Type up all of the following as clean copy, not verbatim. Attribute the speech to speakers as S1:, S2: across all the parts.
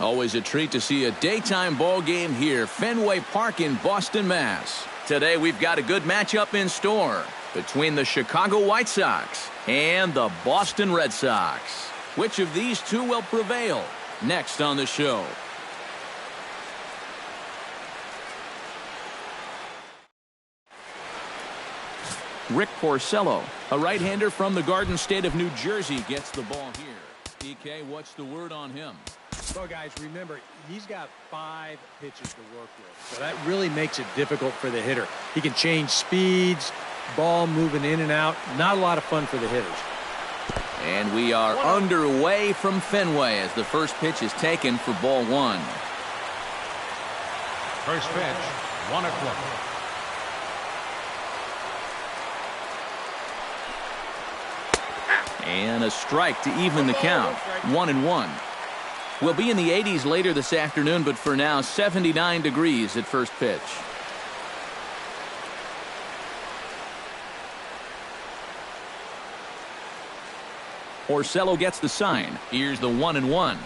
S1: Always a treat to see a daytime ball game here, Fenway Park in Boston, Mass. Today we've got a good matchup in store between the Chicago White Sox and the Boston Red Sox. Which of these two will prevail? Next on the show. Rick Porcello, a right-hander from the Garden State of New Jersey, gets the ball here. DK, what's the word on him?
S2: Well, guys, remember, he's got 5 pitches to work with, so that really makes it difficult for the hitter. He can change speeds, ball moving in and out. Not a lot of fun for the hitters.
S1: And we are underway from Fenway as the first pitch is taken for ball 1.
S3: First pitch, 1-0.
S1: And a strike to even the count. 1-1. We'll be in the 80s later this afternoon, but for now, 79 degrees at first pitch. Porcello gets the sign. Here's the 1-1.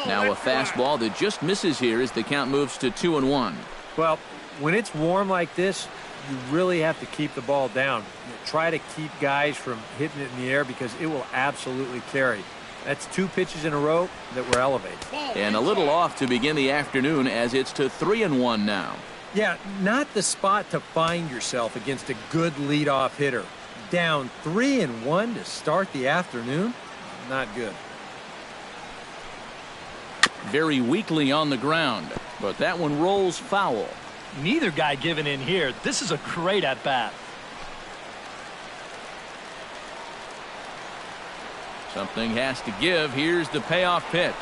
S1: Now a fastball that just misses here as the count moves to 2-1.
S2: Well, when it's warm like this, you really have to keep the ball down. Try to keep guys from hitting it in the air because it will absolutely carry. That's 2 pitches in a row that were elevated.
S1: And a little off to begin the afternoon as it's to 3-1 now.
S2: Yeah, not the spot to find yourself against a good leadoff hitter. Down 3-1 to start the afternoon? Not good.
S1: Very weakly on the ground, but that one rolls foul.
S4: Neither guy giving in here. This is a great at-bat.
S1: Something has to give. Here's the payoff pitch.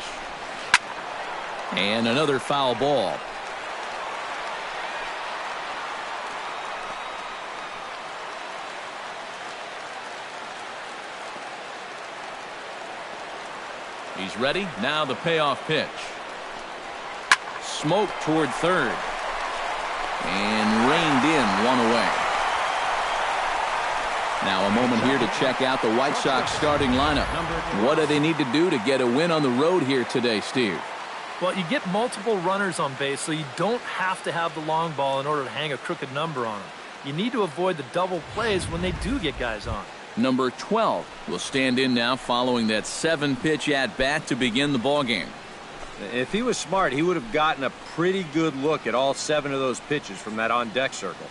S1: And another foul ball. He's ready. Now the payoff pitch. Smoke toward third. And reined in, 1 away. Now a moment here to check out the White Sox starting lineup. What do they need to do to get a win on the road here today, Steve?
S4: Well, you get multiple runners on base, so you don't have to have the long ball in order to hang a crooked number on them. You need to avoid the double plays when they do get guys on.
S1: Number 12 will stand in now following that 7-pitch at-bat to begin the ballgame.
S5: If he was smart, he would have gotten a pretty good look at all 7 of those pitches from that on-deck circle.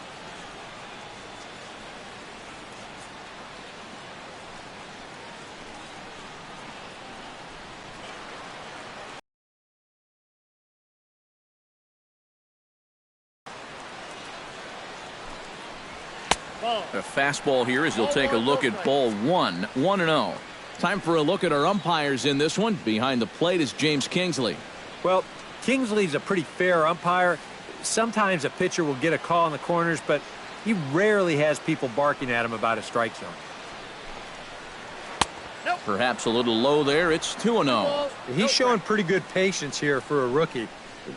S1: A fastball here as he'll take a look at ball 1, 1-0. Time for a look at our umpires in this one. Behind the plate is James Kingsley.
S2: Well, Kingsley's a pretty fair umpire. Sometimes a pitcher will get a call in the corners, but he rarely has people barking at him about a strike zone.
S1: Perhaps a little low there. It's 2-0.
S2: He's showing pretty good patience here for a rookie.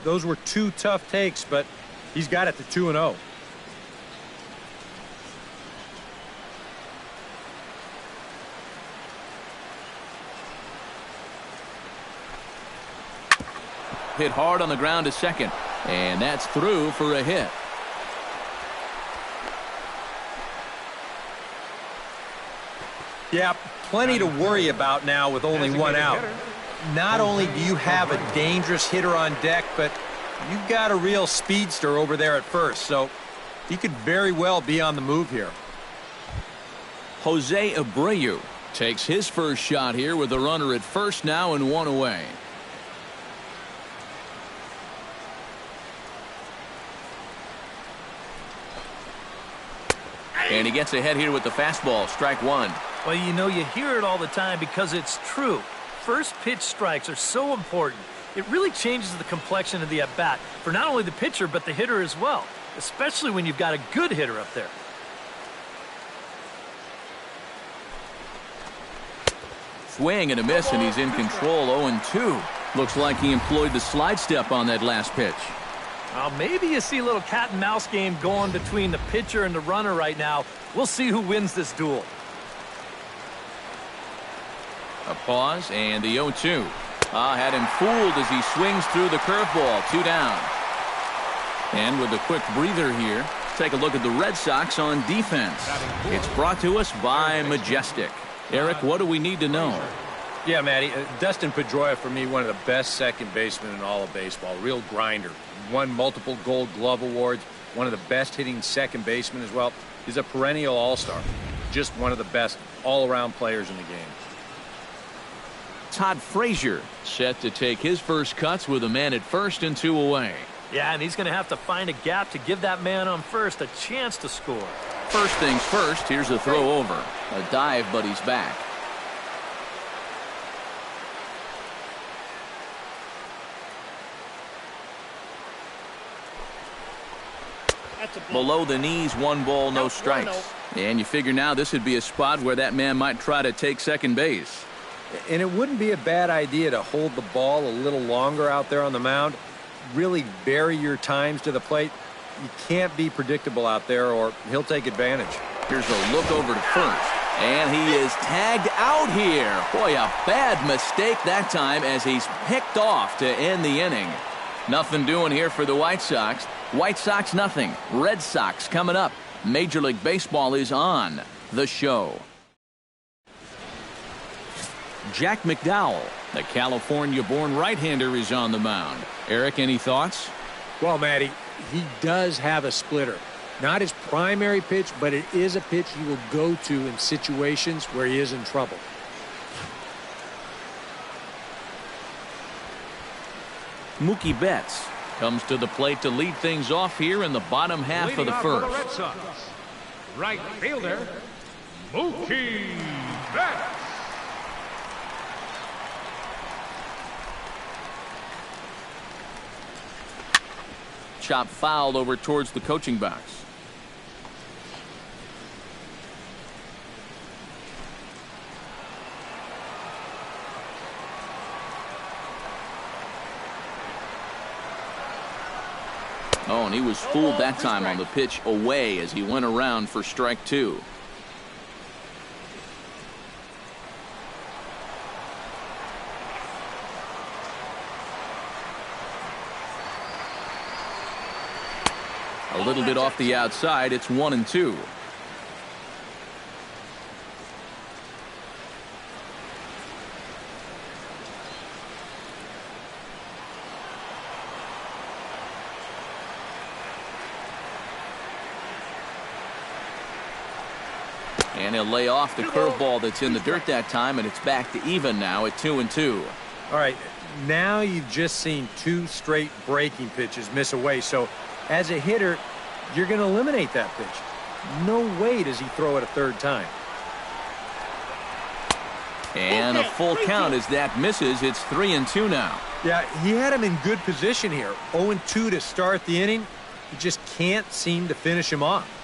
S2: Those were 2 tough takes, but he's got it to 2-0.
S1: Hit hard on the ground to second, and that's through for a hit.
S2: Yeah, plenty to worry about now with only 1 out. Not only do you have a dangerous hitter on deck, but you've got a real speedster over there at first, so he could very well be on the move here.
S1: Jose Abreu takes his first shot here with a runner at first now and 1 away. And he gets ahead here with the fastball, strike 1.
S4: Well, you know, you hear it all the time because it's true. First pitch strikes are so important. It really changes the complexion of the at-bat for not only the pitcher but the hitter as well, especially when you've got a good hitter up there.
S1: Swing and a miss, and he's in control. 0-2. Looks like he employed the slide step on that last pitch.
S4: Well, maybe you see a little cat and mouse game going between the pitcher and the runner right now. We'll see who wins this duel.
S1: A pause and the 0-2. Had him fooled as he swings through the curveball. 2 down. And with a quick breather here, take a look at the Red Sox on defense. It's brought to us by Majestic. Eric, what do we need to know?
S5: Yeah, Matty, Dustin Pedroia, for me, one of the best second basemen in all of baseball. Real grinder. Won multiple Gold Glove awards. One of the best hitting second basemen as well. He's a perennial all-star. Just one of the best all-around players in the game.
S1: Todd Frazier set to take his first cuts with a man at first and 2 away.
S4: Yeah, and he's going to have to find a gap to give that man on first a chance to score.
S1: First things first, here's a throw over. A dive, but he's back. Below the knees, 1 ball, no strikes. And you figure now this would be a spot where that man might try to take second base.
S5: And it wouldn't be a bad idea to hold the ball a little longer out there on the mound. Really vary your times to the plate. You can't be predictable out there or he'll take advantage.
S1: Here's a look over to first. And he is tagged out here. Boy, a bad mistake that time as he's picked off to end the inning. Nothing doing here for the White Sox. White Sox nothing. Red Sox coming up. Major League Baseball is on the show. Jack McDowell, the California-born right-hander, is on the mound. Eric, any thoughts?
S2: Well, Matty, he does have a splitter. Not his primary pitch, but it is a pitch he will go to in situations where he is in trouble.
S1: Mookie Betts comes to the plate to lead things off here in the bottom half of the first.
S3: Red Sox, right fielder, Mookie Betts.
S1: Chop fouled over towards the coaching box. Oh, and he was fooled that time on the pitch away as he went around for strike 2. A little bit off the outside. It's 1-2. And he'll lay off the curveball that's in the dirt that time, and it's back to even now at 2-2.
S2: All right, now you've just seen 2 straight breaking pitches miss away. So as a hitter, you're going to eliminate that pitch. No way does he throw it a third time.
S1: And a full count as that misses. It's 3-2 now.
S2: Yeah, he had him in good position here. 0-2 to start the inning. You just can't seem to finish him off.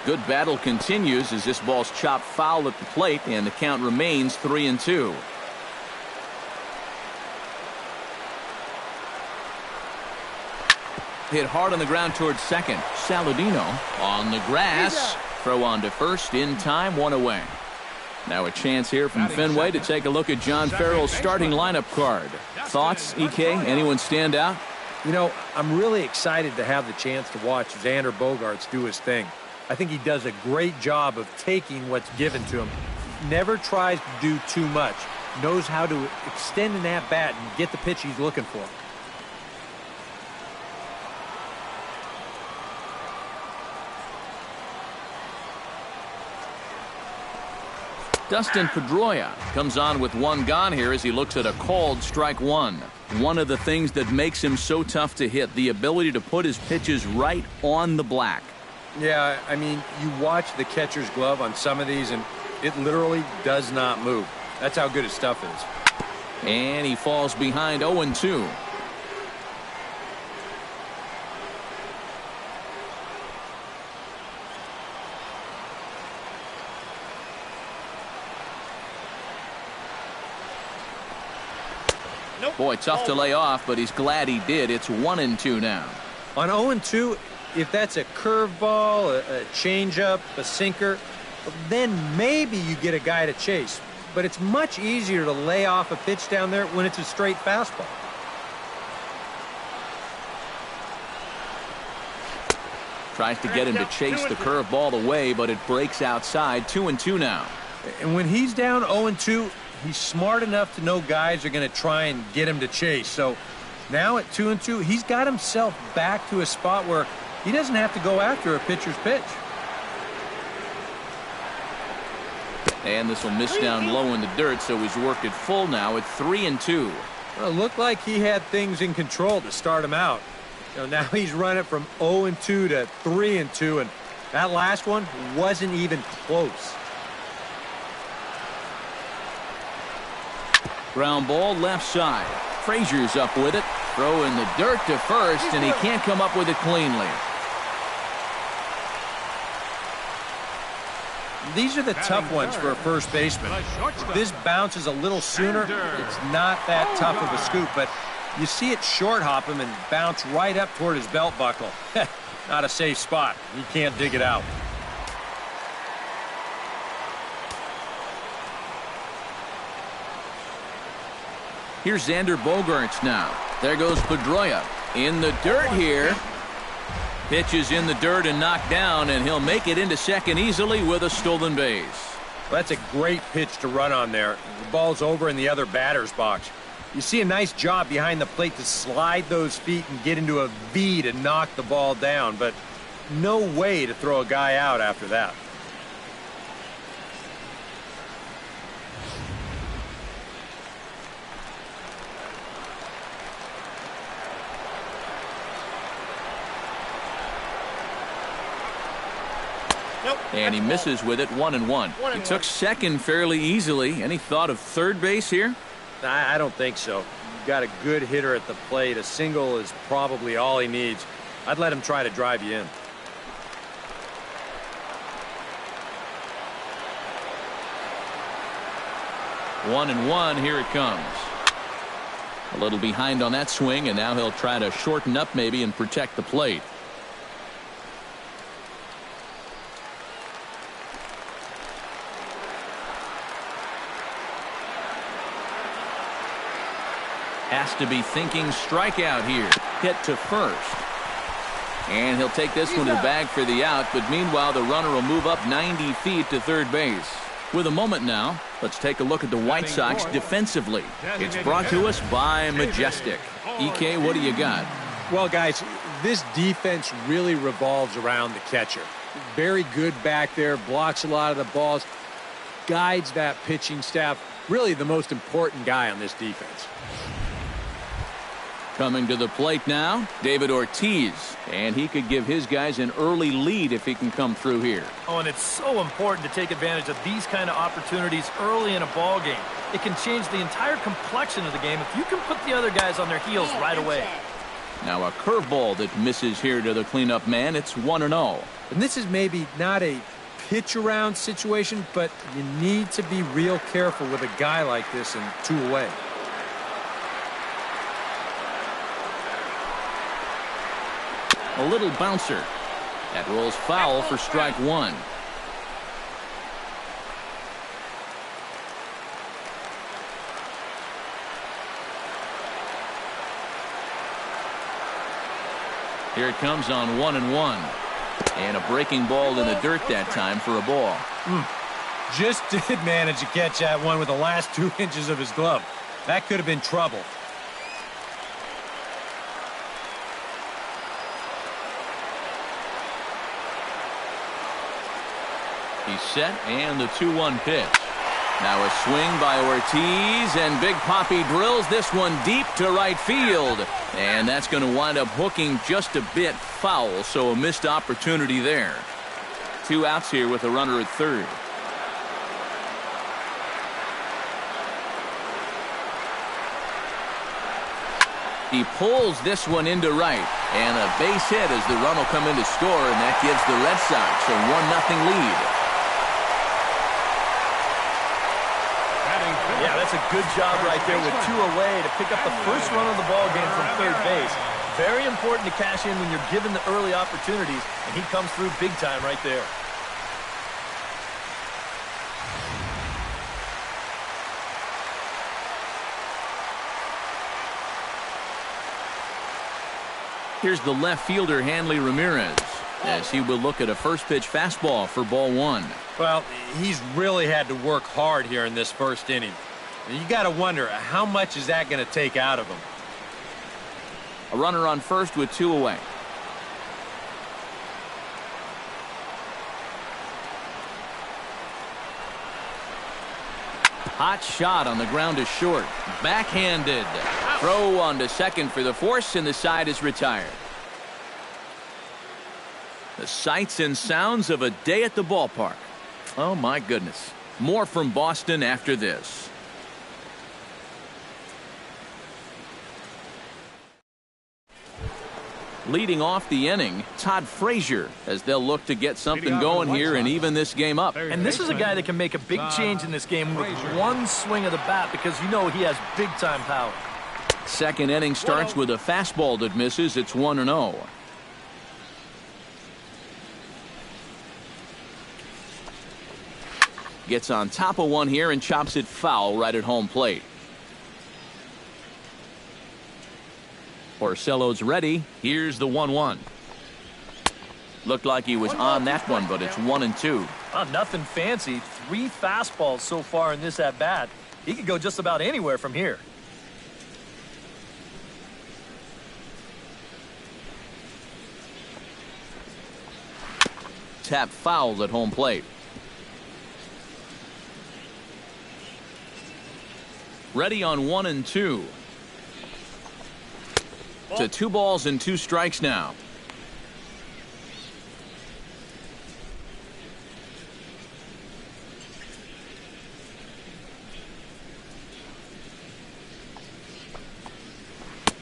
S1: Good battle continues as this ball's chopped foul at the plate, and the count remains 3-2. Hit hard on the ground towards second. Saladino on the grass. Throw on to first in time, 1 away. Now a chance here from Fenway to take a look at John Farrell's starting lineup card. Thoughts, EK? Anyone stand out?
S2: You know, I'm really excited to have the chance to watch Xander Bogaerts do his thing. I think he does a great job of taking what's given to him. Never tries to do too much. Knows how to extend an at-bat and get the pitch he's looking for.
S1: Dustin Pedroia comes on with 1 gone here as he looks at a called strike 1. One of the things that makes him so tough to hit, the ability to put his pitches right on the black.
S2: Yeah, I mean, you watch the catcher's glove on some of these, and it literally does not move. That's how good his stuff is.
S1: And he falls behind 0-2. Boy, tough to lay off, but he's glad he did. It's 1-2 now.
S2: On 0-2, if that's a curveball, a changeup, a sinker, then maybe you get a guy to chase. But it's much easier to lay off a pitch down there when it's a straight fastball.
S1: Tries to get him to chase the curveball away, but it breaks outside. 2-2 now.
S2: And when he's down 0-2, he's smart enough to know guys are going to try and get him to chase. So now at 2-2, he's got himself back to a spot where he doesn't have to go after a pitcher's pitch.
S1: And this will miss down low in the dirt, so he's worked it full now at 3-2.
S2: Well, it looked like he had things in control to start him out. Now he's running from 0-2 to 3-2, and that last one wasn't even close.
S1: Ground ball left side. Frazier's up with it. Throw in the dirt to first, and he can't come up with it cleanly.
S2: These are the tough ones for a first baseman. If this bounces a little sooner, it's not that tough of a scoop, but you see it short hop him and bounce right up toward his belt buckle. Not a safe spot. He can't dig it out.
S1: Here's Xander Bogaerts now. There goes Pedroia. In the dirt here. Pitch is in the dirt and knocked down, and he'll make it into second easily with a stolen base.
S2: Well, that's a great pitch to run on there. The ball's over in the other batter's box. You see a nice job behind the plate to slide those feet and get into a V to knock the ball down, but no way to throw a guy out after that.
S1: And he misses with it. 1-1. He took second fairly easily. Any thought of third base here?
S2: I don't think so. You've got a good hitter at the plate. A single is probably all he needs. I'd let him try to drive you in.
S1: One and one. Here it comes. A little behind on that swing, and now he'll try to shorten up maybe and protect the plate. Has to be thinking strikeout here. Hit to first. And he'll take this one to the bag for the out, but meanwhile the runner will move up 90 feet to third base. With a moment now, let's take a look at the White Sox defensively. It's brought to us by Majestic. EK, what do you got?
S5: Well, guys, this defense really revolves around the catcher. Very good back there, blocks a lot of the balls, guides that pitching staff. Really the most important guy on this defense.
S1: Coming to the plate now, David Ortiz. And he could give his guys an early lead if he can come through here.
S4: Oh, and it's so important to take advantage of these kind of opportunities early in a ball game. It can change the entire complexion of the game if you can put the other guys on their heels right away.
S1: Now a curveball that misses here to the cleanup man. It's 1-0.
S2: And this is maybe not a pitch around situation, but you need to be real careful with a guy like this and 2 away.
S1: A little bouncer. That rolls foul for strike one. Here it comes on 1-1. And a breaking ball in the dirt that time for a ball.
S2: Just did manage to catch that one with the last 2 inches of his glove. That could have been trouble.
S1: He's set, and the 2-1 pitch. Now a swing by Ortiz, and Big Papi drills this one deep to right field. And that's going to wind up hooking just a bit foul, so a missed opportunity there. 2 outs here with a runner at third. He pulls this one into right, and a base hit as the run will come in to score, and that gives the Red Sox a 1-0 lead.
S4: Yeah, that's a good job right there with 2 away to pick up the first run of the ball game from third base. Very important to cash in when you're given the early opportunities, and he comes through big time right there.
S1: Here's the left fielder, Hanley Ramirez, as he will look at a first pitch fastball for ball one.
S2: Well, he's really had to work hard here in this first inning. You got to wonder, how much is that going to take out of him?
S1: A runner on first with 2 away. Hot shot on the ground is short. Backhanded. Throw on to second for the force, and the side is retired. The sights and sounds of a day at the ballpark. Oh, my goodness. More from Boston after this. Leading off the inning, Todd Frazier, as they'll look to get something going here and even this game up.
S4: And this is a guy that can make a big change in this game with one swing of the bat, because you know he has big-time power.
S1: Second inning starts with a fastball that misses. It's 1-0. Gets on top of one here and chops it foul right at home plate. Porcello's ready. Here's the 1-1. Looked like he was on that one, but it's 1-2.
S4: Nothing fancy. 3 fastballs so far in this at-bat. He could go just about anywhere from here.
S1: Tap foul at home plate. Ready on 1-2. To 2 balls and 2 strikes now.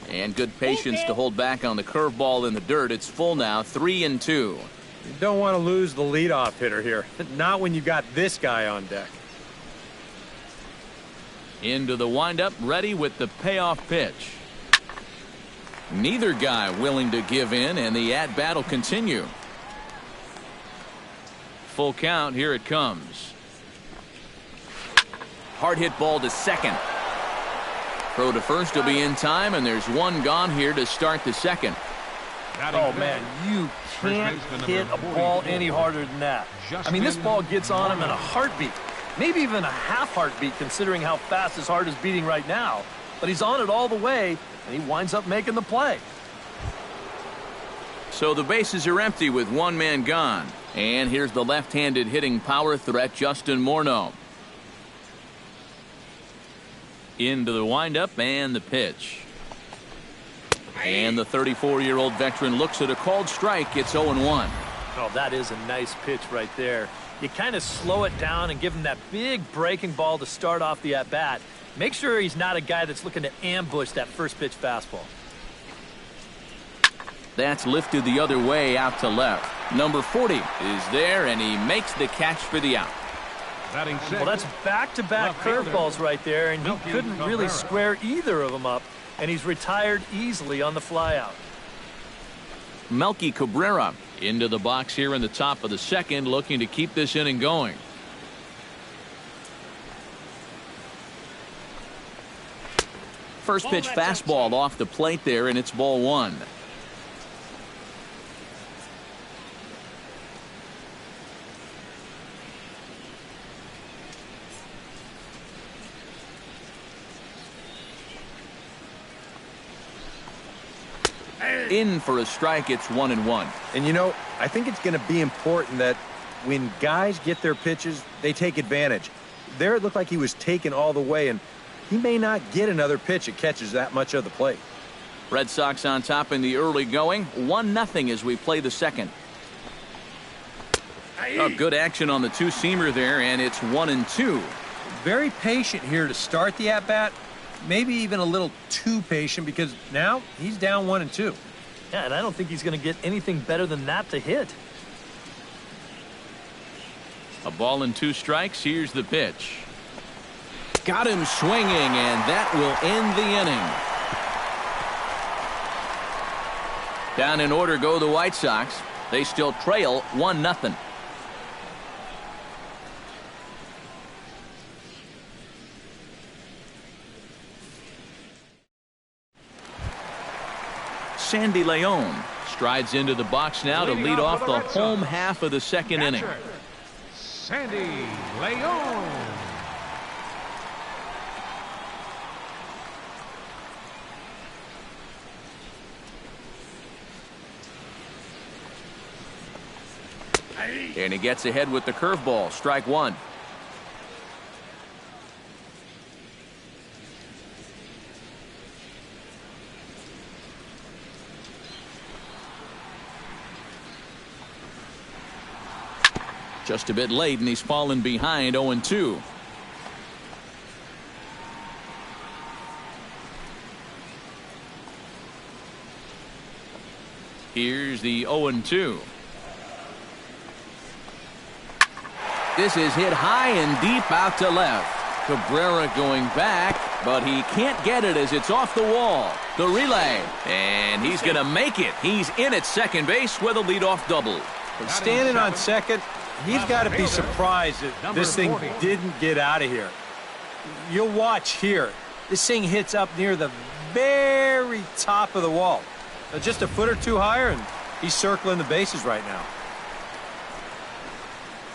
S1: And good patience to hold back on the curveball in the dirt. It's full now, 3-2.
S2: You don't want to lose the leadoff hitter here. Not when you got this guy on deck.
S1: Into the windup, ready with the payoff pitch. Neither guy willing to give in, and the at-bat will continue. Full count, here it comes. Hard hit ball to second. Throw to first will be in time, and there's one gone here to start the second.
S4: Oh, man, you can't hit a ball any harder than that. I mean, this ball gets on him in a heartbeat. Maybe even a half heartbeat, considering how fast his heart is beating right now. But he's on it all the way, and he winds up making the play.
S1: So the bases are empty with one man gone. And here's the left-handed hitting power threat, Justin Morneau. Into the windup and the pitch. And the 34-year-old veteran looks at a called strike. It's 0-1.
S4: Oh, that is a nice pitch right there. You kind of slow it down and give him that big breaking ball to start off the at-bat. Make sure he's not a guy that's looking to ambush that first pitch fastball.
S1: That's lifted the other way out to left. Number 40 is there, and he makes the catch for the out.
S4: Well, that's back-to-back curveballs right there, and he couldn't really square either of them up, and he's retired easily on the flyout.
S1: Melky Cabrera into the box here in the top of the second, looking to keep this inning going. First pitch fastball off the plate there, and it's ball one. In for a strike. It's 1-1.
S2: And you know, I think it's going to be important that when guys get their pitches, they take advantage. There it looked like he was taken all the way, and he may not get another pitch that catches that much of the plate.
S1: Red Sox on top in the early going. 1-0 as we play the second. Oh, good action on the two-seamer there, and it's 1-2.
S2: Very patient here to start the at-bat. Maybe even a little too patient, because now he's down 1-2.
S4: Yeah, and I don't think he's going to get anything better than that to hit.
S1: A ball and 2 strikes. Here's the pitch. Got him swinging, and that will end the inning. Down in order go the White Sox. They still trail 1-0. Sandy Leon strides into the box now to lead off the home half of the second inning.
S3: Sandy Leon.
S1: And he gets ahead with the curveball. Strike one. Just a bit late, and he's fallen behind 0-2. Here's the 0-2. This is hit high and deep out to left. Cabrera going back, but he can't get it as it's off the wall. The relay, and he's going to make it. He's in at second base with a leadoff double.
S2: And standing on second, he's got to be surprised that this thing didn't get out of here. You'll watch here. This thing hits up near the very top of the wall. Just a foot or two higher, and he's circling the bases right now.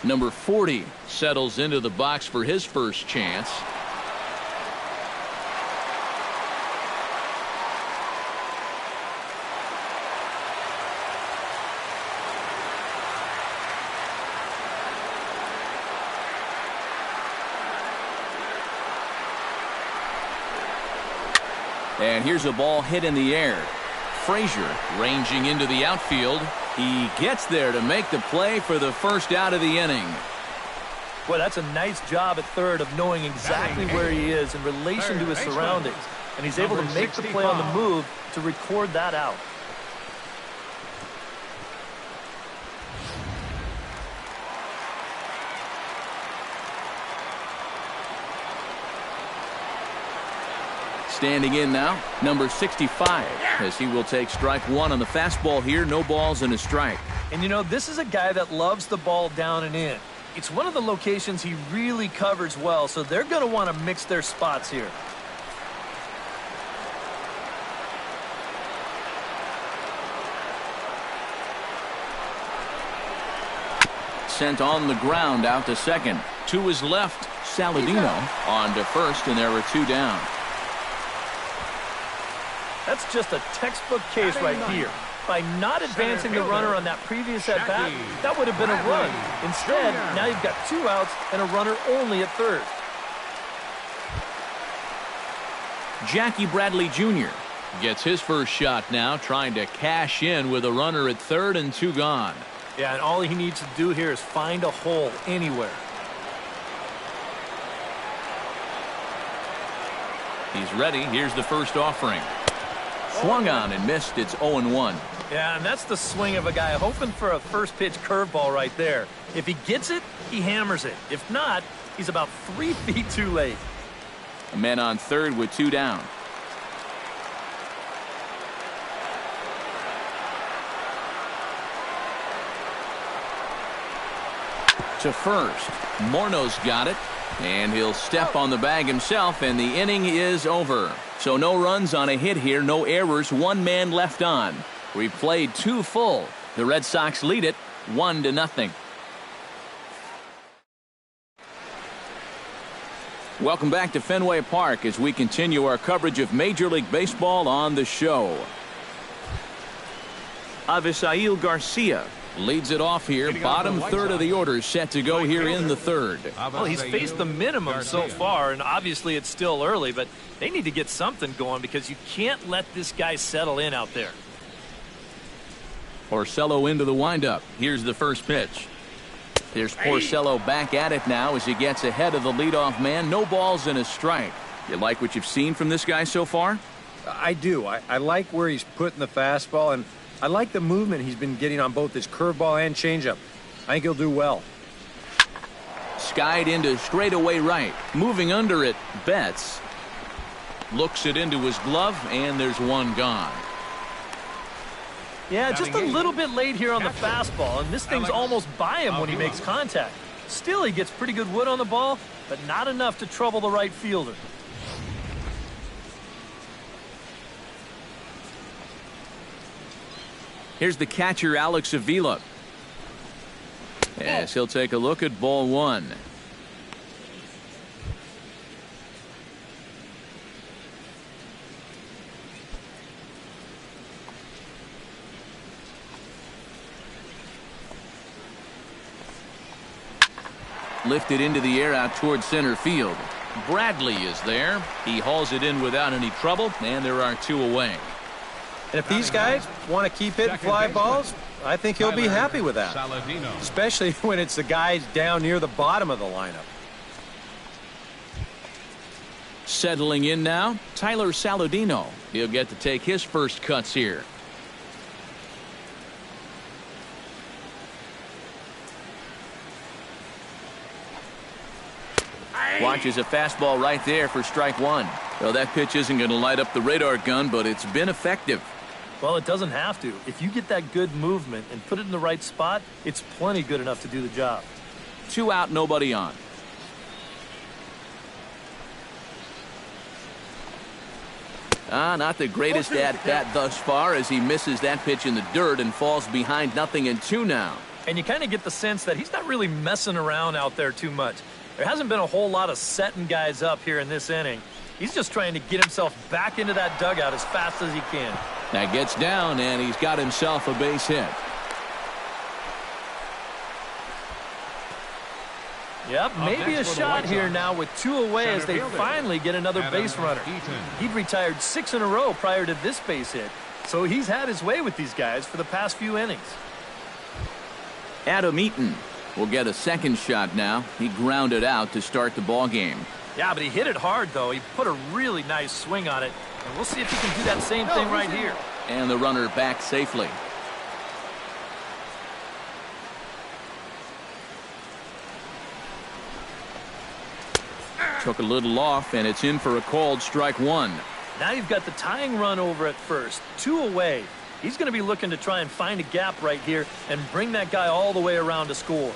S1: Number 40 settles into the box for his first chance. And here's a ball hit in the air. Frazier ranging into the outfield. He gets there to make the play for the first out of the inning.
S4: Boy, that's a nice job at third of knowing exactly where he is in relation to his surroundings. And he's able to make the play on the move to record that out.
S1: Standing in now, number 65, as he will take strike one on the fastball here. No balls and a strike.
S4: And you know, this is a guy that loves the ball down and in. It's one of the locations he really covers well, so they're going to want to mix their spots here.
S1: Sent on the ground out to second. To his left, Saladino on to first, and there are two down.
S4: That's just a textbook case right here. By not advancing the runner on that previous at-bat, that would have been a run. Instead, now you've got 2 outs and a runner only at third.
S1: Jackie Bradley Jr. gets his first shot now, trying to cash in with a runner at third and 2 gone.
S4: Yeah, and all he needs to do here is find a hole anywhere.
S1: He's ready. Here's the first offering. Swung on and missed. It's 0-1.
S4: Yeah, and that's the swing of a guy hoping for a first pitch curveball right there. If he gets it, he hammers it. If not, he's about 3 feet too late.
S1: A man on third with 2 down. To first. Morno's got it. And he'll step on the bag himself, and the inning is over. So no runs on a hit here, no errors, 1 man left on. We've played 2 full. The Red Sox lead it 1-0. Welcome back to Fenway Park as we continue our coverage of Major League Baseball on the show. Avisail Garcia leads it off here. Bottom third of the order set to go here in the third.
S4: Well, he's faced the minimum so far, and obviously it's still early, but they need to get something going because you can't let this guy settle in out there.
S1: Porcello into the windup. Here's the first pitch. There's Porcello back at it now as he gets ahead of the leadoff man. No balls and a strike. You like what you've seen from this guy so far?
S2: I do. I like where he's putting the fastball, and I like the movement he's been getting on both his curveball and changeup. I think he'll do well.
S1: Skied into straightaway right. Moving under it, Betts. Looks it into his glove, and there's 1 gone.
S4: Yeah, just a little bit late here on the fastball, and this thing's almost by him when he makes contact. Still, he gets pretty good wood on the ball, but not enough to trouble the right fielder.
S1: Here's the catcher, Alex Avila. As he'll take a look at ball one. Lifted into the air out towards center field. Bradley is there. He hauls it in without any trouble, and there are 2 away.
S2: And if these guys want to keep hitting fly balls, I think he'll be happy with that. Especially when it's the guys down near the bottom of the lineup.
S1: Settling in now, Tyler Saladino. He'll get to take his first cuts here. Watches a fastball right there for strike one. Well, that pitch isn't going to light up the radar gun, but it's been effective.
S4: Well, it doesn't have to. If you get that good movement and put it in the right spot, it's plenty good enough to do the job.
S1: 2 out, nobody on. Not the greatest at-bat thus far as he misses that pitch in the dirt and falls behind 0-2 now.
S4: And you kind of get the sense that he's not really messing around out there too much. There hasn't been a whole lot of setting guys up here in this inning. He's just trying to get himself back into that dugout as fast as he can.
S1: That gets down, and he's got himself a base hit.
S4: Yep, maybe a shot here now with 2 away as they finally get another base runner. He'd retired 6 in a row prior to this base hit, so he's had his way with these guys for the past few innings.
S1: Adam Eaton will get a second shot now. He grounded out to start the ball game.
S4: Yeah, but he hit it hard, though. He put a really nice swing on it, and we'll see if he can do that same thing right here.
S1: And the runner back safely. Took a little off, and it's in for a called strike one.
S4: Now you've got the tying run over at first. 2 away. He's going to be looking to try and find a gap right here and bring that guy all the way around to score.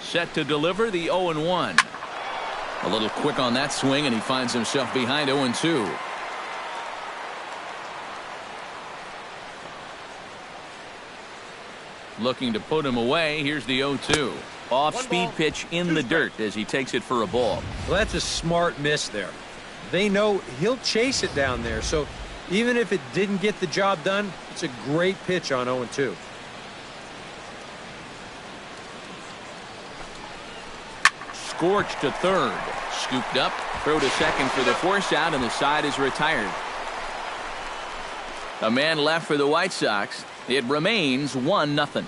S1: Set to deliver the 0-1. A little quick on that swing, and he finds himself behind 0-2. Looking to put him away. Here's the 0-2. Off-speed pitch in the dirt as he takes it for a ball.
S2: Well, that's a smart miss there. They know he'll chase it down there, so even if it didn't get the job done, it's a great pitch on 0-2.
S1: Scorched to third. Scooped up. Throw to second for the force out, and the side is retired. A man left for the White Sox. It remains 1-0.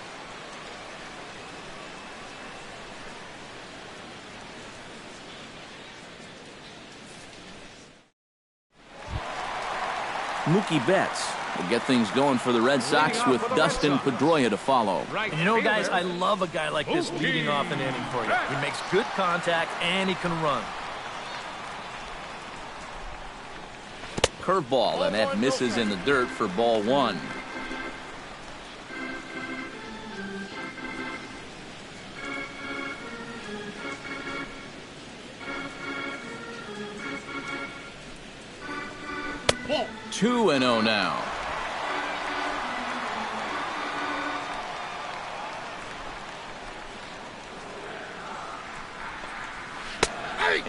S1: Mookie Betts will get things going for the Red Sox with Dustin Pedroia to follow.
S4: And you know, guys, I love a guy like this leading off an inning for you. He makes good contact and he can run.
S1: Curveball, and that misses in the dirt for ball one.
S3: Ball.
S1: 2-0 now.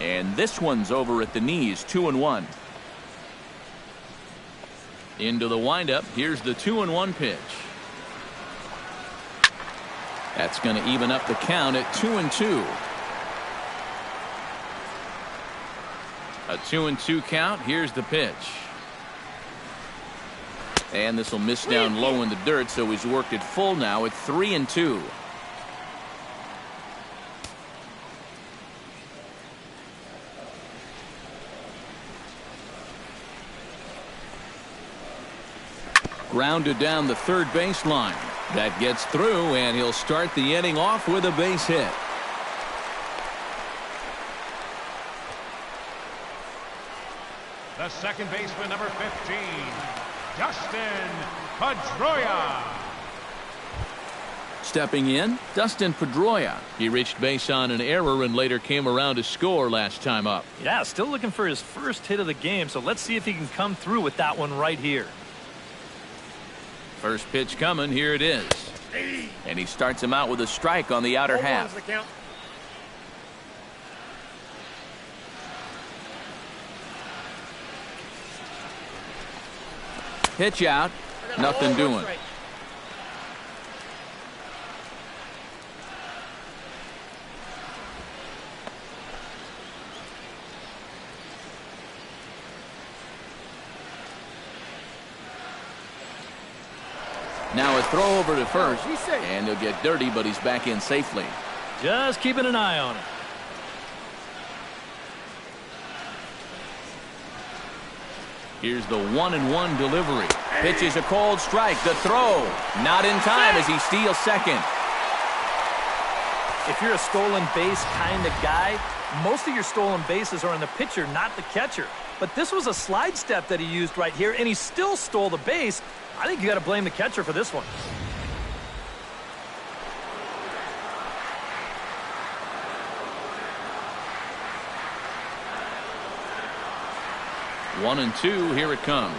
S1: And this one's over at the knees. 2-1. Into the windup. Here's the 2-1 pitch. That's going to even up the count at 2-2. A 2-2 count. Here's the pitch. And this will miss down low in the dirt, so he's worked it full now at 3-2. Grounded down the third baseline. That gets through, and he'll start the inning off with a base hit.
S3: The second baseman, number 15, Dustin Pedroia.
S1: Stepping in, Dustin Pedroia. He reached base on an error and later came around to score last time up.
S4: Yeah, still looking for his first hit of the game, so let's see if he can come through with that one right here.
S1: First pitch coming, here it is. And he starts him out with a strike on the outer half. Pitch out, nothing doing. Now a throw over to first, and he'll get dirty, but he's back in safely.
S4: Just keeping an eye on it.
S1: Here's the 1-1 delivery. Pitches a cold strike. The throw, not in time as he steals second.
S4: If you're a stolen base kind of guy, most of your stolen bases are on the pitcher, not the catcher. But this was a slide step that he used right here, and he still stole the base. I think you got to blame the catcher for this one.
S1: One and two, here it comes.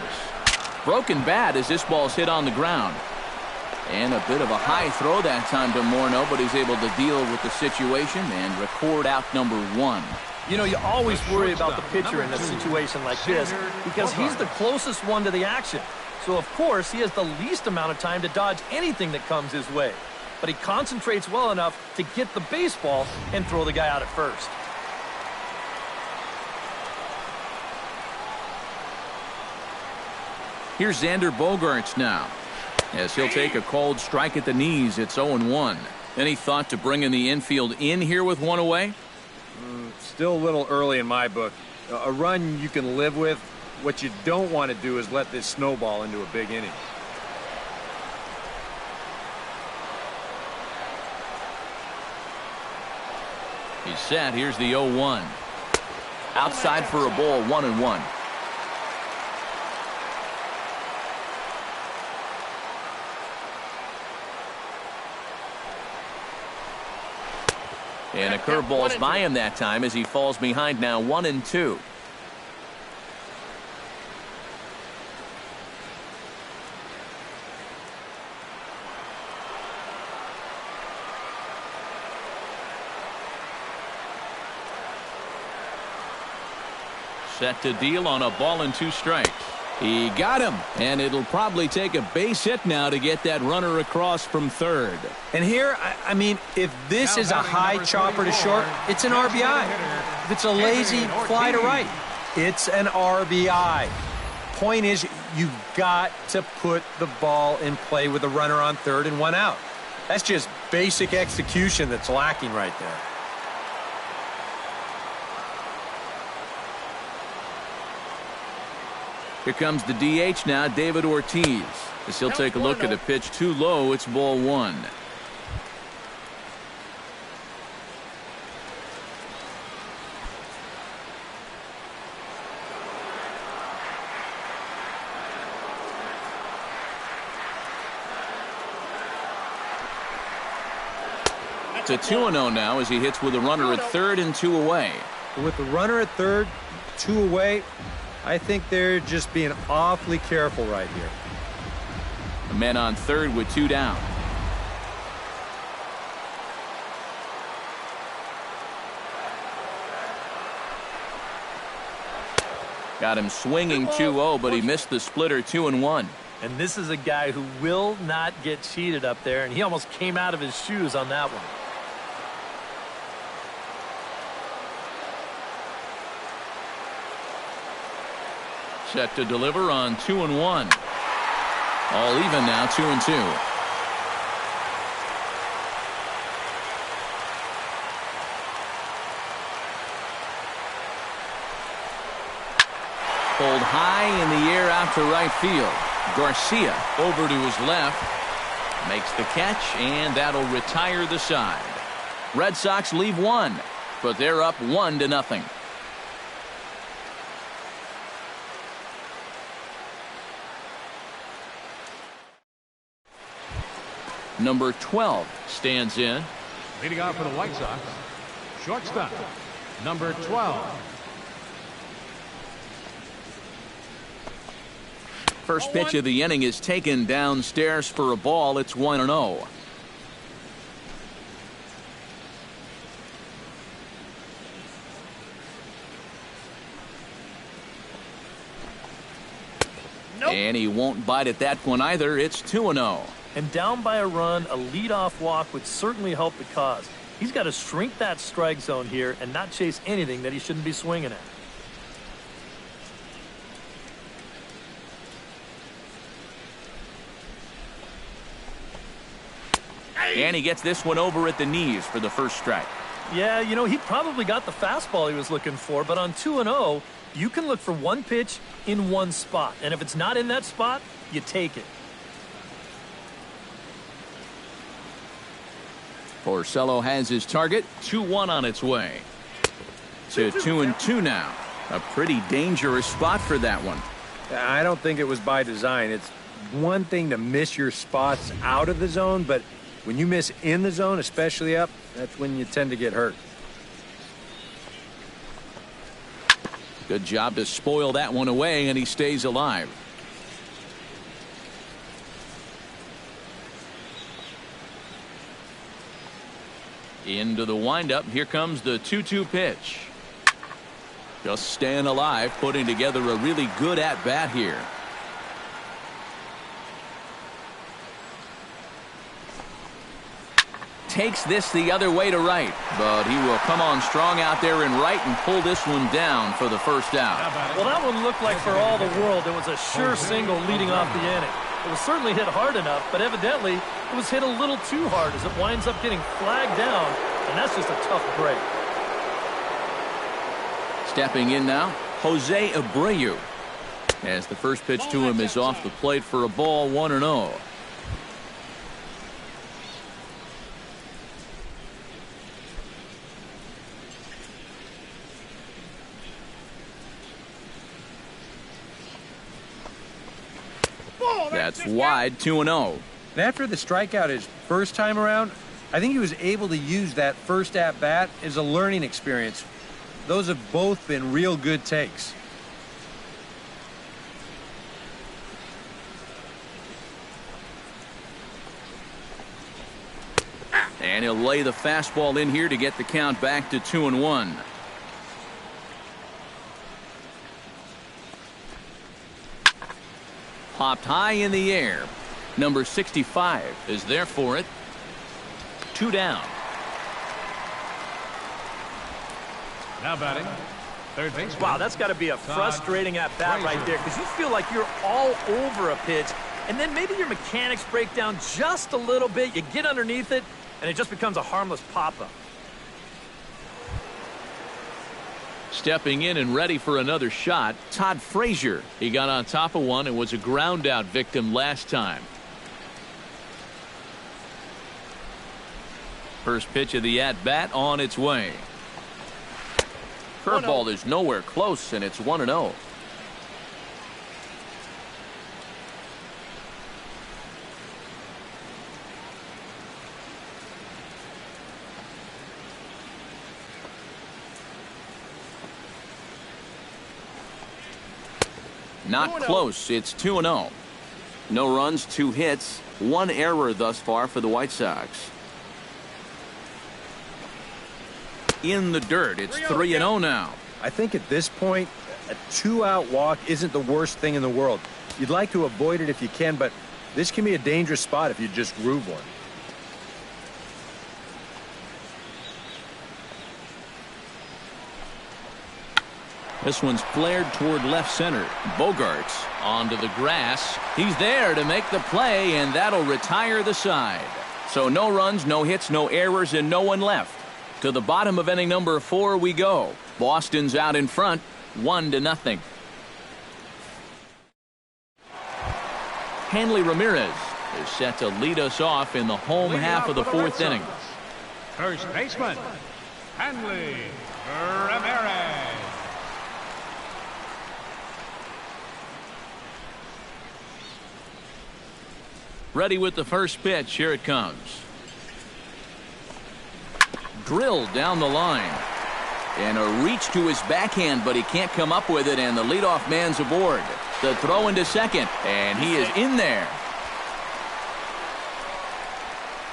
S1: Broken bat as this ball's hit on the ground. And a bit of a high throw that time to Morneau, but he's able to deal with the situation and record out number one.
S4: You know, you always worry about the pitcher in a situation like this because he's the closest one to the action. So, of course, he has the least amount of time to dodge anything that comes his way. But he concentrates well enough to get the baseball and throw the guy out at first.
S1: Here's Xander Bogaerts now, as he'll take a cold strike at the knees. It's 0-1. Any thought to bringing the infield in here with one away?
S5: Still a little early in my book. A run you can live with. What you don't want to do is let this snowball into a big inning.
S1: He's set. Here's the 0-1. Outside for a ball, 1-1. And a curveball's by him that time as he falls behind now 1-2. Set to deal on a ball and two strikes. He got him, and it'll probably take a base hit now to get that runner across from third.
S2: And here, I mean, if this is a high chopper to short, it's an RBI. If it's a lazy fly to right, it's an RBI. Point is, you've got to put the ball in play with a runner on third and one out. That's just basic execution that's lacking right there.
S1: Here comes the DH now, David Ortiz. As he'll take a look at a pitch too low, it's ball one. It's a 2-0 now as he hits with a runner at third and two away.
S2: With the runner at third, two away, I think they're just being awfully careful right here.
S1: The men on third with two down. Got him swinging 2-0, but he missed the splitter 2-1.
S4: And this is a guy who will not get cheated up there, and he almost came out of his shoes on that one.
S1: Set to deliver on 2-1. All even now, 2-2. Pulled high in the air out to right field. Garcia over to his left. Makes the catch, and that'll retire the side. Red Sox leave one, but they're up 1-0. Number 12 stands in.
S3: Leading off for the White Sox, shortstop, number 12.
S1: First pitch of the inning is taken downstairs for a ball. It's 1-0.
S4: Nope.
S1: And he won't bite at that one either. It's 2-0.
S4: And down by a run, a leadoff walk would certainly help the cause. He's got to shrink that strike zone here and not chase anything that he shouldn't be swinging at.
S1: And he gets this one over at the knees for the first strike.
S4: Yeah, you know, he probably got the fastball he was looking for, but on 2-0, you can look for one pitch in one spot. And if it's not in that spot, you take it.
S1: Porcello has his target. 2-1 on its way. To 2-2 now. A pretty dangerous spot for that one.
S5: I don't think it was by design. It's one thing to miss your spots out of the zone, but when you miss in the zone, especially up, that's when you tend to get hurt.
S1: Good job to spoil that one away, and he stays alive. Into the windup. Here comes the 2-2 pitch. Just staying alive, putting together a really good at-bat here. Takes this the other way to right, but he will come on strong out there in right and pull this one down for the first out.
S4: Well, that one looked like for all the world it was a sure single leading off the inning. It was certainly hit hard enough, but evidently it was hit a little too hard as it winds up getting flagged down, and that's just a tough break.
S1: Stepping in now, Jose Abreu. As the first pitch to him is off the plate for a ball, 1-0. That's wide, 2-0.
S2: After the strikeout his first time around, I think he was able to use that first at-bat as a learning experience. Those have both been real good takes.
S1: And he'll lay the fastball in here to get the count back to 2-1. Popped high in the air. Number 65 is there for it. 2 down.
S3: Now batting, third baseman.
S4: Wow, that's got to be a frustrating at-bat right there because you feel like you're all over a pitch, and then maybe your mechanics break down just a little bit. You get underneath it, and it just becomes a harmless pop-up.
S1: Stepping in and ready for another shot, Todd Frazier. He got on top of one and was a ground-out victim last time. First pitch of the at-bat on its way. Curveball is nowhere close, and it's 1-0. Not close. It's 2-0. No runs, 2 hits, 1 error thus far for the White Sox. In the dirt. It's 3-0 now.
S2: I think at this point, a 2-out walk isn't the worst thing in the world. You'd like to avoid it if you can, but this can be a dangerous spot if you just groove one.
S1: This one's flared toward left center. Bogarts onto the grass. He's there to make the play, and that'll retire the side. So no runs, no hits, no errors, and no one left. To the bottom of inning number 4 we go. Boston's out in front, 1-0. Hanley Ramirez is set to lead us off in the home half of the 4th inning.
S3: First baseman, Hanley Ramirez.
S1: Ready with the first pitch. Here it comes. Drilled down the line. And a reach to his backhand, but he can't come up with it, and the leadoff man's aboard. The throw into second, and he is in there.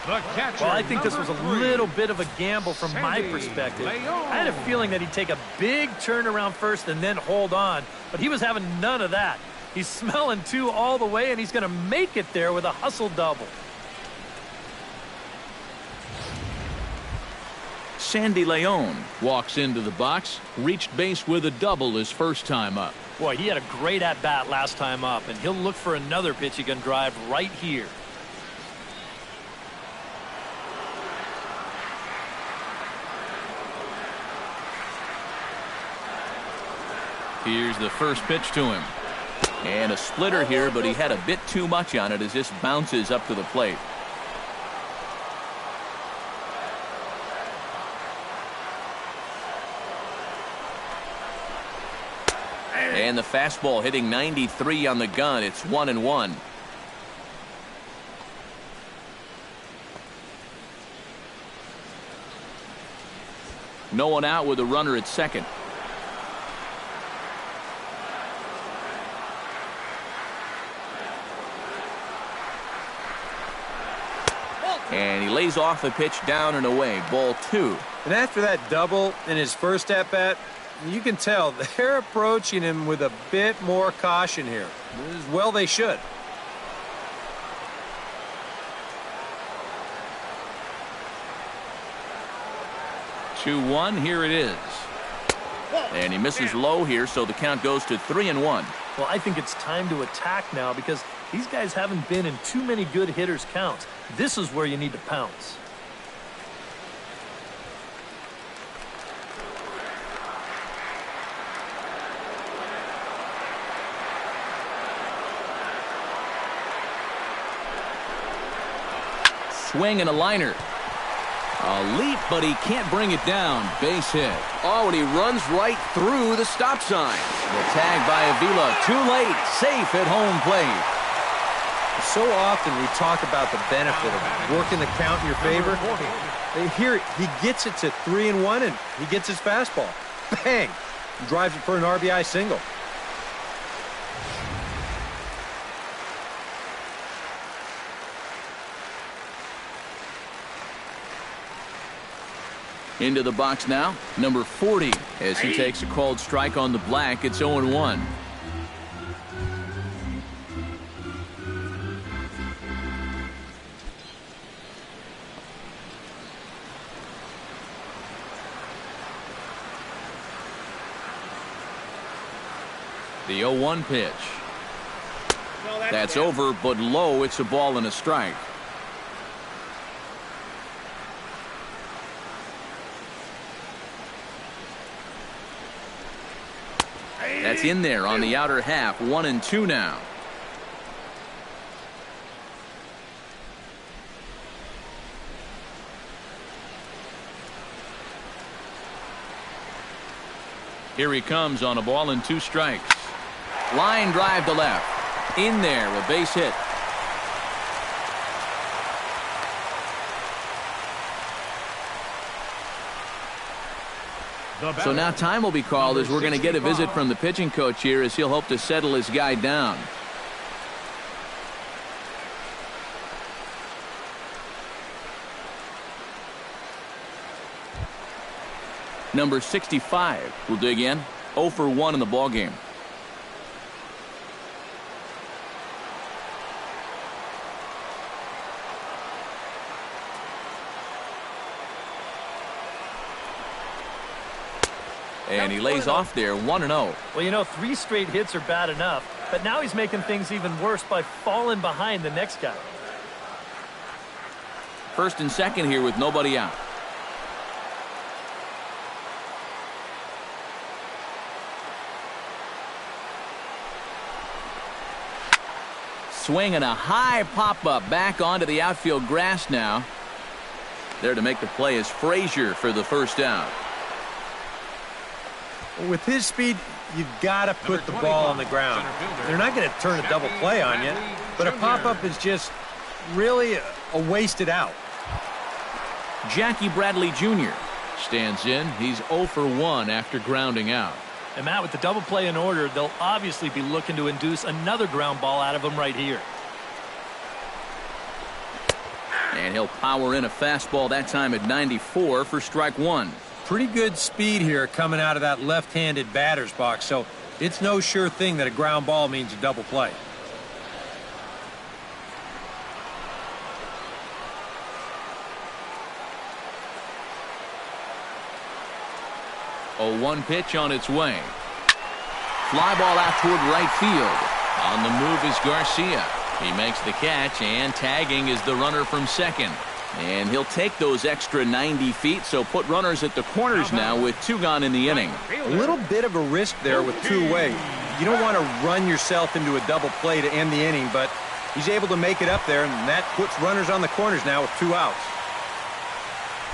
S4: Well, I think this was a little bit of a gamble from my perspective. I had a feeling that he'd take a big turn around first and then hold on, but he was having none of that. He's smelling two all the way, and he's going to make it there with a hustle double.
S1: Sandy Leon walks into the box, reached base with a double his first time up.
S4: Boy, he had a great at-bat last time up, and he'll look for another pitch he can drive right here.
S1: Here's the first pitch to him. And a splitter here, but he had a bit too much on it as this bounces up to the plate. And the fastball hitting 93 on the gun. It's 1-1. No one out with a runner at second. And he lays off a pitch down and away. Ball 2.
S2: And after that double in his first at-bat, you can tell they're approaching him with a bit more caution here. As well they should.
S1: Two one. Here it is. And he misses low here, so the count goes to 3-1.
S4: Well, I think it's time to attack now because these guys haven't been in too many good hitters' counts. This is where you need to pounce.
S1: Swing and a liner. A leap, but he can't bring it down. Base hit. Oh, and he runs right through the stop sign. The tag by Avila. Too late. Safe at home plate.
S2: So often we talk about the benefit of working the count in your favor. Here, he gets it to 3-1, and he gets his fastball. Bang! He drives it for an RBI single.
S1: Into the box now, number 40, as he takes a called strike on the black. It's 0-1. The 0-1 pitch. That's over, but low. It's a ball and a strike. That's in there on the outer half. 1-2 now. Here he comes on a ball and 2 strikes. Line drive to left. In there, a base hit. So now time will be called as we're going to get a visit from the pitching coach here as he'll hope to settle his guy down. Number 65 will dig in. 0 for 1 in the ballgame. And he lays off there, 1-0.
S4: Well, you know, 3 straight hits are bad enough, but now he's making things even worse by falling behind the next guy.
S1: First and second here with nobody out. Swing and a high pop-up back onto the outfield grass now. There to make the play is Frazier for the first out.
S2: With his speed, you've got to put the ball on the ground. They're not going to turn a double play on you, but a pop-up is just really a wasted out.
S1: Jackie Bradley Jr. stands in. He's 0 for 1 after grounding out.
S4: And Matt, with the double play in order, they'll obviously be looking to induce another ground ball out of him right here.
S1: And he'll power in a fastball, that time at 94 for strike 1.
S2: Pretty good speed here coming out of that left-handed batter's box, so it's no sure thing that a ground ball means a double play.
S1: A 1 pitch on its way. Fly ball out toward right field. On the move is Garcia. He makes the catch, and tagging is the runner from second. And he'll take those extra 90 feet, so put runners at the corners now with 2 gone in the inning.
S2: A little bit of a risk there with 2 away. You don't want to run yourself into a double play to end the inning, but he's able to make it up there, and that puts runners on the corners now with 2 outs.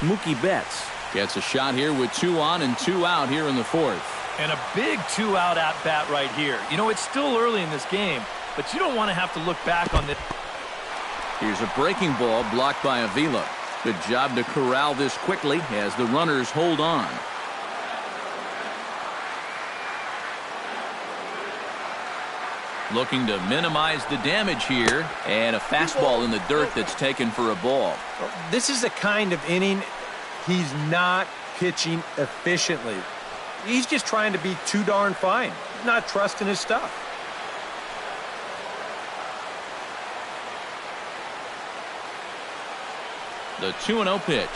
S1: Mookie Betts gets a shot here with 2 on and 2 out here in the 4th.
S4: And a big 2-out at-bat right here. You know, it's still early in this game, but you don't want to have to look back on this.
S1: Here's a breaking ball blocked by Avila. Good job to corral this quickly as the runners hold on. Looking to minimize the damage here, and a fastball in the dirt that's taken for a ball.
S2: This is the kind of inning he's not pitching efficiently. He's just trying to be too darn fine, not trusting his stuff.
S1: The 2-0 pitch.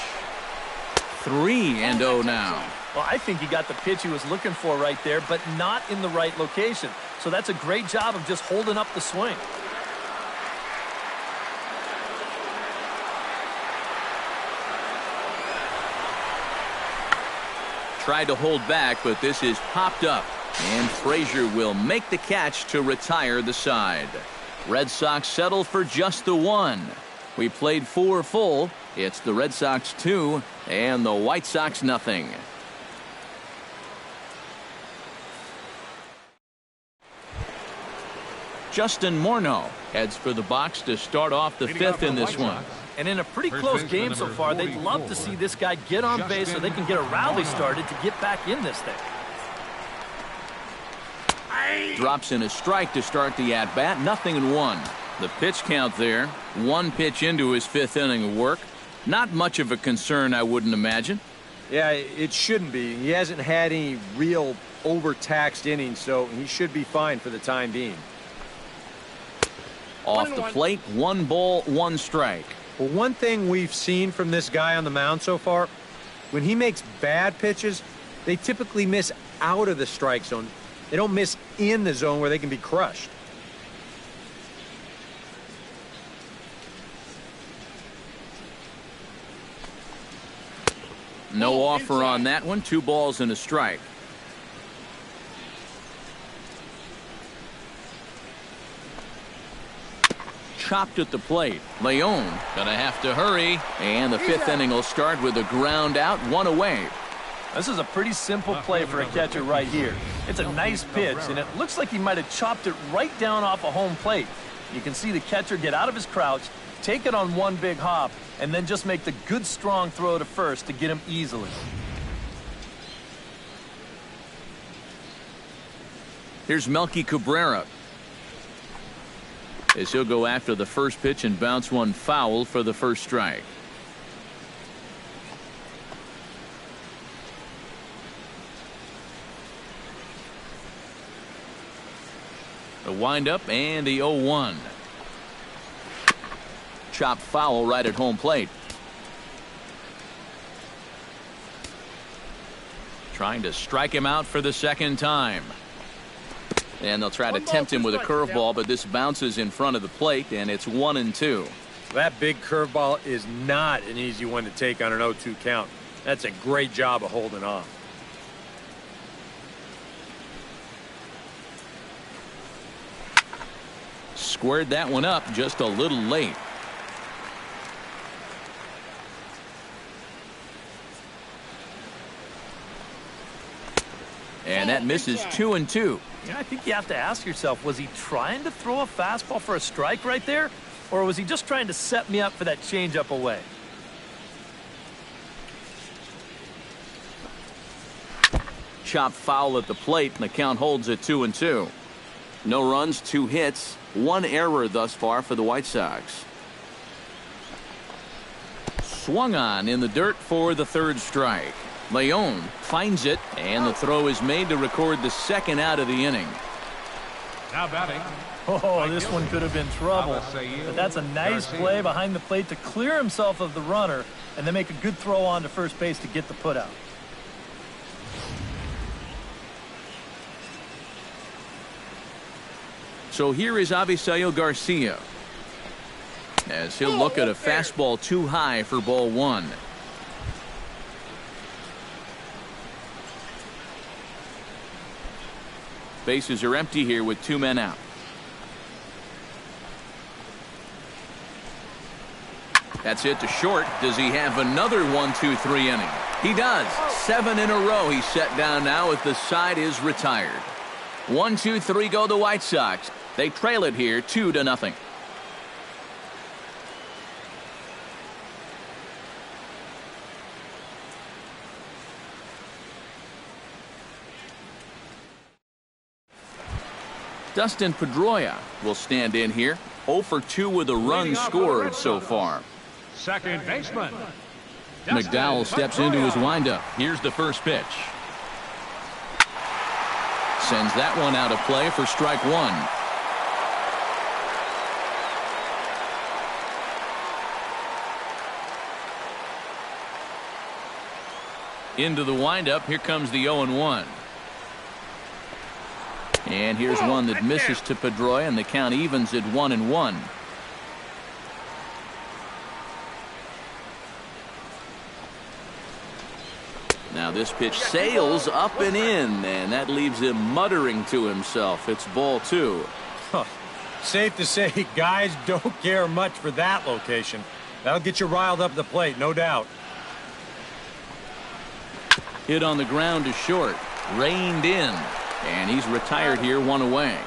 S1: 3-0 now.
S4: Well, I think he got the pitch he was looking for right there, but not in the right location. So that's a great job of just holding up the swing.
S1: Tried to hold back, but this is popped up. And Frazier will make the catch to retire the side. Red Sox settle for just the 1. We played 4 full. It's the Red Sox 2 and the White Sox nothing. Justin Morneau heads for the box to start off the 5th in this one.
S4: And in a pretty close game so far, they'd love to see this guy get on base so they can get a rally started to get back in this thing.
S1: Drops in a strike to start the at-bat. 0-1. The pitch count there. 1 pitch into his 5th inning of work. Not much of a concern, I wouldn't imagine.
S2: Yeah, it shouldn't be. He hasn't had any real overtaxed innings, so he should be fine for the time being.
S1: Off the plate, 1 ball, 1 strike.
S2: Well, one thing we've seen from this guy on the mound so far, when he makes bad pitches, they typically miss out of the strike zone. They don't miss in the zone where they can be crushed.
S1: No offer on that one. 2 balls and a strike. Chopped at the plate. Leon gonna have to hurry, and the 5th inning will start with a ground out, 1 away.
S4: This is a pretty simple play for a catcher right here. It's a nice pitch, and it looks like he might have chopped it right down off a home plate. You can see the catcher get out of his crouch, take it on 1 big hop, and then just make the good strong throw to first to get him easily.
S1: Here's Melky Cabrera, as he'll go after the first pitch and bounce one foul for the first strike. The windup and the 0-1. Chopped foul right at home plate. Trying to strike him out for the 2nd time. And they'll try to tempt him with a curveball, but this bounces in front of the plate, and it's 1-2.
S2: That big curveball is not an easy one to take on an 0-2 count. That's a great job of holding off.
S1: Squared that one up just a little late. And that misses 2-2.
S4: Yeah, I think you have to ask yourself, was he trying to throw a fastball for a strike right there? Or was he just trying to set me up for that changeup away?
S1: Chopped foul at the plate, and the count holds at 2-2. No runs, 2 hits, 1 error thus far for the White Sox. Swung on in the dirt for the 3rd strike. Leon finds it, and the throw is made to record the 2nd out of the inning.
S3: Now batting.
S4: Oh, this one could have been trouble. But that's a nice play behind the plate to clear himself of the runner and then make a good throw on to first base to get the putout.
S1: So here is Avisail Garcia, as he'll look at a fastball too high for ball 1. Bases are empty here with 2 men out. That's it to short. Does he have another 1-2-3 inning? He does. 7 in a row he's set down now as the side is retired. 1-2-3 go the White Sox. They trail it here 2-0. Dustin Pedroia will stand in here. 0 for 2 with a run scored so far.
S3: Second baseman.
S1: McDowell steps into his windup. Here's the first pitch. Sends that one out of play for strike 1. Into the windup. Here comes the 0-1. And here's one that misses to Pedroia, and the count evens at 1-1. Now this pitch sails up and in, and that leaves him muttering to himself. It's ball 2.
S2: Huh. Safe to say, guys don't care much for that location. That'll get you riled up at the plate, no doubt.
S1: Hit on the ground to short. Reined in. And he's retired here, 1 away.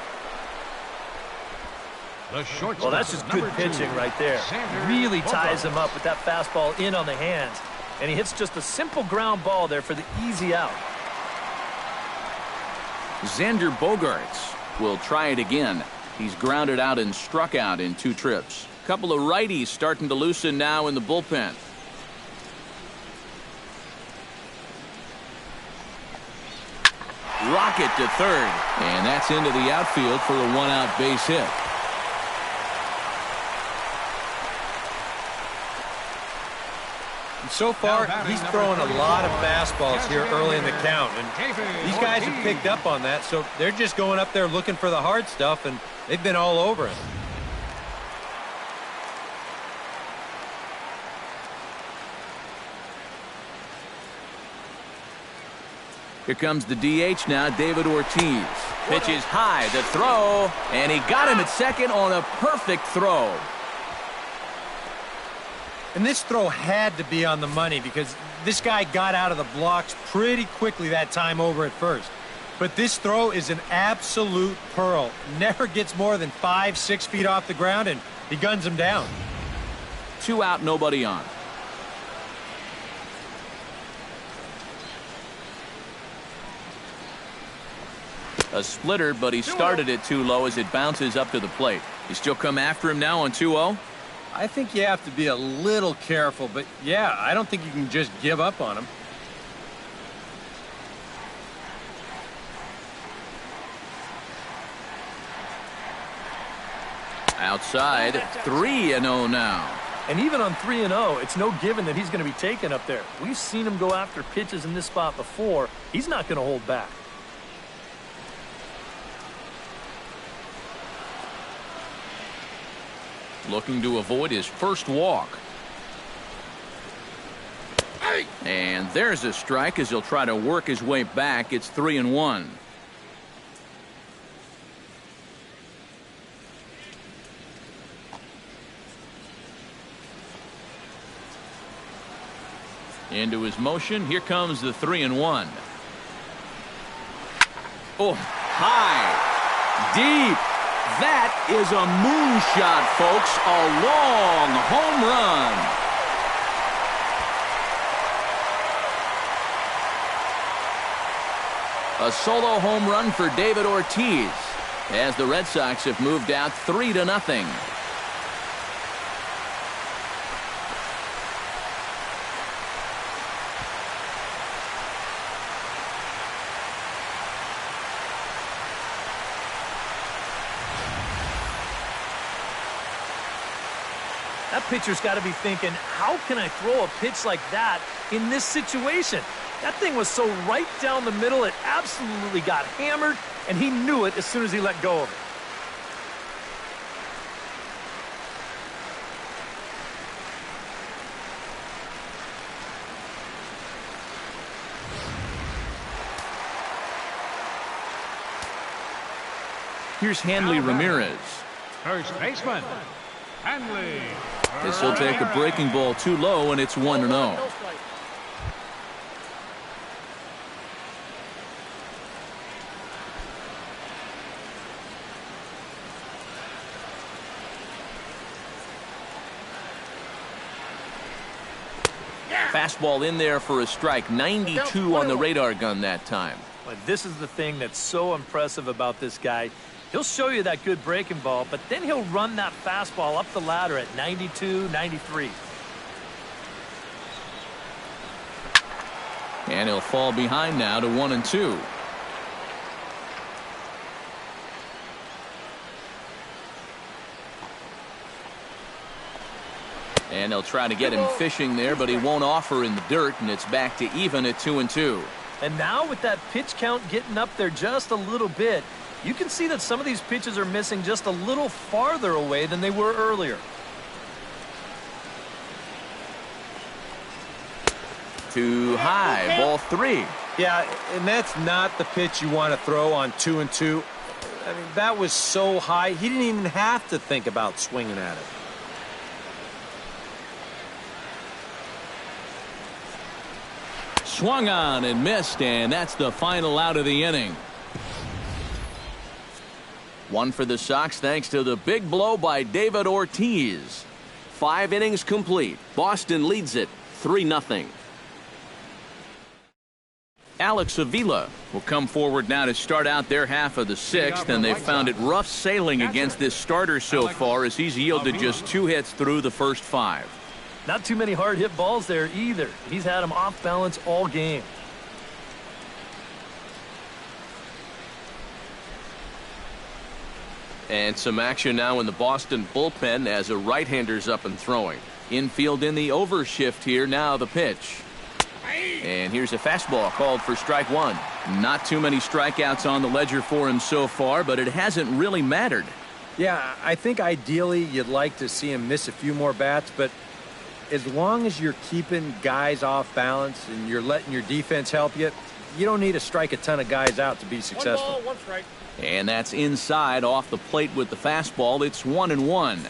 S4: Well, that's just good pitching right there. Really ties him up with that fastball in on the hands. And he hits just a simple ground ball there for the easy out.
S1: Xander Bogaerts will try it again. He's grounded out and struck out in 2 trips. Couple of righties starting to loosen now in the bullpen. Rocket to third, and that's into the outfield for a 1-out base hit.
S2: So far, he's throwing a lot of fastballs here early in the count, and these guys have picked up on that, so they're just going up there looking for the hard stuff, and they've been all over him.
S1: Here comes the DH now, David Ortiz. Pitch is high, the throw, and he got him at second on a perfect throw.
S2: And this throw had to be on the money because this guy got out of the blocks pretty quickly that time over at first. But this throw is an absolute pearl. Never gets more than 5-6 feet off the ground, and he guns him down.
S1: 2 out, nobody on. A splitter, but he started it too low as it bounces up to the plate. You still come after him now on 2-0?
S2: I think you have to be a little careful, but yeah, I don't think you can just give up on him.
S1: Outside, 3-0 now.
S4: And even on 3-0, it's no given that he's going to be taken up there. We've seen him go after pitches in this spot before. He's not going to hold back.
S1: Looking to avoid his first walk. And there's a strike as he'll try to work his way back. It's 3-1. Into his motion. Here comes the 3-1. Oh, high, deep. That is a moonshot, folks. A long home run. A solo home run for David Ortiz, as the Red Sox have moved out 3-0.
S4: That pitcher's got to be thinking, how can I throw a pitch like that in this situation? That thing was so right down the middle, it absolutely got hammered, and he knew it as soon as he let go of it.
S1: Here's Hanley Ramirez.
S3: First baseman, Hanley.
S1: This will take a breaking ball too low, and it's 1-0. Fastball in there for a strike. 92 on the radar gun that time.
S4: But this is the thing that's so impressive about this guy. He'll show you that good breaking ball, but then he'll run that fastball up the ladder at 92, 93.
S1: And he'll fall behind now to 1-2. And they'll try to get him fishing there, but he won't offer in the dirt, and it's back to even at 2-2.
S4: And now with that pitch count getting up there just a little bit, you can see that some of these pitches are missing just a little farther away than they were earlier.
S1: Too high, ball 3.
S2: Yeah, and that's not the pitch you want to throw on 2-2. I mean, that was so high, he didn't even have to think about swinging at it.
S1: Swung on and missed, and that's the final out of the inning. One for the Sox thanks to the big blow by David Ortiz. 5 innings complete. Boston leads it 3-0. Alex Avila will come forward now to start out their half of the 6th, and they found it rough sailing against this starter so far as he's yielded just 2 hits through the first 5.
S4: Not too many hard hit balls there either. He's had them off balance all game.
S1: And some action now in the Boston bullpen as a right-hander's up and throwing. Infield in the overshift here. Now the pitch. And here's a fastball called for strike 1. Not too many strikeouts on the ledger for him so far, but it hasn't really mattered.
S2: Yeah, I think ideally you'd like to see him miss a few more bats, but as long as you're keeping guys off balance and you're letting your defense help you, you don't need to strike a ton of guys out to be successful.
S3: 1 ball, 1 strike.
S1: And that's inside off the plate with the fastball. It's 1-1.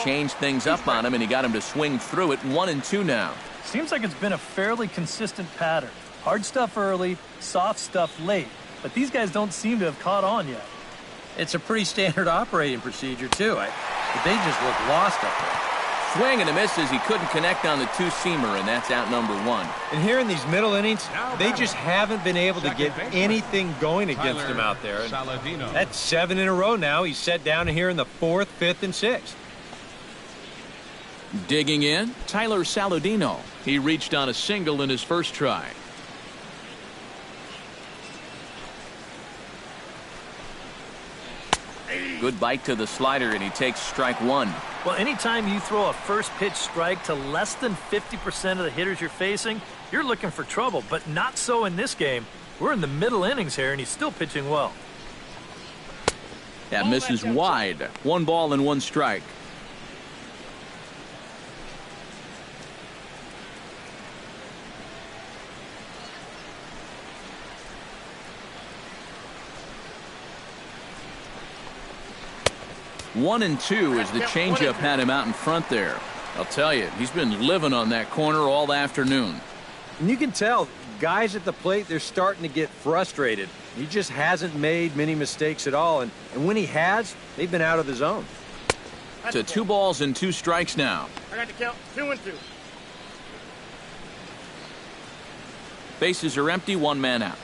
S1: Changed things up on him, and he got him to swing through it. 1-2 now.
S4: Seems like it's been a fairly consistent pattern. Hard stuff early, soft stuff late. But these guys don't seem to have caught on yet.
S2: It's a pretty standard operating procedure, too. But they just look lost up there.
S1: Swing and a miss as he couldn't connect on the two-seamer, and that's out number 1.
S2: And here in these middle innings, they just haven't been able to get anything going against him out there. And that's 7 in a row now. He's set down here in the 4th, 5th, and 6th.
S1: Digging in, Tyler Saladino. He reached on a single in his first try. Good bite to the slider, and he takes strike 1.
S4: Well, anytime you throw a first pitch strike to less than 50% of the hitters you're facing, you're looking for trouble, but not so in this game. We're in the middle innings here, and he's still pitching well.
S1: That misses wide. 1 ball and 1 strike. One and 2 as the changeup had him out in front there. I'll tell you, he's been living on that corner all afternoon.
S2: And you can tell guys at the plate, they're starting to get frustrated. He just hasn't made many mistakes at all, and when he has, they've been out of the zone.
S1: To 2 balls and 2 strikes now.
S6: I got the count 2-2.
S1: Bases are empty, 1 man out.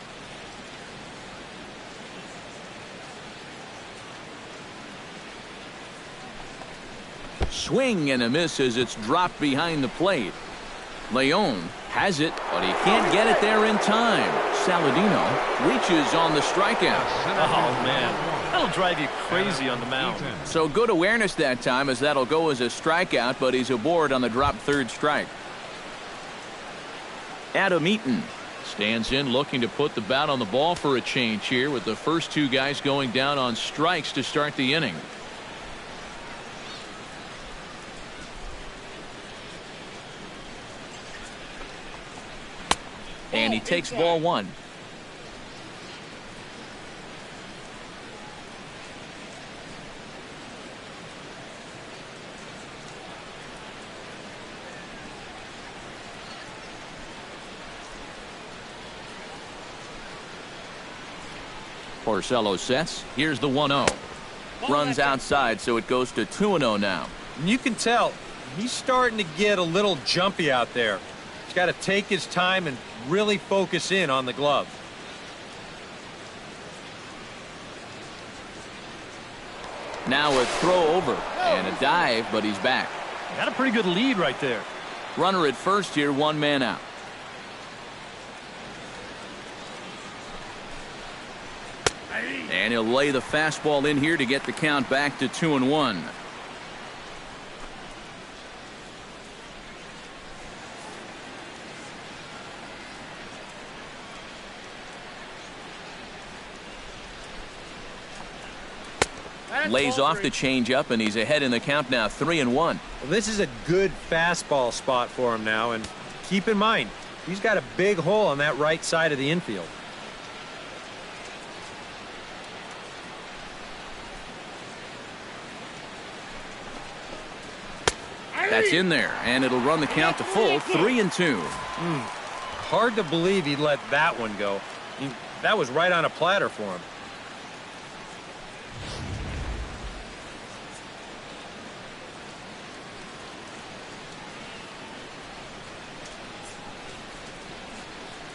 S1: Swing and a miss as it's dropped behind the plate. Leon has it, but he can't get it there in time. Saladino reaches on the strikeout.
S4: Oh, man. That'll drive you crazy on the mound.
S1: So good awareness that time, as that'll go as a strikeout, but he's aboard on the drop 3rd strike. Adam Eaton stands in, looking to put the bat on the ball for a change here, with the first 2 guys going down on strikes to start the inning. And he takes ball 1. Porcello sets. Here's the 1-0. Runs outside, so it goes to 2-0 now.
S2: And you can tell he's starting to get a little jumpy out there. He's got to take his time and really focus in on the glove.
S1: Now a throw over and a dive, but he's back.
S4: Got a pretty good lead right there.
S1: Runner at first here, 1 man out. And he'll lay the fastball in here to get the count back to 2-1. Lays off the changeup, and he's ahead in the count now, 3-1.
S2: Well, this is a good fastball spot for him now, and keep in mind, he's got a big hole on that right side of the infield.
S1: That's in there, and it'll run the count to full, 3-2.
S2: Hard to believe he let that one go. That was right on a platter for him.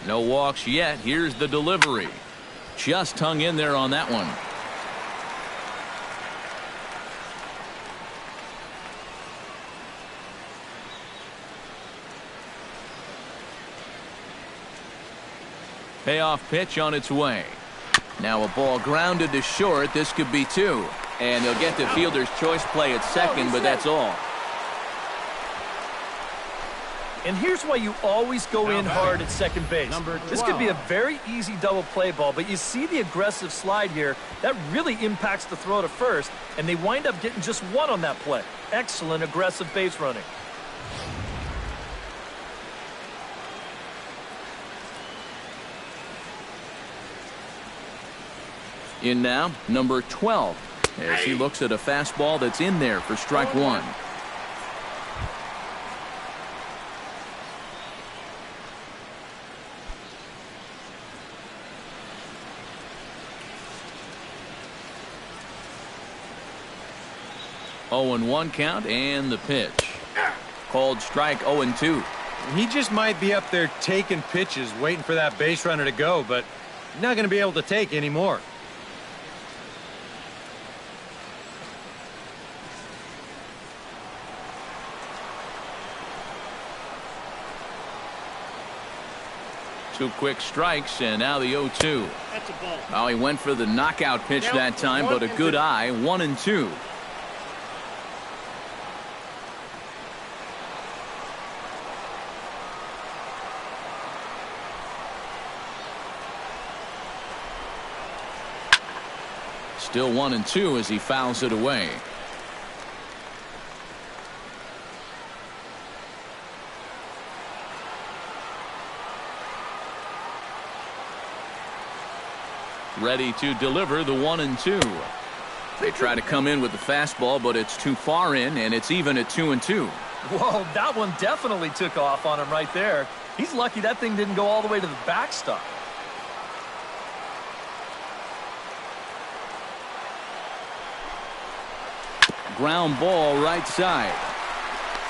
S1: No walks yet. Here's the delivery. Just hung in there on that one. Payoff pitch on its way. Now a ball grounded to short. This could be 2. And they'll get the fielder's choice play at second, but that's all.
S4: And here's why you always go in hard at second base. This could be a very easy double play ball, but you see the aggressive slide here. That really impacts the throw to first, and they wind up getting just 1 on that play. Excellent aggressive base running.
S1: In now, number 12, as he looks at a fastball that's in there for strike 1. Oh, and 1 count, and the pitch. Called strike 0-2.
S2: He just might be up there taking pitches, waiting for that base runner to go, but he's not going to be able to take anymore.
S1: Two quick strikes, and now the 0-2.
S6: That's a ball.
S1: Oh, he went for the knockout pitch that time, but a good eye, 1-2. Still 1-2 as he fouls it away. Ready to deliver the 1-2. They try to come in with the fastball, but it's too far in, and it's even at 2-2.
S4: Whoa, that one definitely took off on him right there. He's lucky that thing didn't go all the way to the backstop.
S1: Ground ball right side.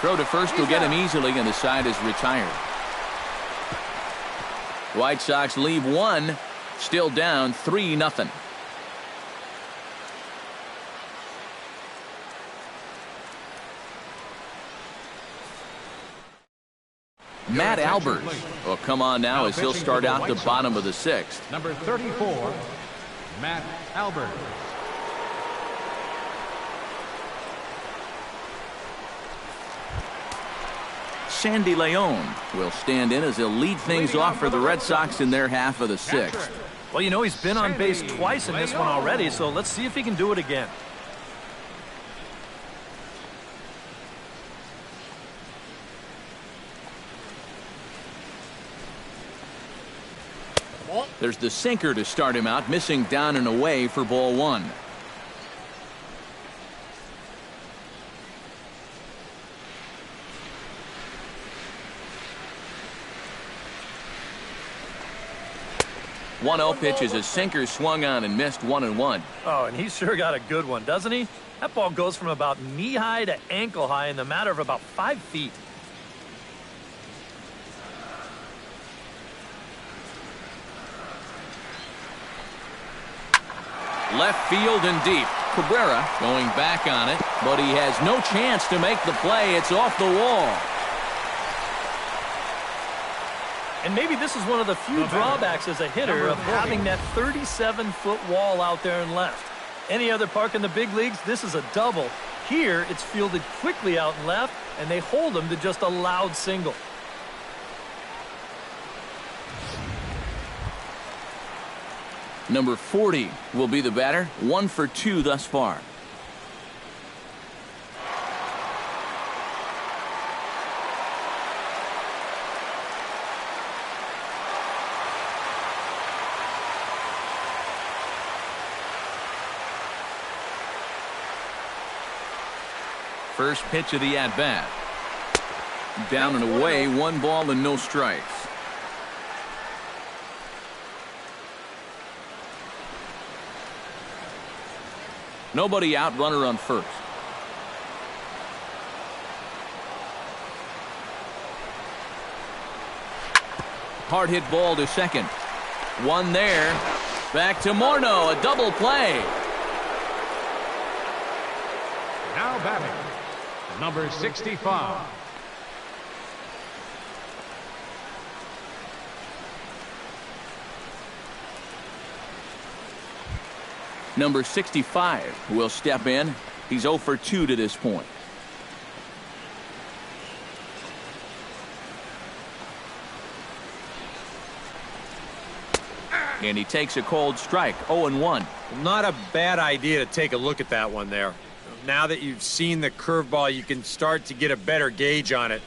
S1: Throw to first will get him easily, and the side is retired. White Sox leave one, still down 3-0. Matt Albert will come on now as he'll start out the bottom of the sixth.
S3: Number 34, Matt Albert.
S1: Sandy Leon will stand in as he'll lead things off for the Red Sox in their half of the sixth.
S4: Well, you know, he's been on base twice in this one already, so let's see if he can do it again.
S1: There's the sinker to start him out, missing down and away for ball one. One 0 pitch is a sinker swung on and missed 1-1.
S4: Oh, and he's sure got a good one, doesn't he? That ball goes from about knee-high to ankle-high in the matter of about 5 feet.
S1: Left field and deep. Cabrera going back on it, but he has no chance to make the play. It's off the wall.
S4: And maybe this is one of the few drawbacks as a hitter of having that 37-foot wall out there and left. Any other park in the big leagues, this is a double. Here, it's fielded quickly out and left, and they hold him to just a loud single.
S1: Number 40 will be the batter. 1 for 2 thus far. First pitch of the at-bat. Down and away, 1 ball and no strikes. Nobody out, runner on first. Hard hit ball to second. One there. Back to Morneau, a double play.
S3: Now batting, number 65.
S1: Number 65 will step in. He's 0 for 2 to this point. And he takes a cold strike, 0-1.
S2: Not a bad idea to take a look at that one there. Now that you've seen the curveball, you can start to get a better gauge on it.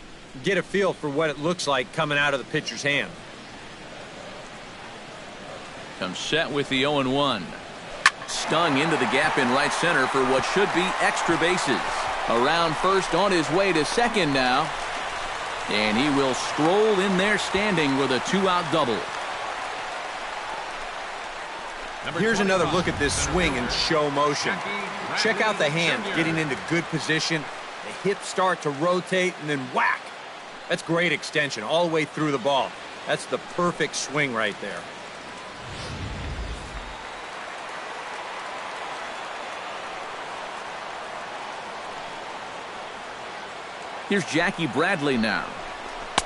S2: Get a feel for what it looks like coming out of the pitcher's hand.
S1: Comes set with the 0-1. Stung into the gap in right center for what should be extra bases. Around first, on his way to second now. And he will stroll in there standing with a 2-out double.
S2: Here's another look at this swing in show motion. Check out the hand getting into good position. The hips start to rotate and then whack. That's great extension all the way through the ball. That's the perfect swing right there.
S1: Here's Jackie Bradley now.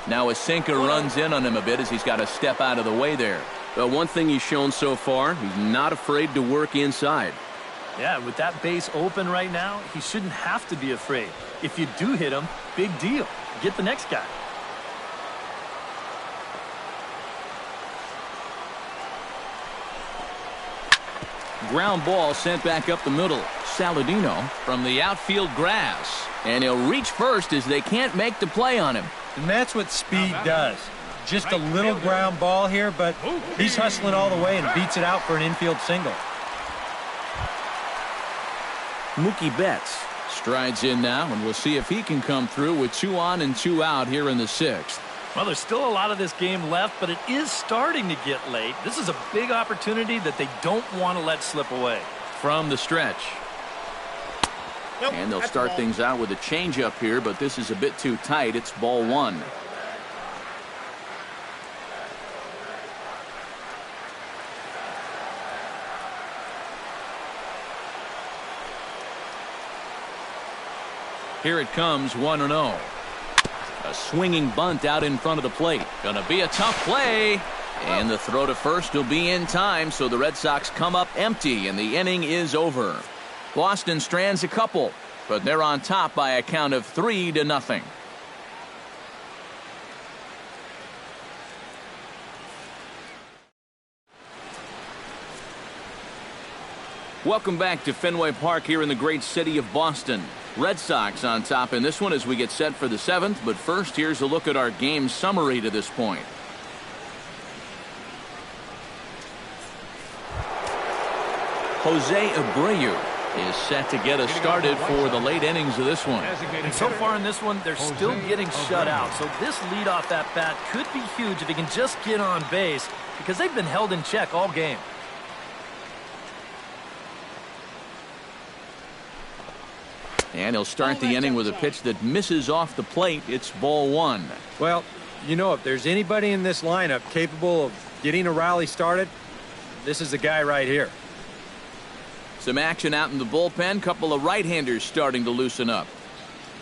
S1: Now a sinker runs in on him a bit as he's got to step out of the way there. But one thing he's shown so far, he's not afraid to work inside.
S4: Yeah, with that base open right now, he shouldn't have to be afraid. If you do hit him, big deal. Get the next guy.
S1: Ground ball sent back up the middle. Saladino from the outfield grass. And he'll reach first as they can't make the play on him.
S2: And that's what speed does. Just a little ground ball here, but he's hustling all the way and beats it out for an infield single.
S1: Mookie Betts Strides in now, and we'll see if he can come through with 2 on and 2 out here in the 6th.
S4: Well, there's still a lot of this game left, but it is starting to get late. This is a big opportunity that they don't want to let slip away.
S1: From the stretch.
S6: Nope,
S1: and they'll start things out with a changeup here, but this is a bit too tight. It's ball 1. Here it comes, 1-0. A swinging bunt out in front of the plate. Gonna be a tough play. And the throw to first will be in time, so the Red Sox come up empty, and the inning is over. Boston strands a couple, but they're on top by a count of 3-0. Welcome back to Fenway Park here in the great city of Boston. Red Sox on top in this one as we get set for the 7th, but first here's a look at our game summary to this point. Jose Abreu is set to get us started for the late innings of this one.
S4: And so far in this one, they're still getting shut out. So this leadoff at bat could be huge if he can just get on base, because they've been held in check all game.
S1: And he'll start the inning with a pitch that misses off the plate. It's ball 1.
S2: Well, you know, if there's anybody in this lineup capable of getting a rally started, this is the guy right here.
S1: Some action out in the bullpen. Couple of right-handers starting to loosen up.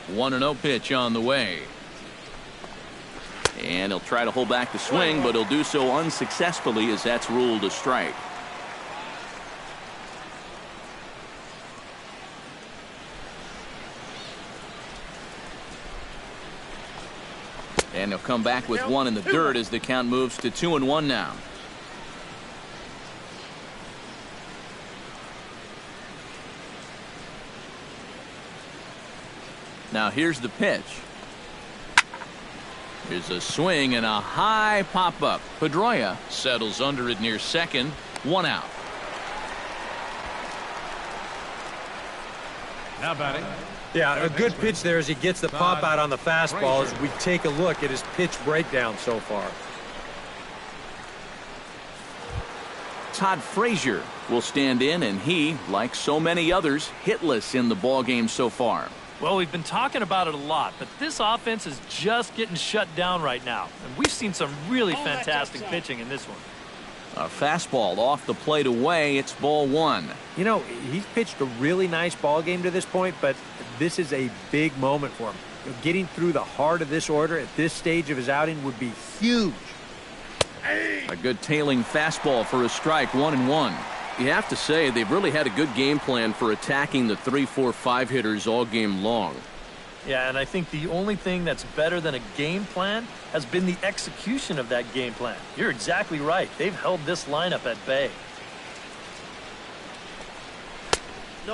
S1: 1-0 pitch on the way. And he'll try to hold back the swing, but he'll do so unsuccessfully as that's ruled a strike. And he'll come back with 1 in the dirt as the count moves to 2-1 now. Now here's the pitch. Here's a swing and a high pop-up. Pedroia settles under it near second. 1 out.
S3: Now batting.
S2: Yeah, a good pitch there as he gets the pop out on the fastball as we take a look at his pitch breakdown so far.
S1: Todd Frazier will stand in, and he, like so many others, hitless in the ballgame so far.
S4: Well, we've been talking about it a lot, but this offense is just getting shut down right now. And we've seen some really fantastic pitching in this one.
S1: A fastball off the plate away. It's ball 1.
S2: You know, he's pitched a really nice ball game to this point, but this is a big moment for him. Getting through the heart of this order at this stage of his outing would be huge.
S1: A good tailing fastball for a strike. 1-1. You have to say they've really had a good game plan for attacking the 3, 4, 5 hitters all game long.
S4: Yeah, and I think the only thing that's better than a game plan has been the execution of that game plan. You're exactly right. They've held this lineup at bay.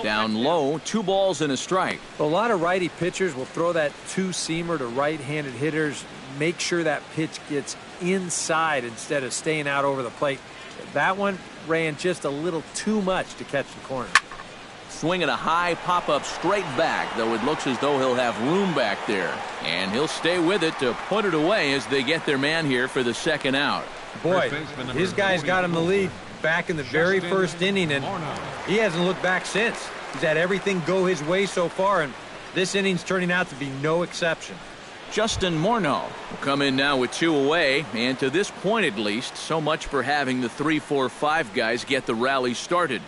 S1: Down low, 2 balls and a strike.
S2: A lot of righty pitchers will throw that 2-seamer to right-handed hitters, make sure that pitch gets inside instead of staying out over the plate. That one ran just a little too much to catch the corner.
S1: Swinging a high pop-up straight back, though it looks as though he'll have room back there. And he'll stay with it to put it away as they get their man here for the 2nd out.
S2: Boy, his guys got him the lead back in the very first inning, and he hasn't looked back since. He's had everything go his way so far, and this inning's turning out to be no exception.
S1: Justin Morneau will come in now with 2 away, and to this point at least, so much for having the 3, 4, 5 guys get the rally started.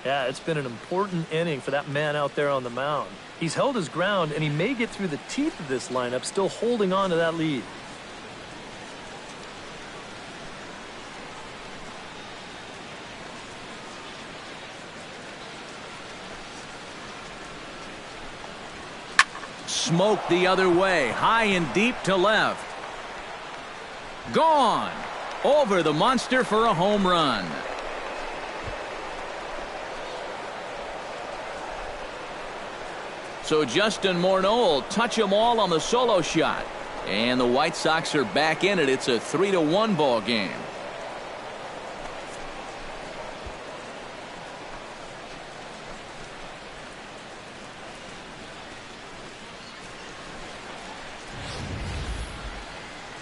S4: Yeah, it's been an important inning for that man out there on the mound. He's held his ground, and he may get through the teeth of this lineup, still holding on to that lead.
S1: Smoke the other way, high and deep to left. Gone! Over the monster for a home run. So Justin Morneau will touch them all on the solo shot. And the White Sox are back in it. It's a 3-1 ball game.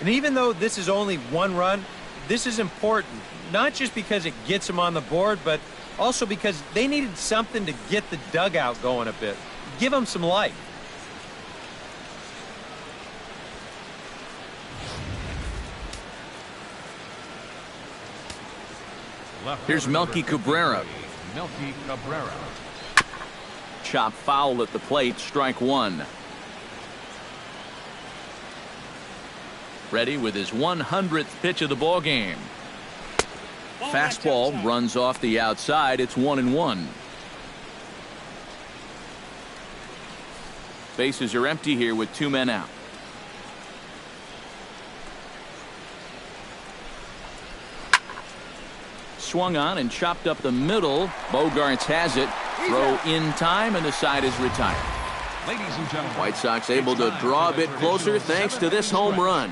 S2: And even though this is only one run, this is important, not just because it gets them on the board, but also because they needed something to get the dugout going a bit. Give them some life.
S1: Here's Melky Cabrera.
S3: Melky Cabrera.
S1: Chop foul at the plate, strike one. Ready with his 100th pitch of the ball game. Fastball runs off the outside. It's 1-1. Bases are empty here with 2 men out. Swung on and chopped up the middle. Bogaerts has it. Throw in time, and the side is retired.
S3: Ladies and gentlemen,
S1: White Sox able to draw a bit closer thanks to this home run.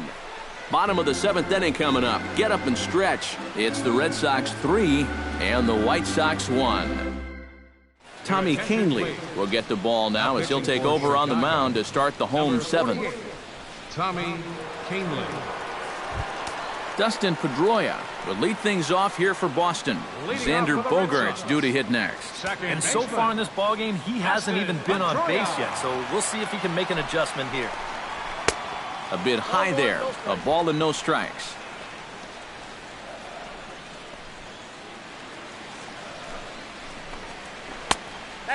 S1: Bottom of the 7th inning coming up. Get up and stretch. It's the Red Sox 3 and the White Sox 1. Tommy Kahnle will get the ball now as he'll take over on the mound to start the home 7th.
S3: Tommy Kahnle.
S1: Dustin Pedroia will lead things off here for Boston. Xander Bogaerts due to hit next.
S4: And so far in this ballgame, he hasn't even been on base yet, so we'll see if he can make an adjustment here.
S1: A bit high there. A ball and no strikes.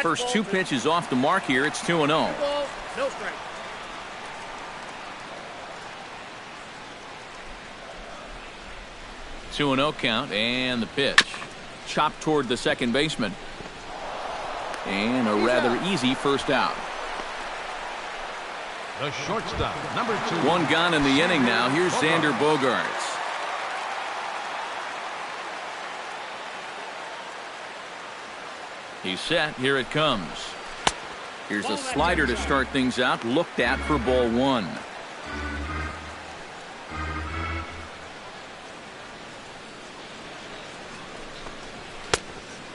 S1: First 2 pitches off the mark here. It's 2-0.
S6: No strike.
S1: Two 2-0 count, and the pitch. Chopped toward the second baseman. And a rather easy first out.
S3: The shortstop, number 2.
S1: 1 gone in the inning now. Here's Xander Bogaerts. He's set. Here it comes. Here's a slider to start things out. Looked at for ball 1.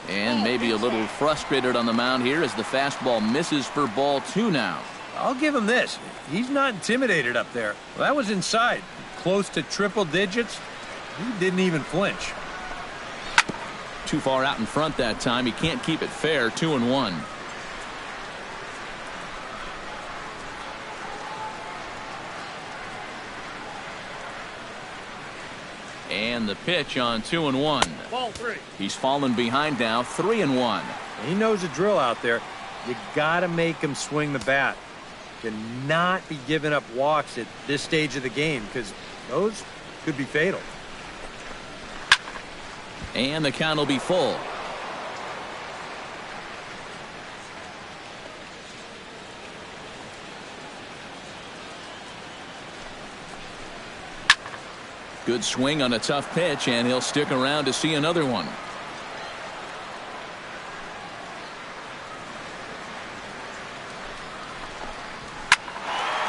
S1: And maybe a little frustrated on the mound here as the fastball misses for ball 2 now.
S2: I'll give him this. He's not intimidated up there. Well, that was inside. Close to triple digits. He didn't even flinch.
S1: Too far out in front that time. He can't keep it fair. 2-1. And the pitch on 2-1.
S6: Ball 3.
S1: He's fallen behind now. 3-1.
S2: He knows the drill out there. You gotta make him swing the bat. Cannot be giving up walks at this stage of the game because those could be fatal.
S1: And the count will be full. Good swing on a tough pitch, and he'll stick around to see another one.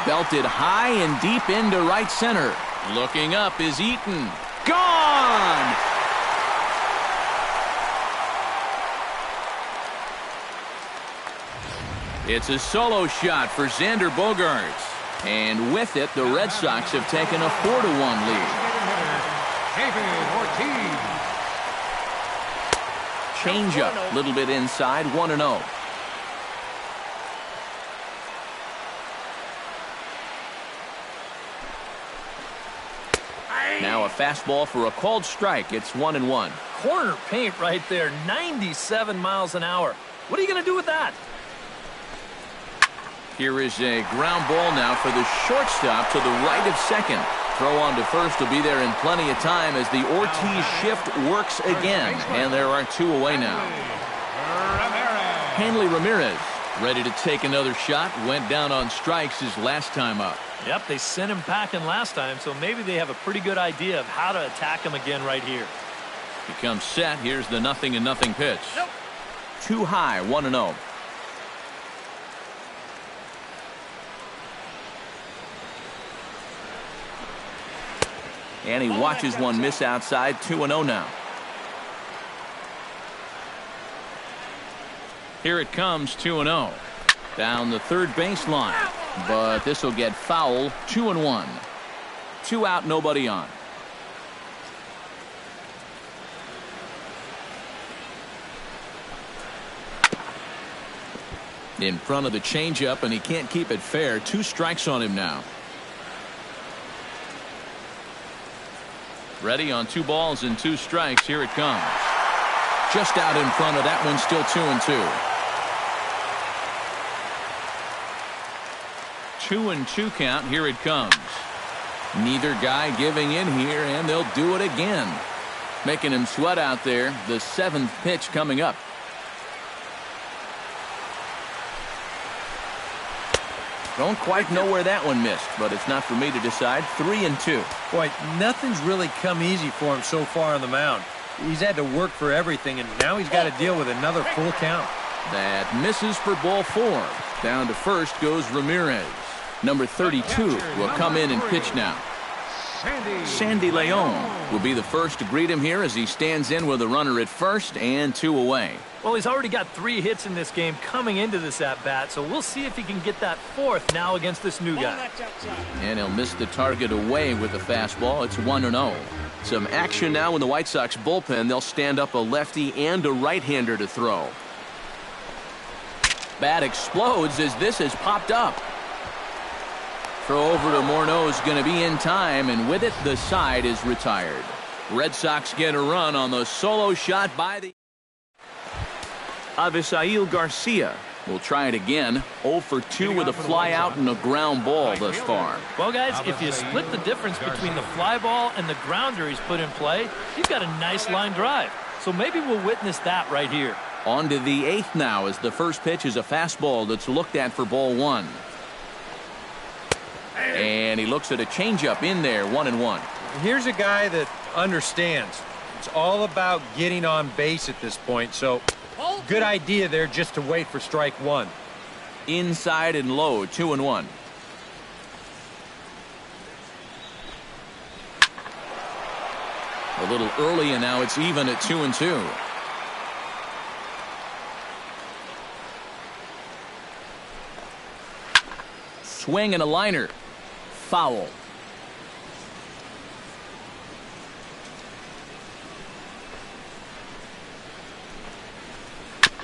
S1: Belted high and deep into right center. Looking up is Eaton. Gone! It's a solo shot for Xander Bogaerts. And with it, the Red Sox have taken a 4-1 lead. Changeup, a little bit inside, 1-0. Now a fastball for a called strike. It's 1-1.
S4: Corner paint right there, 97 miles an hour. What are you going to do with that?
S1: Here is a ground ball now for the shortstop to the right of second. Throw on to first will be there in plenty of time as the Ortiz shift works again. And there are 2 away now. Hanley Ramirez ready to take another shot. Went down on strikes his last time up.
S4: Yep, they sent him packing last time, so maybe they have a pretty good idea of how to attack him again right here.
S1: He comes set. Here's the 0-0 pitch.
S6: Nope.
S1: Too high, 1-0. And he watches one miss outside. 2-0 now. Here it comes, 2-0. Down the third baseline. But this will get foul. 2-1. 2 out, nobody on. In front of the changeup, and he can't keep it fair. 2 strikes on him now. Ready on 2 balls and 2 strikes. Here it comes. Just out in front of that one, still 2-2. 2-2 count. Here it comes. Neither guy giving in here, and they'll do it again. Making him sweat out there. The 7th pitch coming up. Don't quite know where that one missed, but it's not for me to decide. 3-2.
S2: Boy, nothing's really come easy for him so far on the mound. He's had to work for everything, and now he's got to deal with another full count.
S1: That misses for ball 4. Down to first goes Ramirez. Number 32 will come in and pitch now. Sandy Leon will be the first to greet him here as he stands in with a runner at first and 2 away.
S4: Well, he's already got 3 hits in this game coming into this at-bat, so we'll see if he can get that 4th now against this new guy.
S1: And he'll miss the target away with the fastball. It's 1-0. Some action now in the White Sox bullpen. They'll stand up a lefty and a right-hander to throw. Bat explodes as this has popped up. Throw over to Morneau is going to be in time, and with it, the side is retired. Red Sox get a run on the solo shot by the Avisail Garcia. Will try it again. 0 for 2 with a fly out and a ground ball thus far.
S4: Well, guys, if you split the difference between the fly ball and the grounder he's put in play, he's got a nice line drive. So maybe we'll witness that right here.
S1: On to the 8th now as the first pitch is a fastball that's looked at for ball 1. And he looks at a changeup in there, 1-1.
S2: Here's a guy that understands. It's all about getting on base at this point, so good idea there just to wait for strike 1.
S1: Inside and low, 2-1. A little early, and now it's even at 2-2. Swing and a liner. Foul.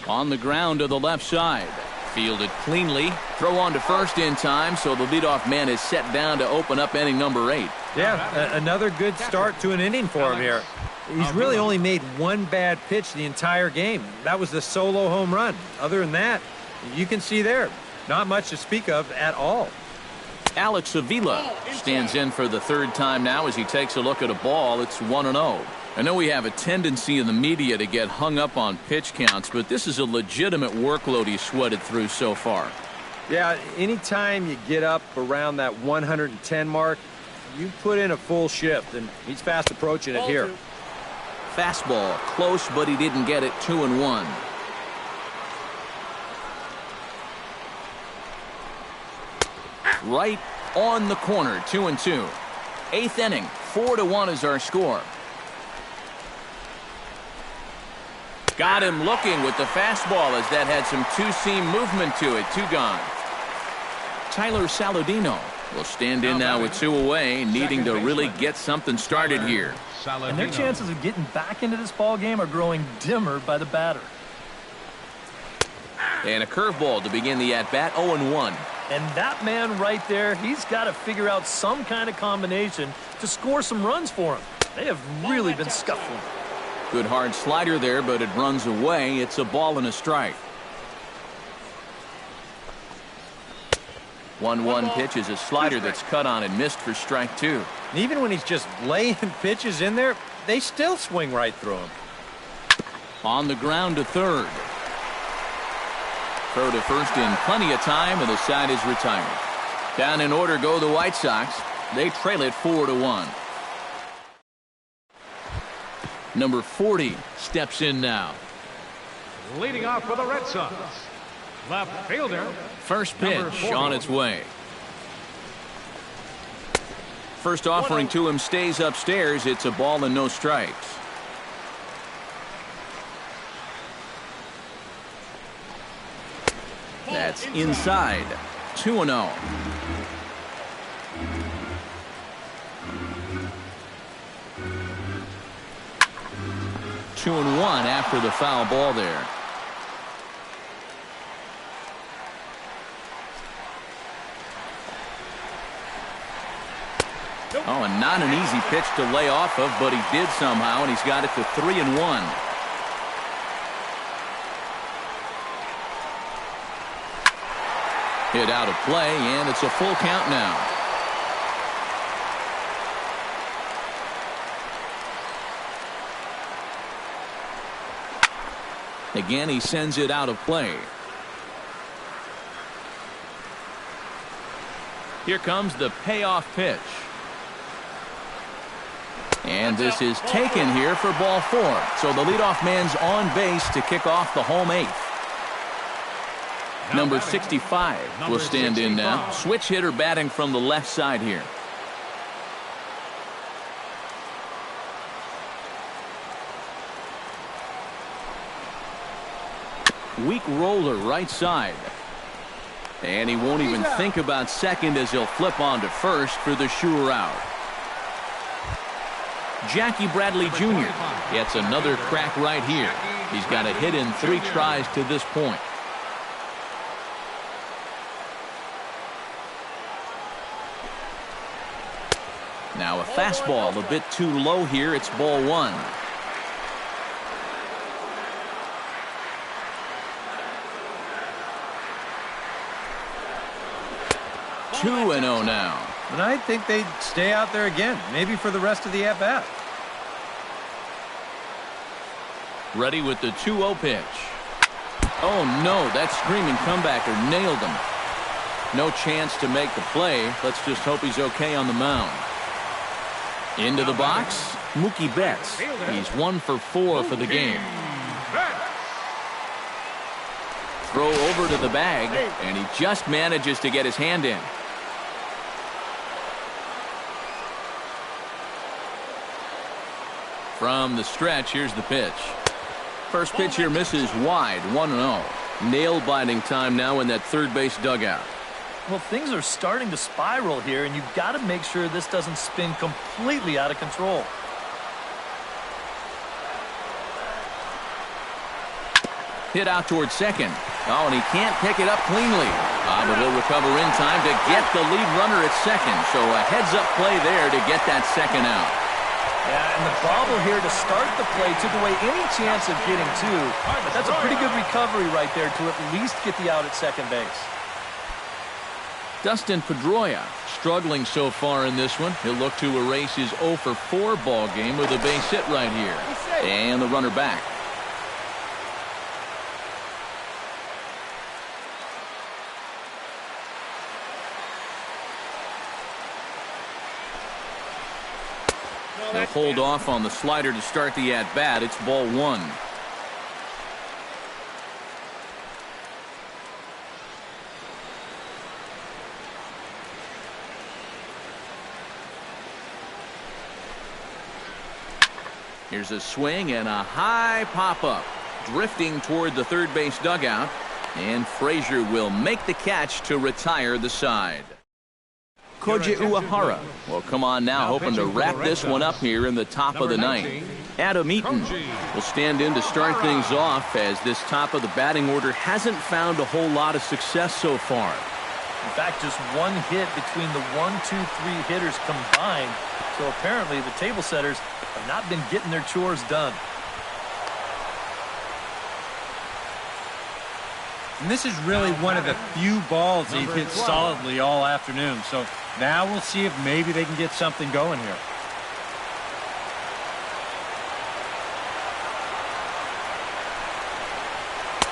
S1: On the ground to the left side. Fielded cleanly. Throw on to first in time, so the leadoff man is set down to open up inning number 8.
S2: Yeah, another good start to an inning for him here. He's really only made 1 bad pitch the entire game. That was the solo home run. Other than that, you can see there, not much to speak of at all.
S1: Alex Avila stands in for the 3rd time now as he takes a look at a ball. It's 1-0. I know we have a tendency in the media to get hung up on pitch counts, but this is a legitimate workload he's sweated through so far.
S2: Yeah, anytime you get up around that 110 mark, you put in a full shift, and he's fast approaching it here.
S1: Fastball close, but he didn't get it. 2-1. Right on the corner. 2-2. 8th inning. 4-1 is our score. Got him looking with the fastball as that had some two-seam movement to it. 2 gone. Tyler Saladino will stand in now with 2 away, needing to really get something started here.
S4: And their chances of getting back into this ball game are growing dimmer by the batter.
S1: And a curveball to begin the at-bat. 0-1.
S4: And that man right there, he's got to figure out some kind of combination to score some runs for him. They have really been scuffling.
S1: Good hard slider there, but it runs away. It's a ball and a strike. 1-1 pitch is a slider that's cut on and missed for strike 2.
S2: And even when he's just laying pitches in there, they still swing right through him.
S1: On the ground to third. Throw to first in plenty of time, and the side is retired. Down in order go the White Sox. They trail it 4-1. Number 40 steps in now.
S3: Leading off for the Red Sox, left fielder.
S1: First pitch on its way. First offering to him stays upstairs. It's a ball and no strikes. That's inside. 2-0. 2-1 after the foul ball there. Oh, and not an easy pitch to lay off of, but he did somehow, and he's got it to 3-1. Hit out of play, and it's a full count now. Again, he sends it out of play. Here comes the payoff pitch. And this is taken here for ball 4. So the leadoff man's on base to kick off the home 8th. Number 65 will stand in now. Switch hitter batting from the left side here. Weak roller right side. And he won't even think about second as he'll flip on to first for the sure out. Jackie Bradley Jr. gets another crack right here. He's got a hit in 3 tries to this point. Now a fastball a bit too low here. It's ball 1. 2-0 now.
S2: And I think they'd stay out there again, maybe for the rest of the at-bat.
S1: Ready with the 2-0 pitch. Oh no, that screaming comebacker nailed him. No chance to make the play. Let's just hope he's okay on the mound. Into the box, Mookie Betts. He's 1 for 4 for the game. Throw over to the bag, and he just manages to get his hand in. From the stretch, here's the pitch. First pitch here misses wide, 1-0. Nail-biting time now in that third base dugout.
S4: Well, things are starting to spiral here, and you've got to make sure this doesn't spin completely out of control.
S1: Hit out towards second. Oh, and he can't pick it up cleanly. But he'll recover in time to get the lead runner at second. So a heads-up play there to get that second out.
S4: Yeah, and the bobble here to start the play took away any chance of getting 2. But that's a pretty good recovery right there to at least get the out at second base.
S1: Dustin Pedroia struggling so far in this one. He'll look to erase his 0 for 4 ball game with a base hit right here. And the runner back. They'll hold off on the slider to start the at-bat. It's ball 1. Here's a swing and a high pop-up. Drifting toward the third base dugout. And Frazier will make the catch to retire the side. Koji Uehara will come on now, hoping to wrap this one up here in the top of the 9th. Adam Eaton will stand in to start things off, as this top of the batting order hasn't found a whole lot of success so far.
S4: In fact, just 1 hit between the 1, 2, 3 hitters combined. So apparently the table setters have not been getting their chores done.
S2: And this is really one of the few balls they've hit solidly all afternoon. So now we'll see if maybe they can get something going here.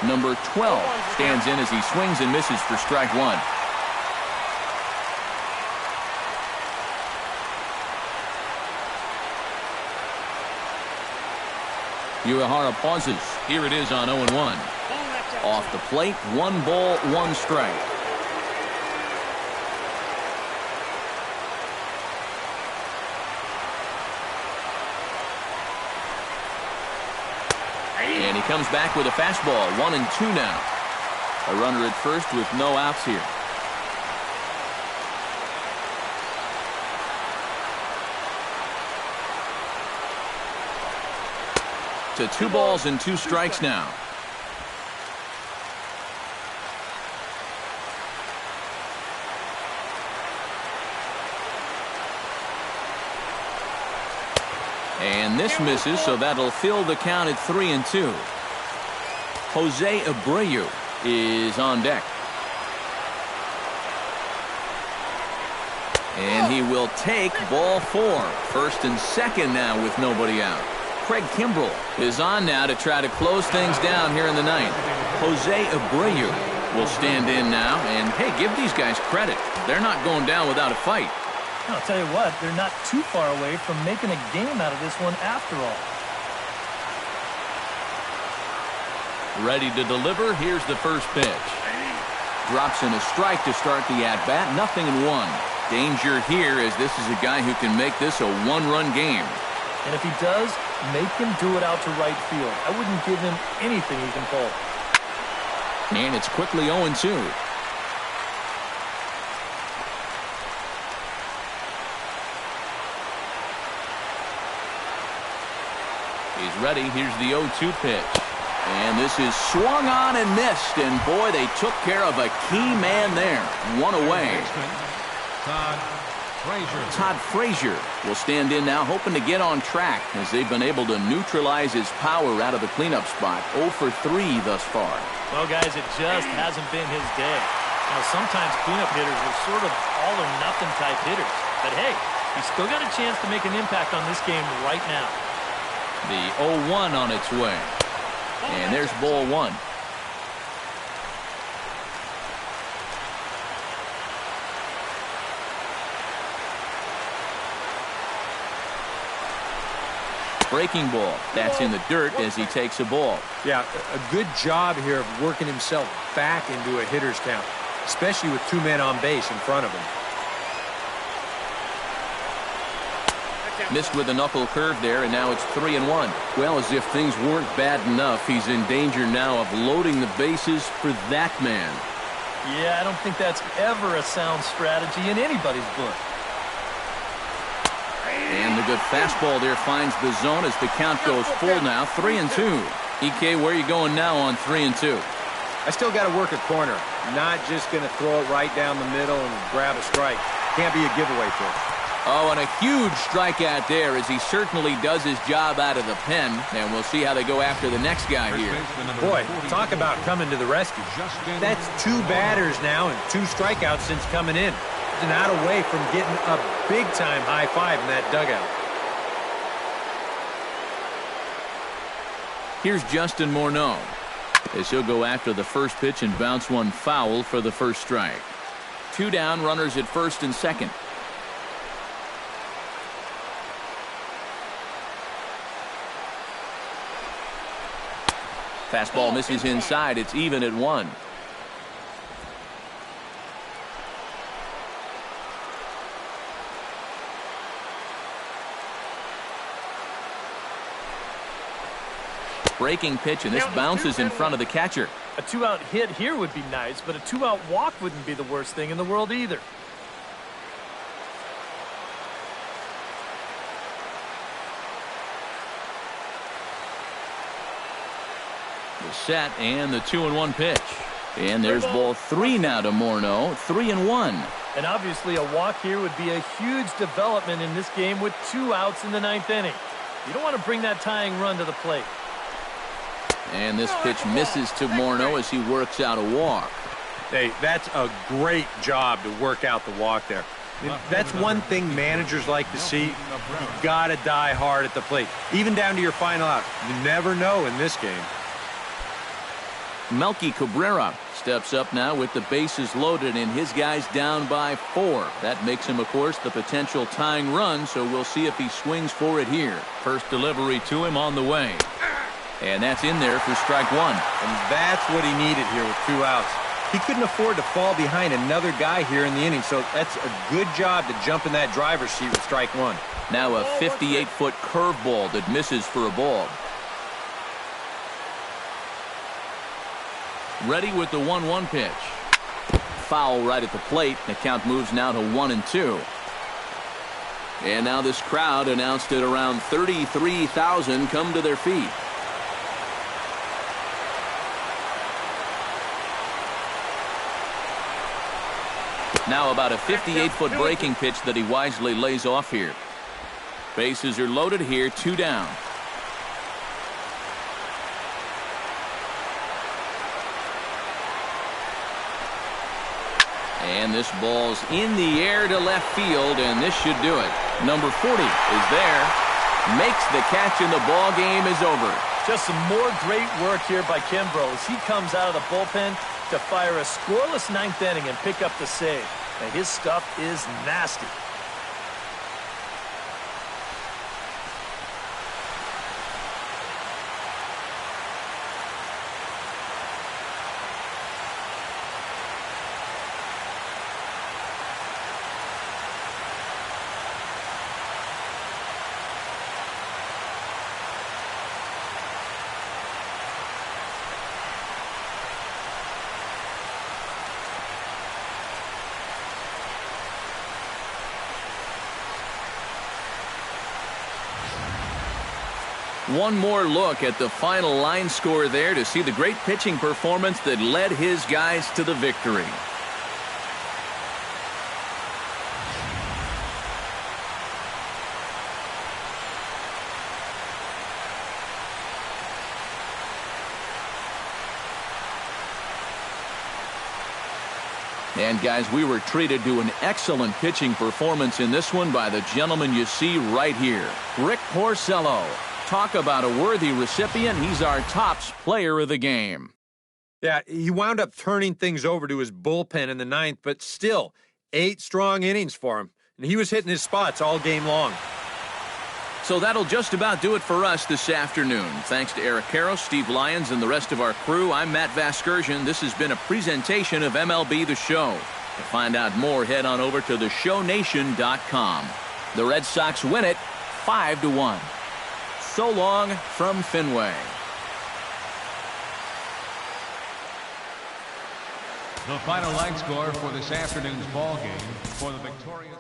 S1: Number 12 stands in as he swings and misses for strike 1. Uehara pauses. Here it is on 0-1. Off the plate, 1 ball, 1 strike. And he comes back with a fastball, 1-2 now. A runner at first with no outs here. To 2 balls and 2 strikes now. And this misses, so that'll fill the count at 3-2. Jose Abreu is on deck. And he will take ball 4. First and second now with nobody out. Craig Kimbrell is on now to try to close things down here in the ninth. Jose Abreu will stand in now. And, hey, give these guys credit. They're not going down without a fight.
S4: I'll tell you what, they're not too far away from making a game out of this one after all.
S1: Ready to deliver. Here's the first pitch. Drops in a strike to start the at-bat. 0-1. Danger here, as this is a guy who can make this a one-run game.
S4: And if he does, make him do it out to right field. I wouldn't give him anything he can pull.
S1: And it's quickly 0-2. He's ready. Here's the 0-2 pitch. And this is swung on and missed. And, boy, they took care of a key man there. One away. Todd Frazier will stand in now, hoping to get on track, as they've been able to neutralize his power out of the cleanup spot. 0 for 3 thus far.
S4: Well, guys, it just hasn't been his day. Now, sometimes cleanup hitters are sort of all-or-nothing type hitters. But, hey, he's still got a chance to make an impact on this game right now.
S1: The 0-1 on its way. And there's ball 1. Breaking ball. That's in the dirt as he takes a ball.
S2: Yeah, a good job here of working himself back into a hitter's count, especially with 2 men on base in front of him.
S1: Missed with a knuckle curve there, and now it's 3-1. Well, as if things weren't bad enough, he's in danger now of loading the bases for that man.
S4: Yeah, I don't think that's ever a sound strategy in anybody's book.
S1: And the good fastball there finds the zone as the count goes full now. 3-2. EK, where are you going now on 3-2?
S2: I still got to work a corner. Not just going to throw it right down the middle and grab a strike. Can't be a giveaway pitch.
S1: Oh, and a huge strikeout there, as he certainly does his job out of the pen. And we'll see how they go after the next guy here.
S2: Boy, talk about coming to the rescue. That's 2 batters now and 2 strikeouts since coming in. Not away from getting a big-time high five in that dugout.
S1: Here's Justin Morneau, as he'll go after the first pitch and bounce one foul for the first strike. 2 down, runners at first and second. Fastball misses inside. It's even at 1. Breaking pitch, and this bounces in front of the catcher.
S4: A 2-out hit here would be nice, but a 2-out walk wouldn't be the worst thing in the world either.
S1: The set and the 2-1 pitch. And there's ball 3 now to Morneau. 3-1.
S4: And obviously a walk here would be a huge development in this game with 2 outs in the 9th inning. You don't want to bring that tying run to the plate.
S1: And this pitch misses to Morneau as he works out a walk.
S2: Hey, that's a great job to work out the walk there. That's one thing managers like to see. You got to die hard at the plate, even down to your final out. You never know in this game.
S1: Melky Cabrera steps up now with the bases loaded and his guys down by 4. That makes him, of course, the potential tying run, so we'll see if he swings for it here. First delivery to him on the way. And that's in there for strike 1.
S2: And that's what he needed here with 2 outs. He couldn't afford to fall behind another guy here in the inning, so that's a good job to jump in that driver's seat with strike 1.
S1: Now a 58-foot curveball that misses for a ball. Ready with the 1-1 pitch. Foul right at the plate. The count moves now to 1-2. And now this crowd, announced at around 33,000, come to their feet. Now about a 58-foot breaking pitch that he wisely lays off here. Bases are loaded here, 2 down. And this ball's in the air to left field, and this should do it. Number 40 is there. Makes the catch, and the ball game is over.
S4: Just some more great work here by Kimbrough as he comes out of the bullpen to fire a scoreless 9th inning and pick up the save. And his stuff is nasty.
S1: One more look at the final line score there to see the great pitching performance that led his guys to the victory. And guys, we were treated to an excellent pitching performance in this one by the gentleman you see right here, Rick Porcello. Talk about a worthy recipient. He's our tops player of the game.
S2: Yeah, he wound up turning things over to his bullpen in the 9th, but still, 8 strong innings for him. And he was hitting his spots all game long.
S1: So that'll just about do it for us this afternoon. Thanks to Eric Caro, Steve Lyons, and the rest of our crew, I'm Matt Vasgersian. This has been a presentation of MLB The Show. To find out more, head on over to theshownation.com. The Red Sox win it 5-1. So long from Fenway.
S3: The final line score for this afternoon's ball game for the victorious.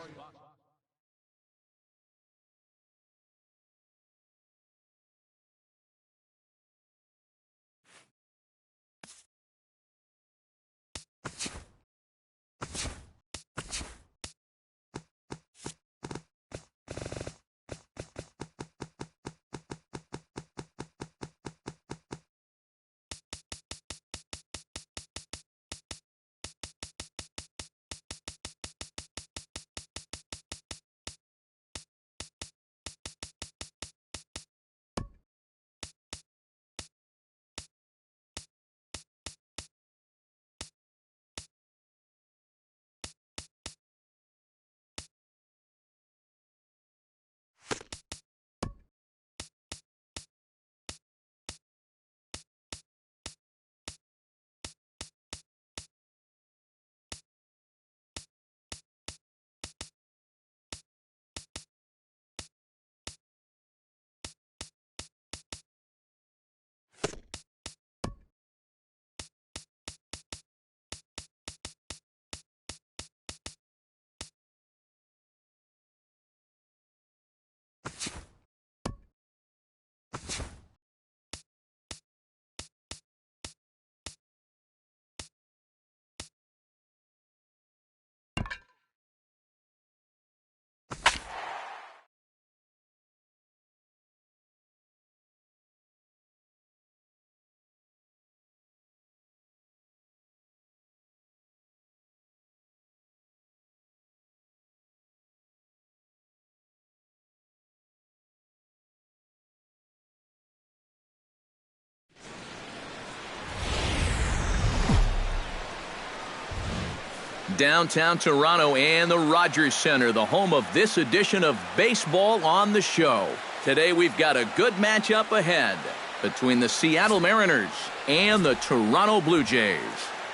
S1: Downtown Toronto and the Rogers Center, the home of this edition of Baseball on the Show. Today we've got a good matchup ahead between the Seattle Mariners and the Toronto Blue Jays.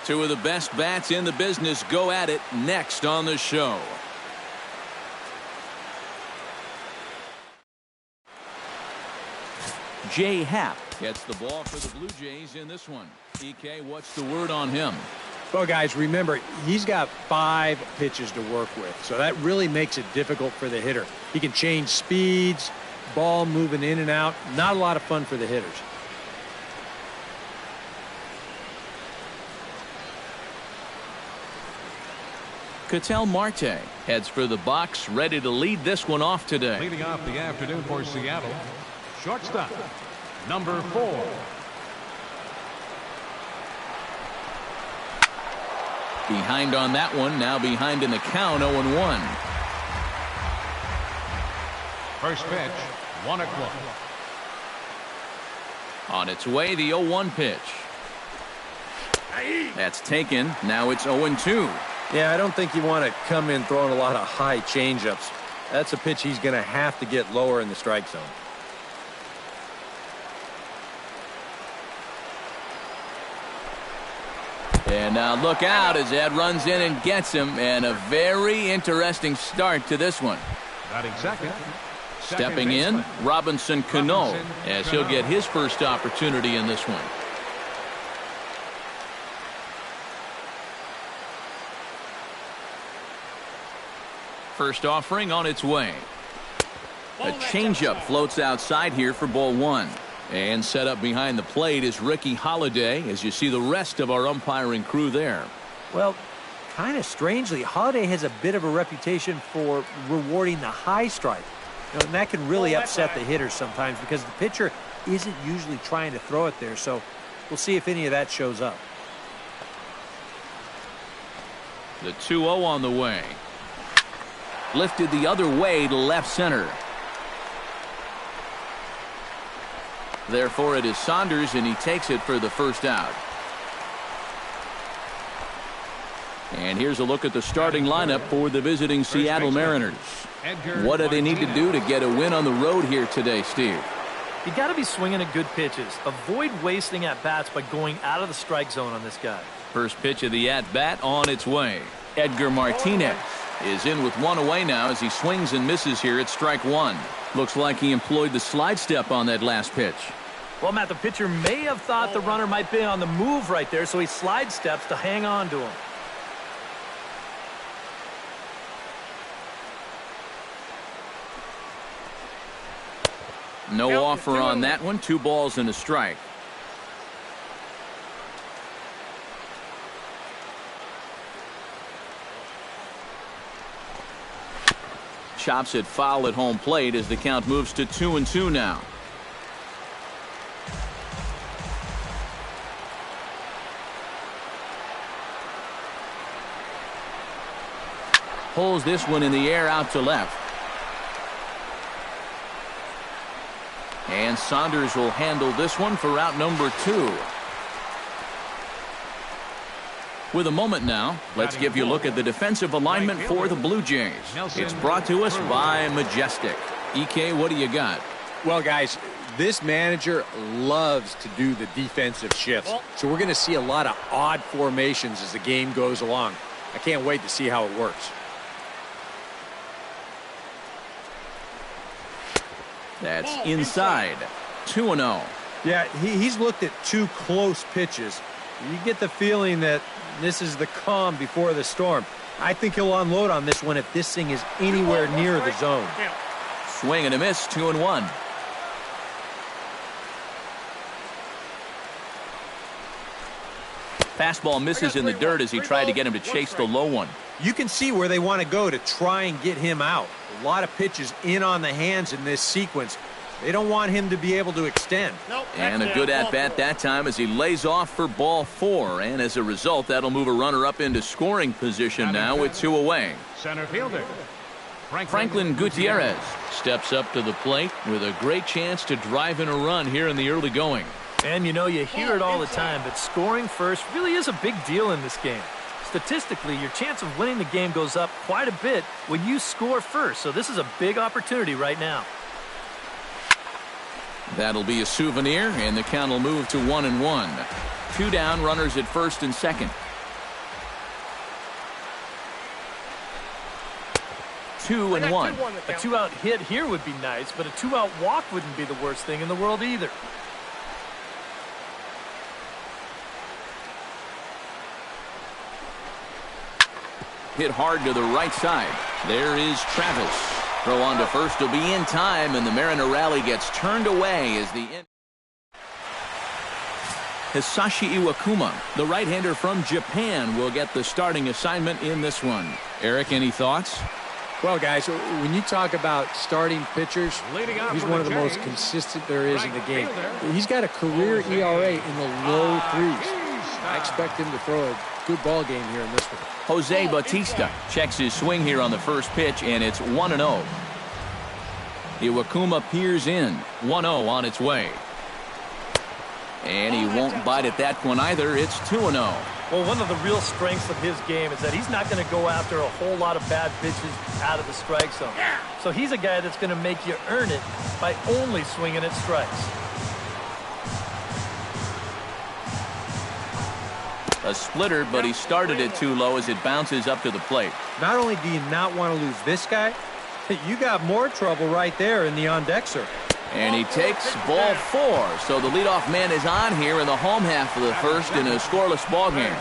S1: Two of the best bats in the business go at it next on the show. Jay Happ gets the ball for the Blue Jays in this one. EK, what's the word on him?
S2: Well, guys, remember, he's got 5 pitches to work with, so that really makes it difficult for the hitter. He can change speeds, ball moving in and out. Not a lot of fun for the hitters.
S1: Ketel Marte heads for the box, ready to lead this one off today.
S3: Leading off the afternoon for Seattle, shortstop, number 4.
S1: Behind on that one, now behind in the count, 0-1.
S3: First pitch, 1-0.
S1: On its way, the 0-1 pitch. That's taken. Now it's 0-2.
S5: Yeah, I don't think you want to come in throwing a lot of high changeups. That's a pitch he's going to have to get lower in the strike zone.
S1: And now look out as Ed runs in and gets him, and a very interesting start to this one.
S3: Batting second.
S1: Stepping in, Robinson Cano, as he'll get his first opportunity in this one. First offering on its way. A changeup floats outside here for ball 1. And set up behind the plate is Ricky Holiday, as you see the rest of our umpiring crew there.
S2: Well, kind of strangely, Holiday has a bit of a reputation for rewarding the high strike. You know, and that can really upset the hitters sometimes because the pitcher isn't usually trying to throw it there. So we'll see if any of that shows up.
S1: The 2-0 on the way. Lifted the other way to left center. Therefore, it is Saunders, and he takes it for the first out. And here's a look at the starting lineup for the visiting Seattle Mariners. What do they need to do to get a win on the road here today, Steve?
S4: You got to be swinging at good pitches. Avoid wasting at-bats by going out of the strike zone on this guy.
S1: First pitch of the at-bat on its way. Edgar Martinez is in with one away now as he swings and misses here at strike 1. Looks like he employed the slide step on that last pitch.
S4: Well, Matt, the pitcher may have thought the runner might be on the move right there, so he slide steps to hang on to him.
S1: No offer on that one. 2 balls and a strike. Chops it foul at home plate as the count moves to 2-2 now. Pulls this one in the air out to left. And Saunders will handle this one for out number 2. With a moment now, let's give you a look at the defensive alignment for the Blue Jays. It's brought to us by Majestic. EK, what do you got?
S5: Well, guys, this manager loves to do the defensive shifts. So we're going to see a lot of odd formations as the game goes along. I can't wait to see how it works.
S1: That's inside. 2-0.
S2: Yeah, he's looked at 2 close pitches. You get the feeling that this is the calm before the storm. I think he'll unload on this one if this thing is anywhere near the zone.
S1: Swing and a miss, 2-1. Fastball misses in the dirt as he tried to get him to chase the low one.
S2: You can see where they want to go to try and get him out. A lot of pitches in on the hands in this sequence. They don't want him to be able to extend.
S1: And a good at-bat that time as he lays off for ball 4. And as a result, that'll move a runner up into scoring position now with 2 away.
S3: Center fielder,
S1: Franklin Gutierrez steps up to the plate with a great chance to drive in a run here in the early going.
S4: And you know, you hear it all the time, but scoring first really is a big deal in this game. Statistically, your chance of winning the game goes up quite a bit when you score first. So this is a big opportunity right now.
S1: That'll be a souvenir, and the count will move to 1-1. 2 down, runners at first and second. 2-1.
S4: A 2-out hit here would be nice, but a 2-out walk wouldn't be the worst thing in the world either.
S1: Hit hard to the right side. There is Travis. Throw on to first will be in time, and the Mariner rally gets turned away as the Hisashi Iwakuma, the right-hander from Japan, will get the starting assignment in this one. Eric, any thoughts?
S5: Well, guys, when you talk about starting pitchers, he's one of the most consistent there is in the game. He's got a career ERA in the low 3s. I expect him to throw a good ball game here in this one.
S1: Jose Bautista checks his swing here on the first pitch, and it's 1-0. Iwakuma peers in. 1-0 on its way. And he won't bite at that one either. It's 2-0.
S4: Well, one of the real strengths of his game is that he's not going to go after a whole lot of bad pitches out of the strike zone. So he's a guy that's going to make you earn it by only swinging at strikes.
S1: A splitter, but he started it too low as it bounces up to the plate.
S2: Not only do you not want to lose this guy, you got more trouble right there in the on-deck circle.
S1: And he takes ball 4. So the leadoff man is on here in the home half of the first in a scoreless ball game.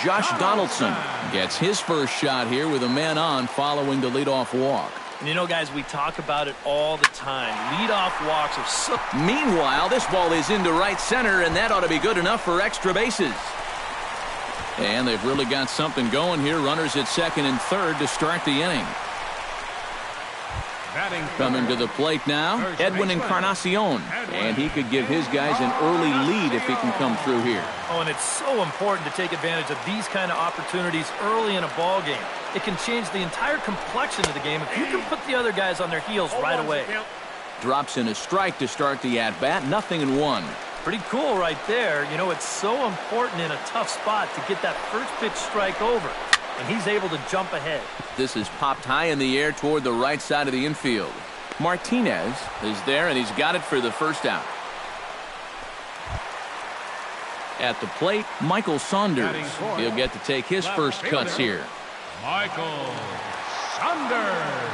S1: Josh Donaldson gets his first shot here with a man on following the leadoff walk.
S4: And you know, guys, we talk about it all the time. Leadoff walks are so...
S1: Meanwhile, this ball is into right center, and that ought to be good enough for extra bases. And they've really got something going here. Runners at second and third to start the inning. Coming to the plate now, Edwin Encarnacion. And he could give his guys an early lead if he can come through here.
S4: Oh, and it's so important to take advantage of these kind of opportunities early in a ball game. It can change the entire complexion of the game if you can put the other guys on their heels right away.
S1: Drops in a strike to start the at-bat. 0-1.
S4: Pretty cool right there. You know, it's so important in a tough spot to get that first pitch strike over. And he's able to jump ahead.
S1: This is popped high in the air toward the right side of the infield. Martinez is there, and he's got it for the first out. At the plate, Michael Saunders. He'll get to take his first cuts here.
S3: Michael Saunders.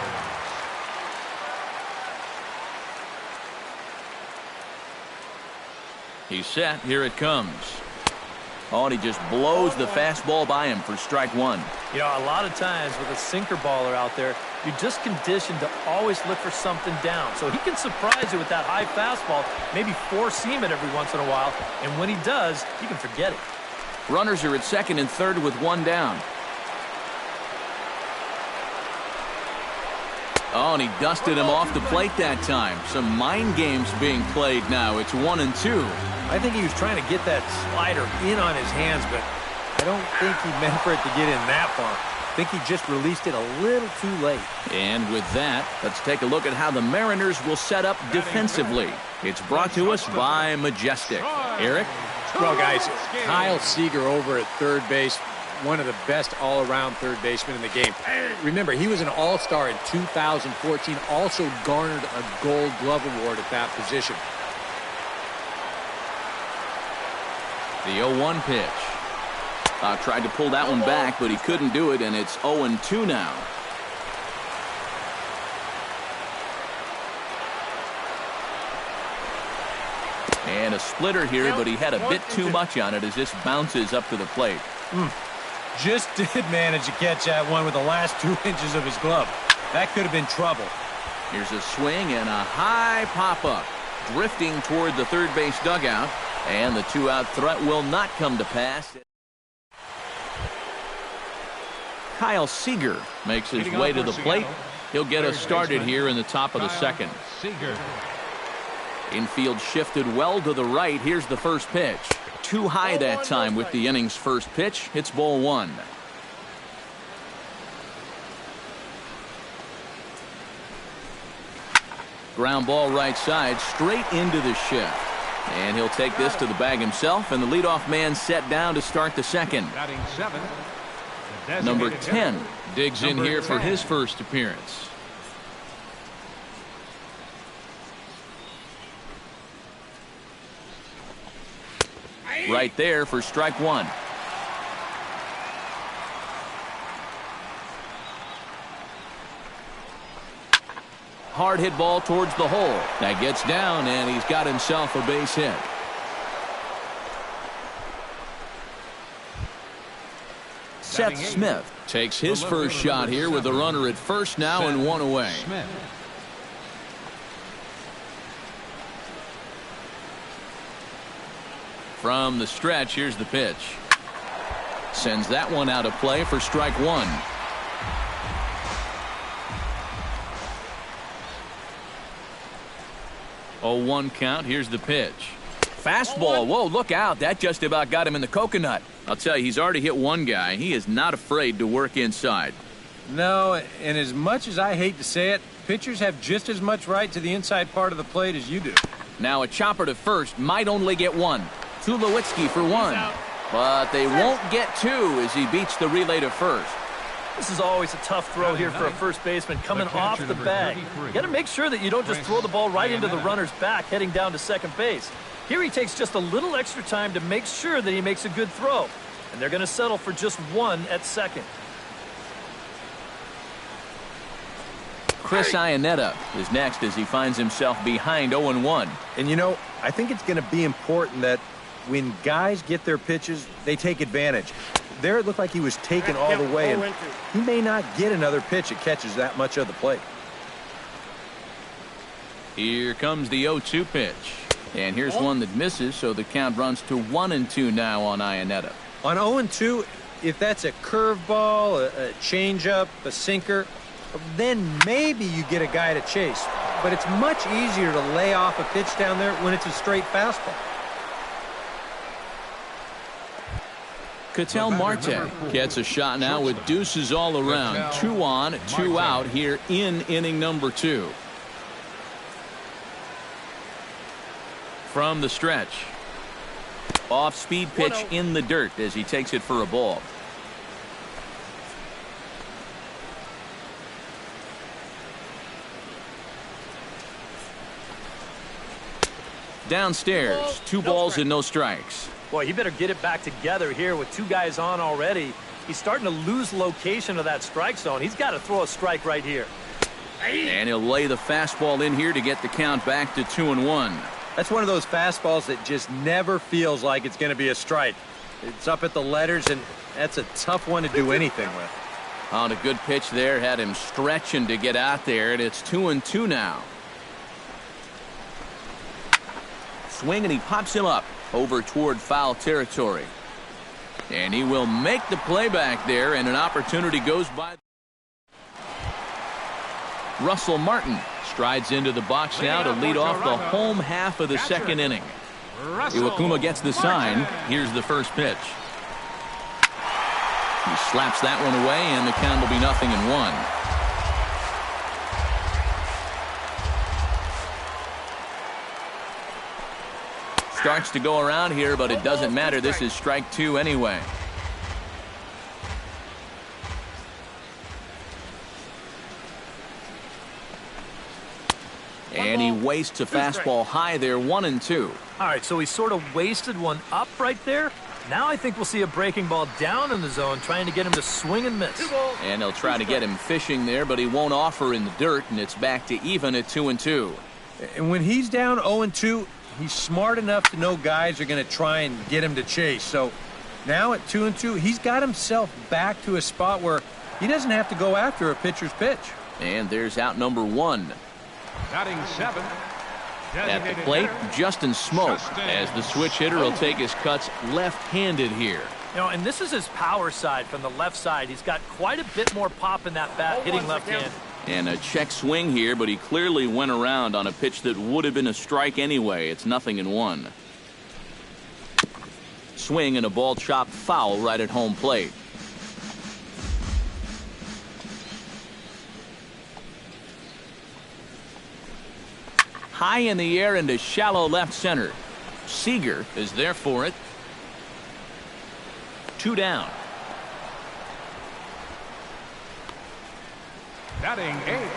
S1: He's set. Here it comes. Oh, and he just blows the fastball by him for strike 1.
S4: You know, a lot of times with a sinker baller out there, you're just conditioned to always look for something down. So he can surprise you with that high fastball, maybe four-seam it every once in a while, and when he does, you can forget it.
S1: Runners are at second and third with one down. Oh, and he dusted him off the plate that time. Some mind games being played now. It's 1-2.
S2: I think he was trying to get that slider in on his hands, but I don't think he meant for it to get in that far. I think he just released it a little too late.
S1: And with that, let's take a look at how the Mariners will set up defensively. It's brought to us by Majestic. Eric?
S5: Well, guys, Kyle Seager over at third base, one of the best all-around third basemen in the game. Remember, he was an all-star in 2014, also garnered a Gold Glove Award at that position.
S1: The 0-1 pitch. Tried to pull that one back, but he couldn't do it, and it's 0-2 now. And a splitter here, but he had a bit too much on it as this bounces up to the plate.
S2: Just did manage to catch that one with the last 2 inches of his glove. That could have been trouble.
S1: Here's a swing and a high pop-up. Drifting toward the third base dugout. And the two-out threat will not come to pass. Kyle Seager makes his way to the plate. He'll get us started here in the top of the second. Infield shifted well to the right. Here's the first pitch. Too high that time with the inning's first pitch. It's ball 1. Ground ball right side, straight into the shift. And he'll take this to the bag himself, and the leadoff man set down to start the second. Number 10 digs in here for his first appearance. Right there for strike 1. Hard hit ball towards the hole. That gets down, and he's got himself a base hit. Seth Smith takes his first shot here with a runner at first now and one away. From the stretch, here's the pitch. Sends that one out of play for strike one. 0-1 count. Here's the pitch. Fastball. Whoa, look out. That just about got him in the coconut. I'll tell you, he's already hit one guy. He is not afraid to work inside.
S5: No, and as much as I hate to say it, pitchers have just as much right to the inside part of the plate as you do.
S1: Now a chopper to first might only get one. Tulowitzki for one. But they won't get two as he beats the relay to first.
S4: This is always a tough throw here for a first baseman coming off the bag. You got to make sure that you don't just throw the ball right into the runner's back heading down to second base. Here he takes just a little extra time to make sure that he makes a good throw. And they're going to settle for just one at second.
S1: Chris Iannetta is next as he finds himself behind 0-1.
S2: And, you know, I think it's going to be important that when guys get their pitches, they take advantage. There it looked like he was taken all the way, and he may not get another pitch that catches that much of the plate.
S1: Here comes the 0-2 pitch. And here's one that misses, so the count runs to 1-2 now on Iannetta.
S2: On 0-2, if that's a curveball, a changeup, a sinker, then maybe you get a guy to chase. But it's much easier to lay off a pitch down there when it's a straight fastball.
S1: Ketel Marte gets a shot now with deuces all around. 2 on, 2 out here in inning number 2. From the stretch. Off-speed pitch in the dirt as he takes it for a ball. Downstairs, 2 balls and no strikes.
S4: Boy, he better get it back together here with 2 guys on already. He's starting to lose location of that strike zone. He's got to throw a strike right here.
S1: And he'll lay the fastball in here to get the count back to 2-1.
S2: That's one of those fastballs that just never feels like it's going to be a strike. It's up at the letters, and that's a tough one to do anything with.
S1: On a good pitch there, had him stretching to get out there, and it's 2-2 now. Swing, and he pops him up over toward foul territory. And he will make the play back there, and an opportunity goes by. Russell Martin strides into the box now to lead off the home half of the second inning. Iwakuma gets the sign. Here's the first pitch. He slaps that one away, and the count will be 0-1. Starts to go around here, but it doesn't matter. This is strike 2 anyway. And he wastes a fastball high there, 1-2.
S4: All right, so he sort of wasted one up right there. Now I think we'll see a breaking ball down in the zone, trying to get him to swing and miss.
S1: And they'll try to get him fishing there, but he won't offer in the dirt, and it's back to even at 2-2.
S2: And when he's down 0-2, he's smart enough to know guys are going to try and get him to chase. So now at 2-2, he's got himself back to a spot where he doesn't have to go after a pitcher's pitch.
S1: And there's out number 1.
S3: Batting 7.
S1: At the plate, Justin Smoke, as the switch hitter will take his cuts left-handed here.
S4: You know, and this is his power side from the left side. He's got quite a bit more pop in that bat, hitting left-handed.
S1: And a check swing here, but he clearly went around on a pitch that would have been a strike anyway. It's 0-1. Swing and a ball chopped foul right at home plate. High in the air into shallow left center. Seager is there for it. 2 down.
S3: Batting 8.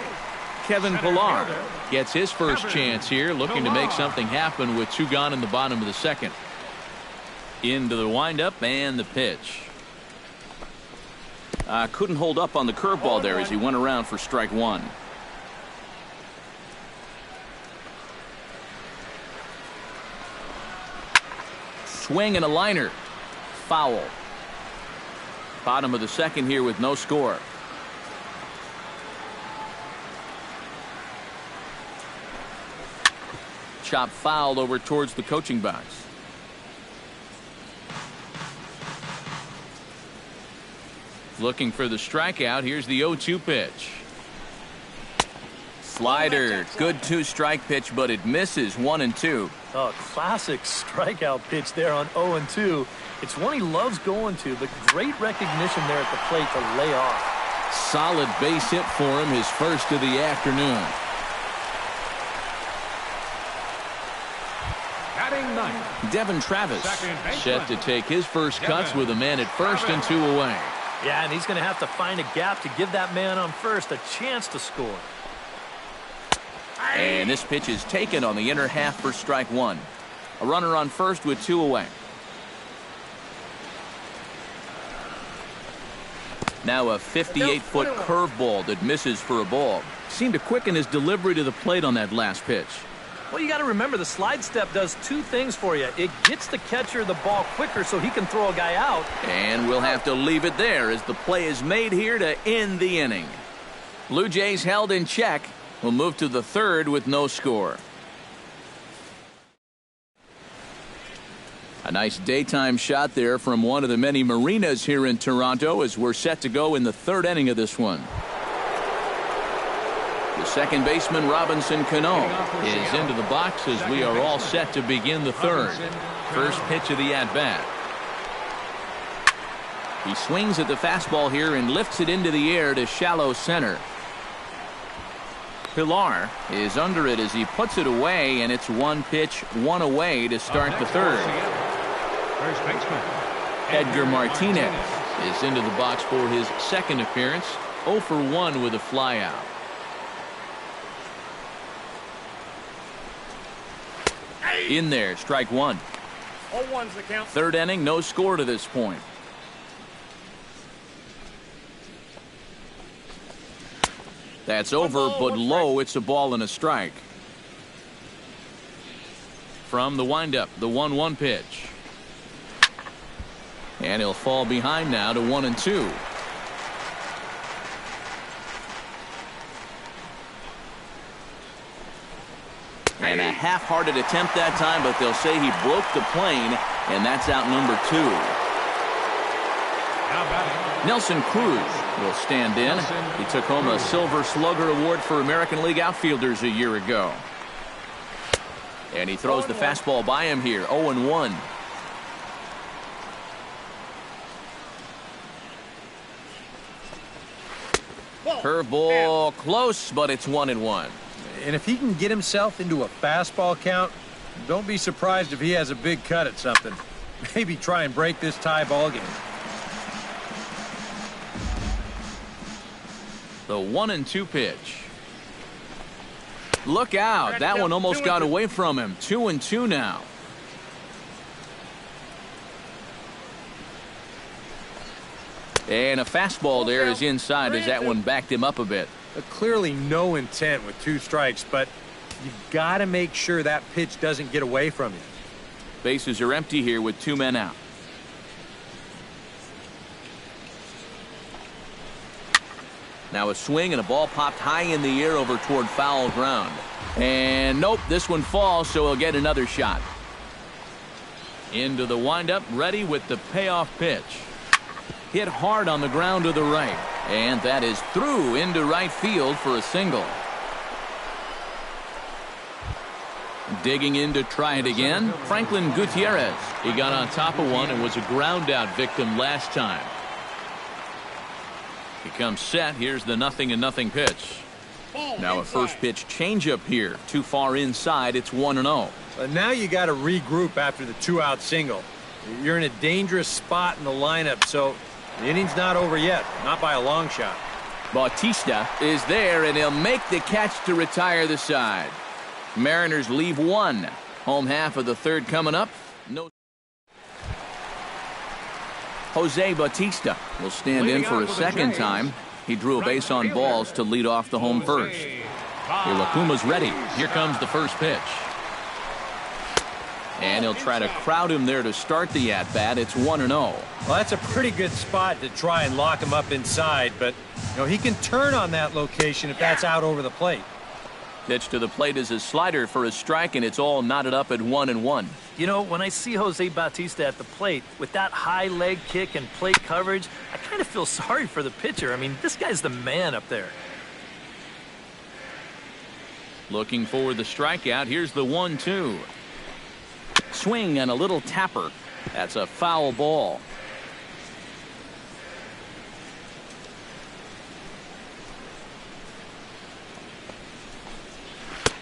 S1: Kevin Pillar gets his first chance here, looking to make something happen with 2 gone in the bottom of the second. Into the windup and the pitch. Couldn't hold up on the curveball there as he went around for strike 1. Swing and a liner. Foul. Bottom of the second here with no score. Chop fouled over towards the coaching box. Looking for the strikeout. Here's the 0-2 pitch. Slider. Good 2-strike pitch, but it misses. 1-2.
S4: Oh, classic strikeout pitch there on 0-2. It's one he loves going to, but great recognition there at the plate to lay off.
S1: Solid base hit for him, his first of the afternoon.
S3: Batting ninth,
S1: Devin Travis
S3: second baseman,
S1: set to take his first cuts
S3: Devin
S1: with a man at first and 2 away.
S4: Yeah, and he's going to have to find a gap to give that man on first a chance to score.
S1: And this pitch is taken on the inner half for strike 1. A runner on first with 2 away. Now a 58-foot curveball that misses for a ball. Seemed to quicken his delivery to the plate on that last pitch.
S4: Well, you got to remember the slide step does 2 things for you. It gets the catcher the ball quicker so he can throw a guy out.
S1: And we'll have to leave it there as the play is made here to end the inning. Blue Jays held in check. We'll move to the third with no score. A nice daytime shot there from one of the many marinas here in Toronto as we're set to go in the third inning of this one. The second baseman, Robinson Cano, is into the box as we are all set to begin the third. First pitch of the at-bat. He swings at the fastball here and lifts it into the air to shallow center. Pilar is under it as he puts it away, and it's 1 pitch, 1 away to start the third.
S3: first baseman,
S1: Edgar Martinez is into the box for his second appearance. 0 for 1 with a flyout. In there, strike 1.
S6: 0-1's the count.
S1: Third inning, no score to this point. That's over, but low. It's a ball and a strike. From the windup, the 1-1 pitch. And he'll fall behind now to 1-2. And a half-hearted attempt that time, but they'll say he broke the plane, and that's out number 2.
S3: now batting,
S1: Nelson Cruz will stand in. He took home a Silver Slugger Award for American League outfielders a year ago. And he throws the fastball by him here. 0-1. Curveball close, but it's 1-1.
S2: And if he can get himself into a fastball count, don't be surprised if he has a big cut at something. Maybe try and break this tie ball game.
S1: The 1-2 pitch. Look out. That one almost got away from him. 2-2 now. And a fastball there is inside as that one backed him up a bit.
S2: Clearly no intent with 2 strikes, but you've got to make sure that pitch doesn't get away from you.
S1: Bases are empty here with 2 men out. Now a swing and a ball popped high in the air over toward foul ground. And nope, this one falls, so he'll get another shot. Into the windup, ready with the payoff pitch. Hit hard on the ground to the right. And that is through into right field for a single. Digging in to try it again, Franklin Gutierrez. He got on top of one and was a ground out victim last time. He comes set. Here's the 0-0 pitch. Now a first pitch changeup here. Too far inside. It's 1-0.
S2: Now you got to regroup after the 2-out single. You're in a dangerous spot in the lineup, so the inning's not over yet. Not by a long shot.
S1: Bautista is there, and he'll make the catch to retire the side. Mariners leave 1. Home half of the third coming up. No. Jose Bautista will stand in for a second time. He drew a base on balls to lead off the home first. Iwakuma's ready. Here comes the first pitch. And he'll try to crowd him there to start the at-bat. It's 1-0.
S2: Well, that's a pretty good spot to try and lock him up inside, but he can turn on that location if that's out over the plate.
S1: Pitch to the plate is a slider for a strike, and it's all knotted up at 1-1.
S4: You know, when I see Jose Bautista at the plate with that high leg kick and plate coverage, I kind of feel sorry for the pitcher. I mean, this guy's the man up there.
S1: Looking for the strikeout. Here's the 1-2. Swing and a little tapper. That's a foul ball.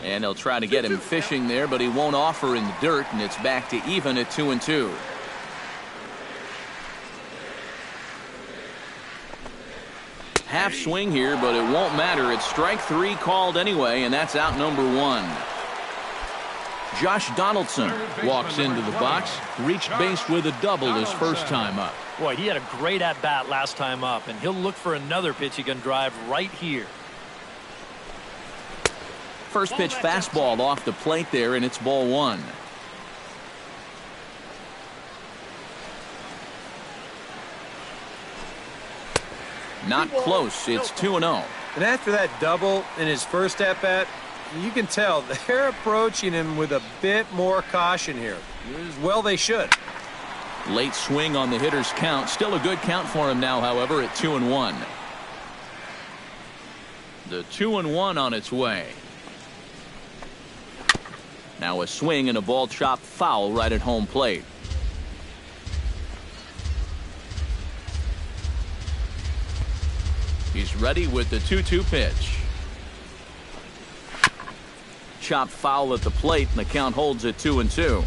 S1: And they'll try to get him fishing there, but he won't offer in the dirt, and it's back to even at 2-2. Half swing here, but it won't matter. It's strike 3 called anyway, and that's out number 1. Josh Donaldson walks into the box, reached base with a double his first time up.
S4: Boy, he had a great at-bat last time up, and he'll look for another pitch he can drive right here.
S1: First pitch fastball off the plate there, and it's ball 1. Not close. It's 2-0.
S2: And after that double in his first at-bat, you can tell they're approaching him with a bit more caution here. As well they should.
S1: Late swing on the hitter's count. Still a good count for him now, however, at 2-1. The 2-1 on its way. Now a swing and a ball chopped foul right at home plate. He's ready with the 2-2 pitch. Chopped foul at the plate, and the count holds at 2-2.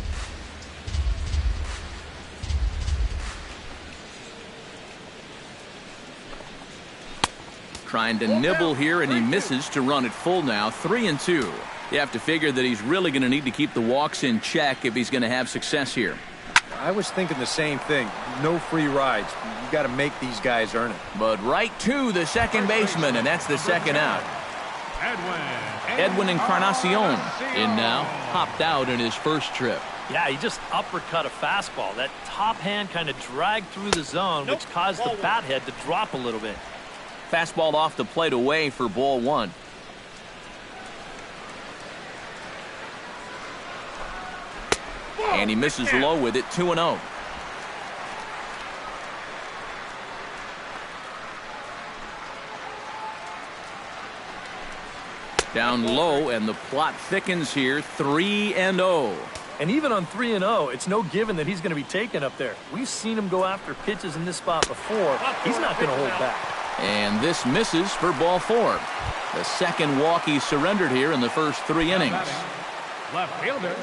S1: Trying to nibble here, and he misses to run it full now. 3-2. You have to figure that he's really going to need to keep the walks in check if he's going to have success here.
S2: I was thinking the same thing. No free rides. You got to make these guys earn it.
S1: But right to the second baseman, and that's the second out. Edwin Encarnacion in now, hopped out in his first trip.
S4: Yeah, he just uppercut a fastball. That top hand kind of dragged through the zone, which caused the bat head to drop a little bit.
S1: Fastball off the plate away for ball 1. And he misses low with it. 2-0. Down low, and the plot thickens here. 3-0.
S4: And even on 3-0, it's no given that he's going to be taken up there. We've seen him go after pitches in this spot before. He's not going to hold back.
S1: And this misses for ball 4. The second walk he surrendered here in the first 3 innings.
S3: Left fielder.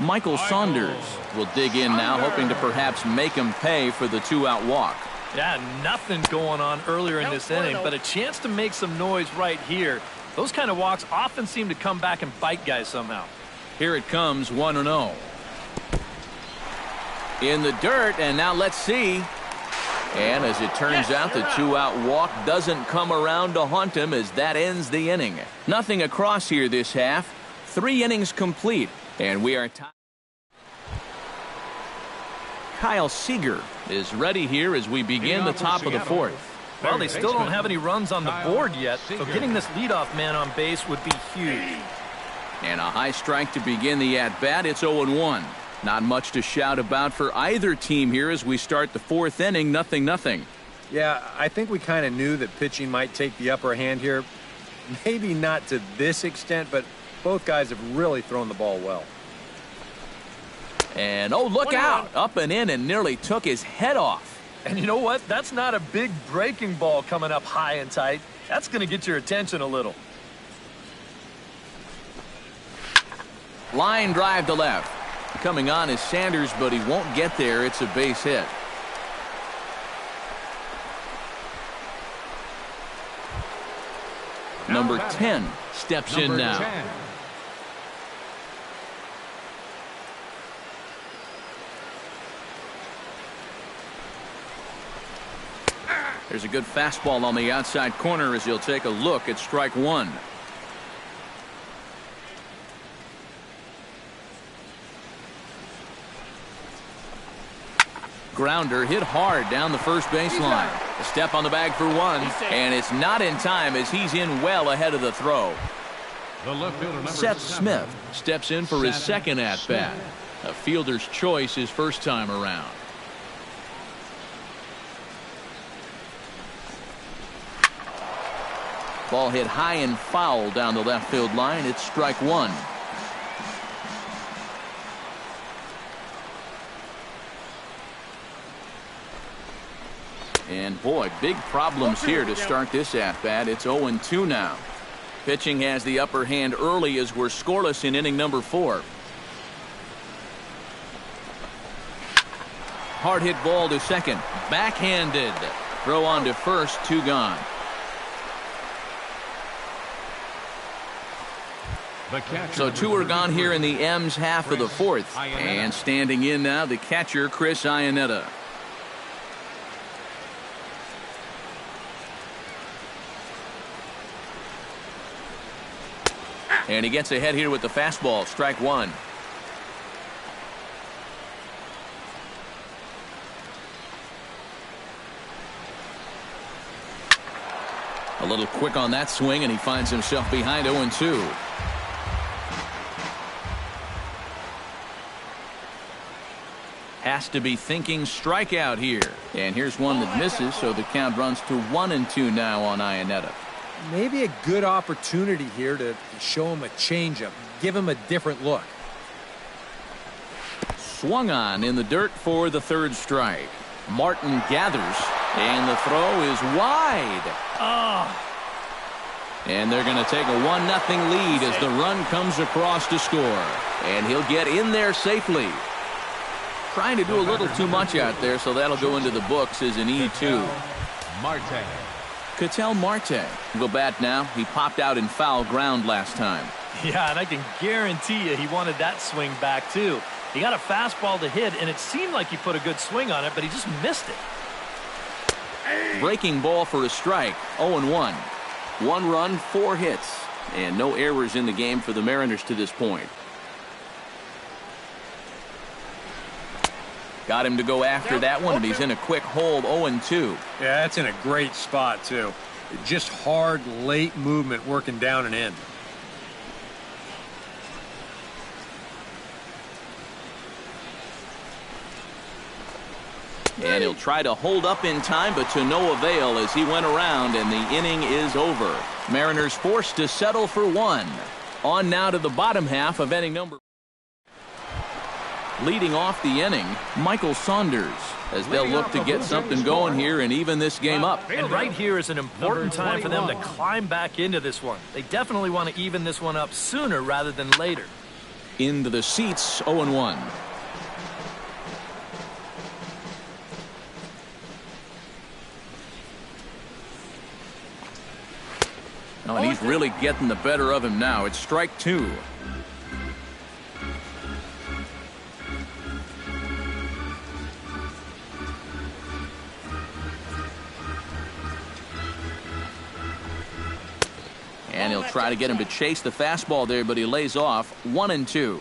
S1: Michael Saunders will dig in now, hoping to perhaps make him pay for the 2-out walk.
S4: Yeah, nothing going on earlier in this inning, but a chance to make some noise right here. Those kind of walks often seem to come back and bite guys somehow.
S1: Here it comes, 1-0. In the dirt, and now let's see. And as it turns out, the 2-out walk doesn't come around to haunt him as that ends the inning. Nothing across here this half. 3 innings complete. And we are tied. Kyle Seager is ready here as we begin the top of the 4th.
S4: Well, they still don't have any runs on the board yet, so getting this leadoff man on base would be huge.
S1: And a high strike to begin the at-bat. It's 0-1. Not much to shout about for either team here as we start the 4th inning. 0-0.
S2: Yeah, I think we kind of knew that pitching might take the upper hand here. Maybe not to this extent, but both guys have really thrown the ball well.
S1: And, oh, look out. Up and in and nearly took his head off.
S4: And you know what? That's not a big breaking ball coming up high and tight. That's going to get your attention a little.
S1: Line drive to left. Coming on is Sanders, but he won't get there. It's a base hit. Number 10 steps in now.
S3: 10.
S1: There's a good fastball on the outside corner as he'll take a look at strike 1. Grounder hit hard down the first baseline. A step on the bag for 1, and it's not in time as he's in well ahead of the throw.
S3: The left fielder, number
S1: Seth
S3: 7.
S1: Smith steps in for his second at-bat. A fielder's choice his first time around. Ball hit high and foul down the left field line. It's strike one. And boy, big problems here to start this at-bat. It's 0-2 now. Pitching has the upper hand early as we're scoreless in inning number 4. Hard hit ball to second. Backhanded. Throw on to first. 2 gone. So 2 are gone here in the M's half of the 4th. And standing in now, the catcher, Chris Iannetta. And he gets ahead here with the fastball. Strike one. A little quick on that swing, and he finds himself behind 0-2. Has to be thinking strikeout here. And here's one that misses, so the count runs to 1-2 now on Iannetta.
S2: Maybe a good opportunity here to show him a changeup, give him a different look.
S1: Swung on in the dirt for the 3rd strike. Martin gathers, and the throw is wide. And they're going to take a 1-0 lead as the run comes across to score. And he'll get in there safely. Trying to do a little too much out there, so that'll go into the books as an E2.
S3: Marte.
S1: Ketel Marte will bat now. He popped out in foul ground last time.
S4: Yeah, and I can guarantee you he wanted that swing back, too. He got a fastball to hit, and it seemed like he put a good swing on it, but he just missed it.
S1: Breaking ball for a strike. 0-1. 1 run, 4 hits. And no errors in the game for the Mariners to this point. Got him to go after that one, and he's in a quick hold. 0-2.
S2: Yeah, that's in a great spot, too. Just hard, late movement working down and in.
S1: And he'll try to hold up in time, but to no avail as he went around, and the inning is over. Mariners forced to settle for 1. On now to the bottom half of inning number. Leading off the inning, Michael Saunders, as they'll look to get something going here and even this game up.
S4: And right here is an important time for them to climb back into this one. They definitely want to even this one up sooner rather than later.
S1: Into the seats, 0-1. Oh, and he's really getting the better of him now. It's strike 2. And he'll try to get him to chase the fastball there, but he lays off. 1-2.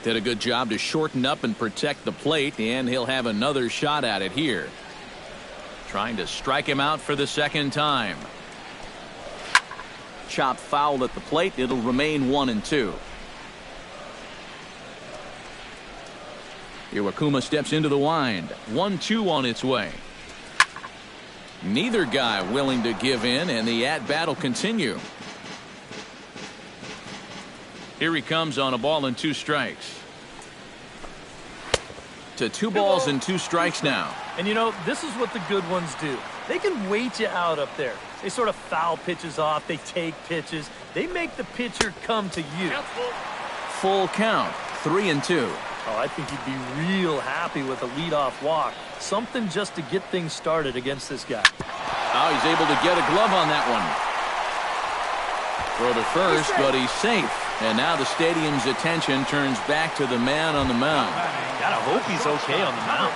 S1: Did a good job to shorten up and protect the plate, and he'll have another shot at it here. Trying to strike him out for the 2nd time. Chopped foul at the plate. It'll remain 1-2. Iwakuma steps into the wind. 1-2 on its way. Neither guy willing to give in, and the at-bat will continue. Here he comes on a ball and 2 strikes. To 2 balls and 2 strikes now.
S4: And you know, this is what the good ones do. They can wait you out up there. They sort of foul pitches off. They take pitches. They make the pitcher come to you.
S1: Full count. 3-2.
S4: Oh, I think he'd be real happy with a leadoff walk. Something just to get things started against this guy.
S1: Oh, he's able to get a glove on that one. Throw to first, but he's safe. And now the stadium's attention turns back to the man on the mound.
S4: Gotta hope he's okay on the mound.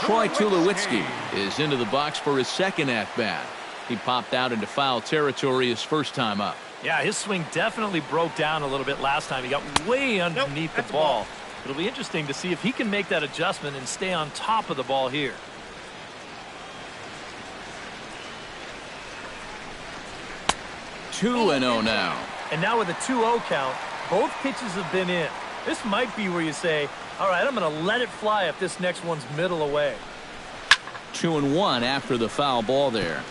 S1: Troy Tulowitzki is into the box for his 2nd at-bat. He popped out into foul territory his first time up.
S4: Yeah, his swing definitely broke down a little bit last time. He got way underneath the ball. It'll be interesting to see if he can make that adjustment and stay on top of the ball here.
S1: Two and 0 now.
S4: And now with a 2-0 count, both pitches have been in. This might be where you say, all right, I'm going to let it fly if this next one's middle away.
S1: 2-1 after the foul ball there.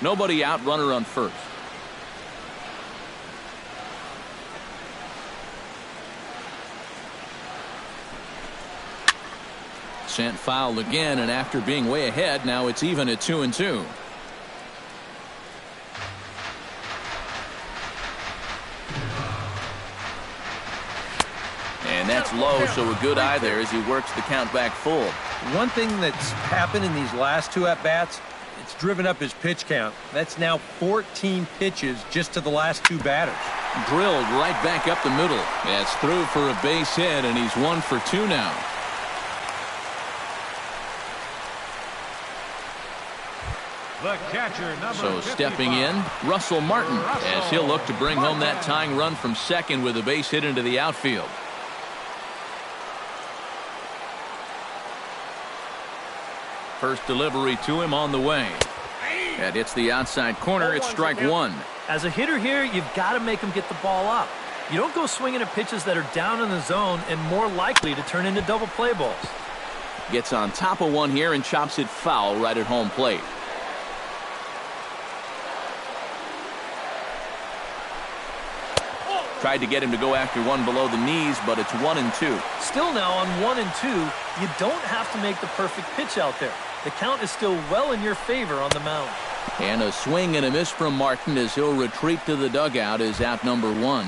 S1: Nobody out, runner on first. Sent foul again, and after being way ahead, now it's even at 2-2. And that's low, so a good eye there as he works the count back full.
S2: One thing that's happened in these last two at-bats, it's driven up his pitch count. That's now 14 pitches just to the last two batters.
S1: Drilled right back up the middle. That's through for a base hit, and he's 1 for 2 now.
S3: The catcher, number
S1: So
S3: 55.
S1: stepping in, Russell Martin, as he'll look to bring home that tying run from second with a base hit into the outfield. First delivery to him on the way. That hits the outside corner. It's strike one.
S4: As a hitter here, you've got to make him get the ball up. You don't go swinging at pitches that are down in the zone and more likely to turn into double play balls.
S1: Gets on top of one here and chops it foul right at home plate. Tried to get him to go after one below the knees, but it's 1-2.
S4: Still now on 1-2, you don't have to make the perfect pitch out there. The count is still well in your favor on the mound.
S1: And a swing and a miss from Martin as he'll retreat to the dugout is out number 1.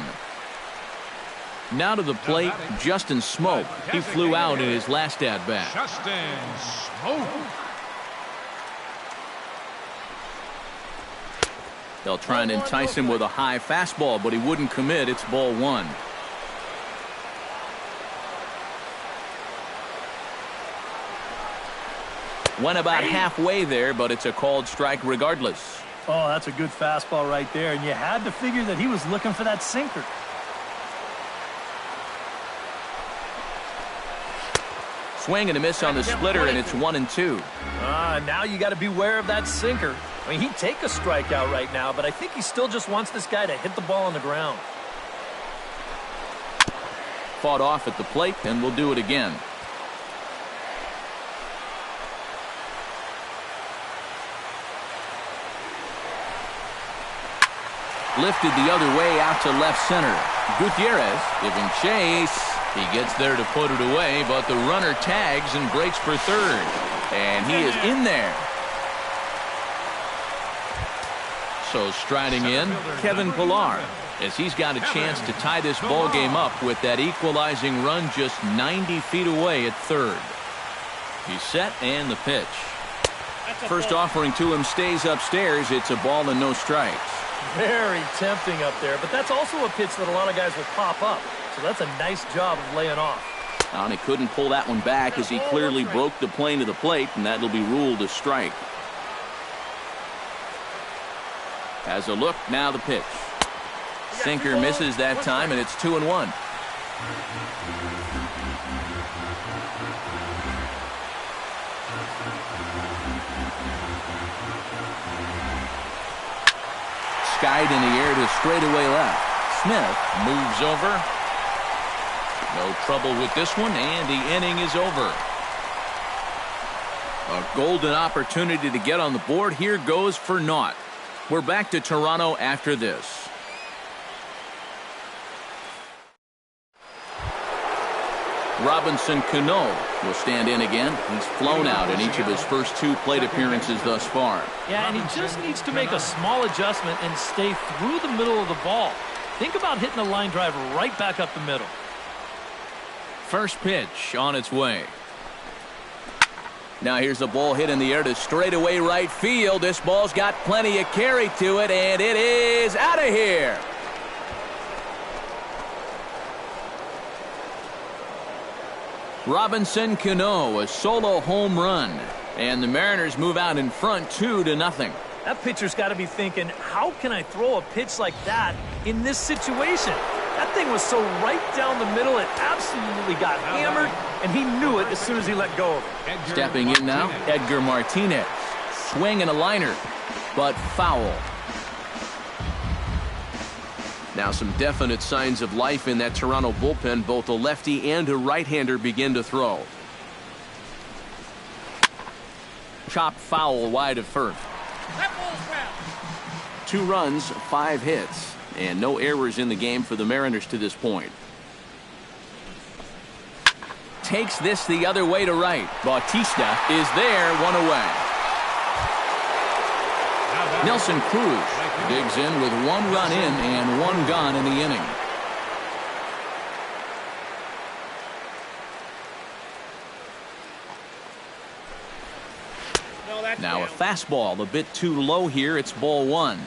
S1: Now to the plate, Justin Smoke. He flew out in his last at-bat.
S3: Justin Smoke.
S1: They'll try and entice him with a high fastball, but he wouldn't commit. It's ball 1. Went about halfway there, but it's a called strike regardless.
S4: Oh, that's a good fastball right there, and you had to figure that he was looking for that sinker.
S1: Swing and a miss on the splitter, and it's 1-2.
S4: Now you got to beware of that sinker. I mean, he'd take a strikeout right now, but I think he still just wants this guy to hit the ball on the ground.
S1: Fought off at the plate, and we'll do it again. Lifted the other way out to left center. Gutierrez giving chase. He gets there to put it away, but the runner tags and breaks for third. And he is in there. So striding in, Kevin Pillar, as he's got a chance to tie this ball game up with that equalizing run just 90 feet away at third. He's set and the pitch. First offering to him stays upstairs. It's a ball and no strikes.
S4: Very tempting up there, but that's also a pitch that a lot of guys will pop up. So that's a nice job of laying off.
S1: And he couldn't pull that one back as he clearly broke the plane of the plate, and that'll be ruled a strike. Has a look, now the pitch. Sinker misses that time, and it's 2-1. Skied in the air to straightaway left. Smith moves over. No trouble with this one, and the inning is over. A golden opportunity to get on the board here goes for naught. We're back to Toronto after this. Robinson Cano will stand in again. He's flown out in each of his first 2 plate appearances thus far.
S4: Yeah, and he just needs to make a small adjustment and stay through the middle of the ball. Think about hitting a line drive right back up the middle.
S1: First pitch on its way. Now here's a ball hit in the air to straightaway right field. This ball's got plenty of carry to it, and it is out of here. Robinson Cano, a solo home run. And the Mariners move out in front 2-0.
S4: That pitcher's got to be thinking, how can I throw a pitch like that in this situation? That thing was so right down the middle, it absolutely got hammered, and he knew it as soon as he let go of it.
S1: Stepping in now, Edgar Martinez. Swing and a liner, but foul. Now some definite signs of life in that Toronto bullpen. Both a lefty and a right-hander begin to throw. Chopped foul wide of first. 2 runs, 5 hits, and no errors in the game for the Mariners to this point. Takes this the other way to right. Bautista is there, 1 away. Nelson Cruz digs in with 1 run in and 1 gone in the inning. Now a fastball a bit too low here. It's ball 1.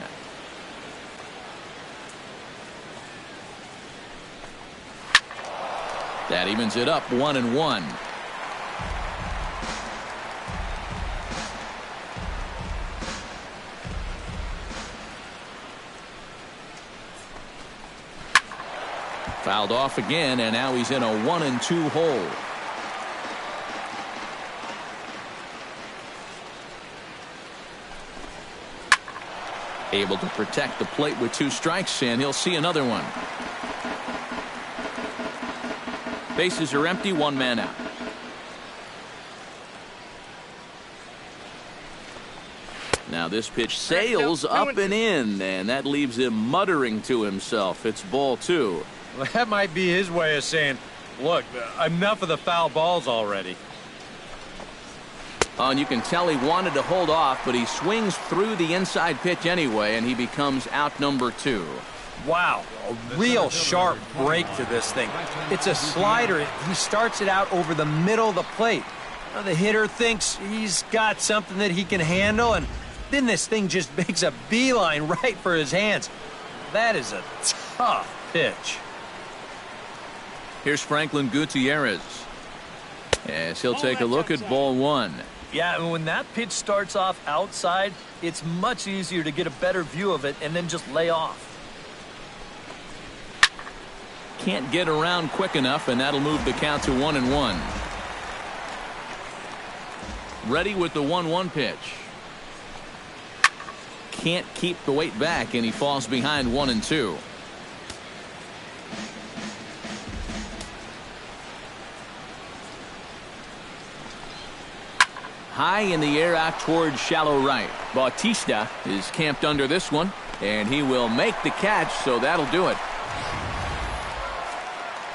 S1: That evens it up 1-1. Fouled off again, and now he's in a 1-2 hole. Able to protect the plate with 2 strikes, and he'll see another one. Bases are empty, 1 man out. Now this pitch sails up and in, and that leaves him muttering to himself. It's ball 2.
S2: Well, that might be his way of saying, look, enough of the foul balls already.
S1: Oh, and you can tell he wanted to hold off, but he swings through the inside pitch anyway, and he becomes out number 2.
S2: Wow, a real sharp break to this thing. It's a slider. He starts it out over the middle of the plate. Now, the hitter thinks he's got something that he can handle, and then this thing just makes a beeline right for his hands. That is a tough pitch.
S1: Here's Franklin Gutierrez, as he'll take a look at ball 1.
S4: Yeah, when that pitch starts off outside, it's much easier to get a better view of it and then just lay off.
S1: Can't get around quick enough, and that'll move the count to 1-1. Ready with the 1-1 pitch. Can't keep the weight back, and he falls behind 1-2. High in the air out towards shallow right. Bautista is camped under this one, and he will make the catch, so that'll do it.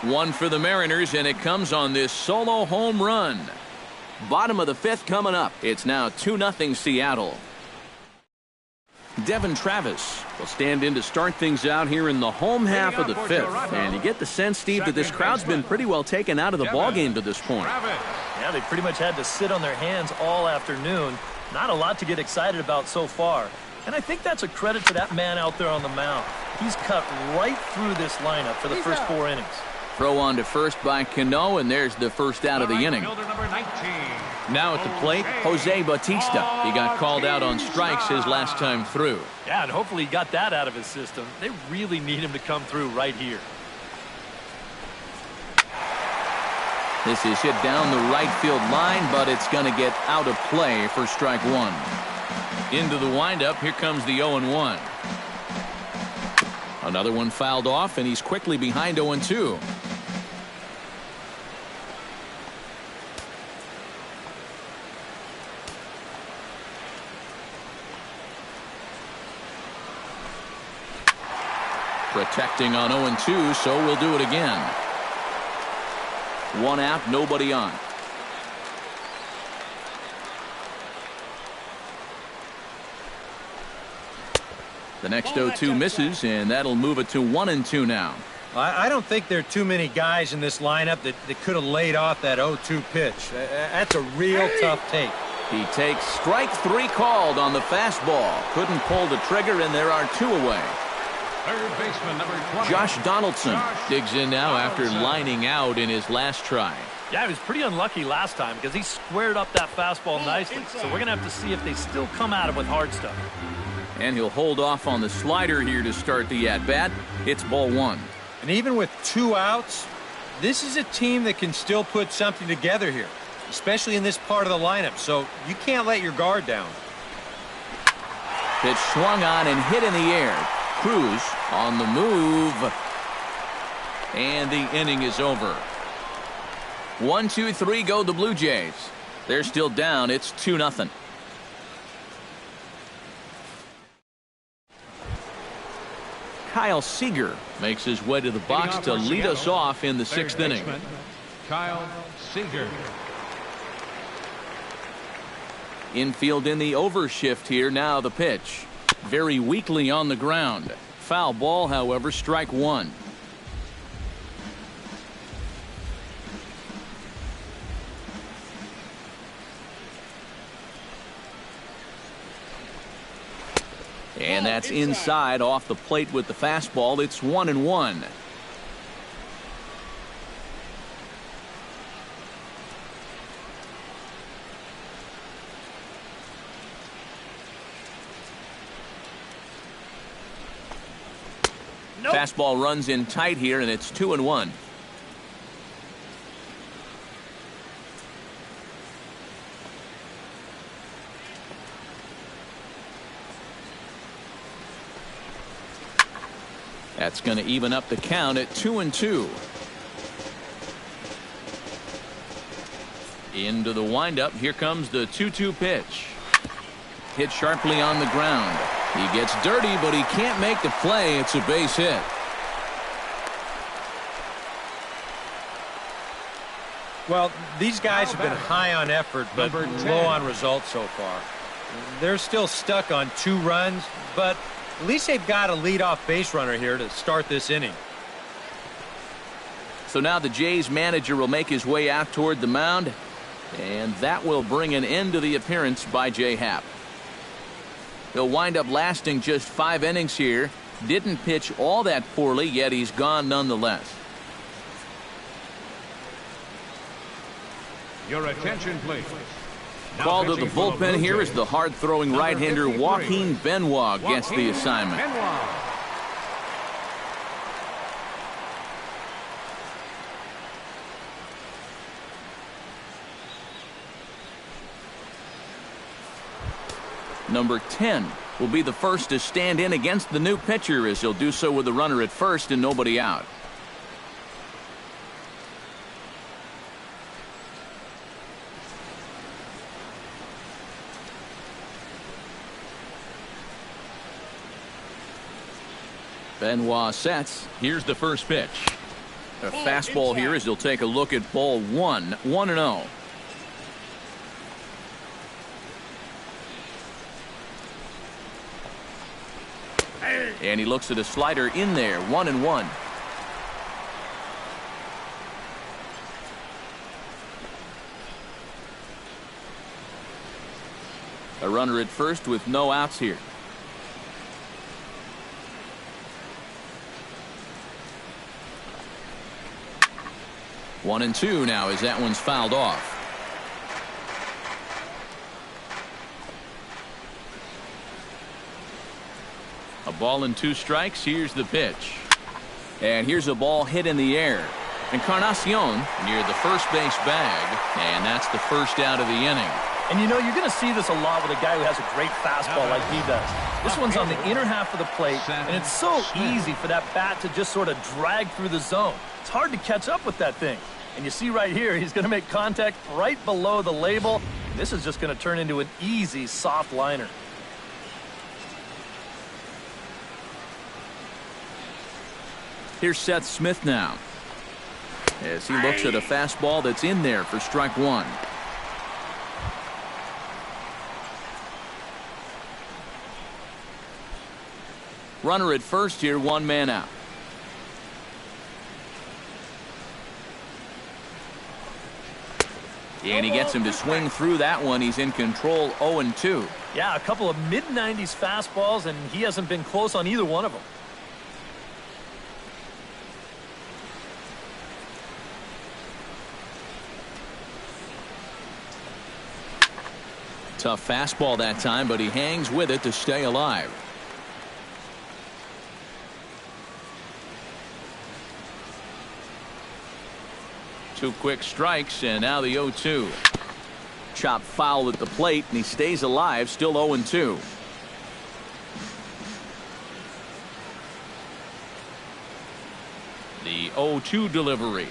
S1: 1 for the Mariners, and it comes on this solo home run. Bottom of the 5th coming up. It's now 2-0 Seattle. Devin Travis will stand in to start things out here in the home half of the 5th. And you get the sense, Steve, that this crowd's been pretty well taken out of the ballgame to this point.
S4: Yeah, they pretty much had to sit on their hands all afternoon. Not a lot to get excited about so far. And I think that's a credit to that man out there on the mound. He's cut right through this lineup for the first 4 innings.
S1: Throw on to first by Cano, and there's the first out of the inning. Now at the plate, Jose Bautista. He got called out on strikes his last time through.
S4: Yeah, and hopefully he got that out of his system. They really need him to come through right here.
S1: This is hit down the right field line, but it's going to get out of play for strike 1. Into the windup, here comes the 0-1. Another one fouled off, and he's quickly behind 0-2. Protecting on 0-2, so we'll do it again. 1 out, nobody on. The next 0-2 misses, and that'll move it to 1-2 now.
S2: I don't think there are too many guys in this lineup that could have laid off that 0-2 pitch. That's a real tough take.
S1: He takes strike 3 called on the fastball. Couldn't pull the trigger, and there are 2 away.
S3: Third baseman, number 20.
S1: Josh Donaldson digs in now after lining out in his last try.
S4: Yeah, he was pretty unlucky last time because he squared up that fastball nicely. So we're going to have to see if they still come at him with hard stuff.
S1: And he'll hold off on the slider here to start the at-bat. It's ball one.
S2: And even with 2 outs, this is a team that can still put something together here, especially in this part of the lineup. So you can't let your guard down.
S1: Pitch swung on and hit in the air. Cruz on the move. And the inning is over. 1, 2, 3 go the Blue Jays. They're still down. It's 2-0. Kyle Seager makes his way to the box to lead us off in the 6th inning.
S3: Kyle Seager.
S1: Infield in the overshift here. Now the pitch. Very weakly on the ground. Foul ball, however, strike one. And that's inside off the plate with the fastball. It's 1-1. Nope. Fastball runs in tight here, and it's 2-1. That's going to even up the count at 2-2. Into the windup. Here comes the 2-2 pitch. Hit sharply on the ground. He gets dirty, but he can't make the play. It's a base hit.
S2: Well, these guys have been high on effort, but low on results so far. They're still stuck on 2 runs, but at least they've got a leadoff base runner here to start this inning.
S1: So now the Jays manager will make his way out toward the mound, and that will bring an end to the appearance by Jay Happ. He'll wind up lasting just 5 innings here. Didn't pitch all that poorly, yet he's gone nonetheless.
S3: Your attention, please.
S1: Called to the bullpen here is the hard-throwing right-hander Joaquin Benoit gets the assignment. Number 10 will be the first to stand in against the new pitcher, as he'll do so with the runner at first and nobody out. Benoit sets. Here's the first pitch. A fastball here as he'll take a look at ball 1. 1-0. And he looks at a slider in there. 1-1. A runner at first with no outs here. One and two now as that one's fouled off. A ball and 2 strikes. Here's the pitch. And here's a ball hit in the air. Encarnacion near the first base bag. And that's the first out of the inning.
S4: And you know, you're going to see this a lot with a guy who has a great fastball like he does. This one's on the inner half of the plate, and it's so easy for that bat to just sort of drag through the zone. It's hard to catch up with that thing. And you see right here, he's going to make contact right below the label. This is just going to turn into an easy, soft liner.
S1: Here's Seth Smith now, as he looks at a fastball that's in there for strike one. Runner at first here, 1 man out. And he gets him to swing through that one. He's in control, 0-2.
S4: Yeah, a couple of mid-90s fastballs, and he hasn't been close on either one of them.
S1: Tough fastball that time, but he hangs with it to stay alive. Two quick strikes, and now the 0-2. Chop foul at the plate, and he stays alive, still 0-2. The 0-2 delivery.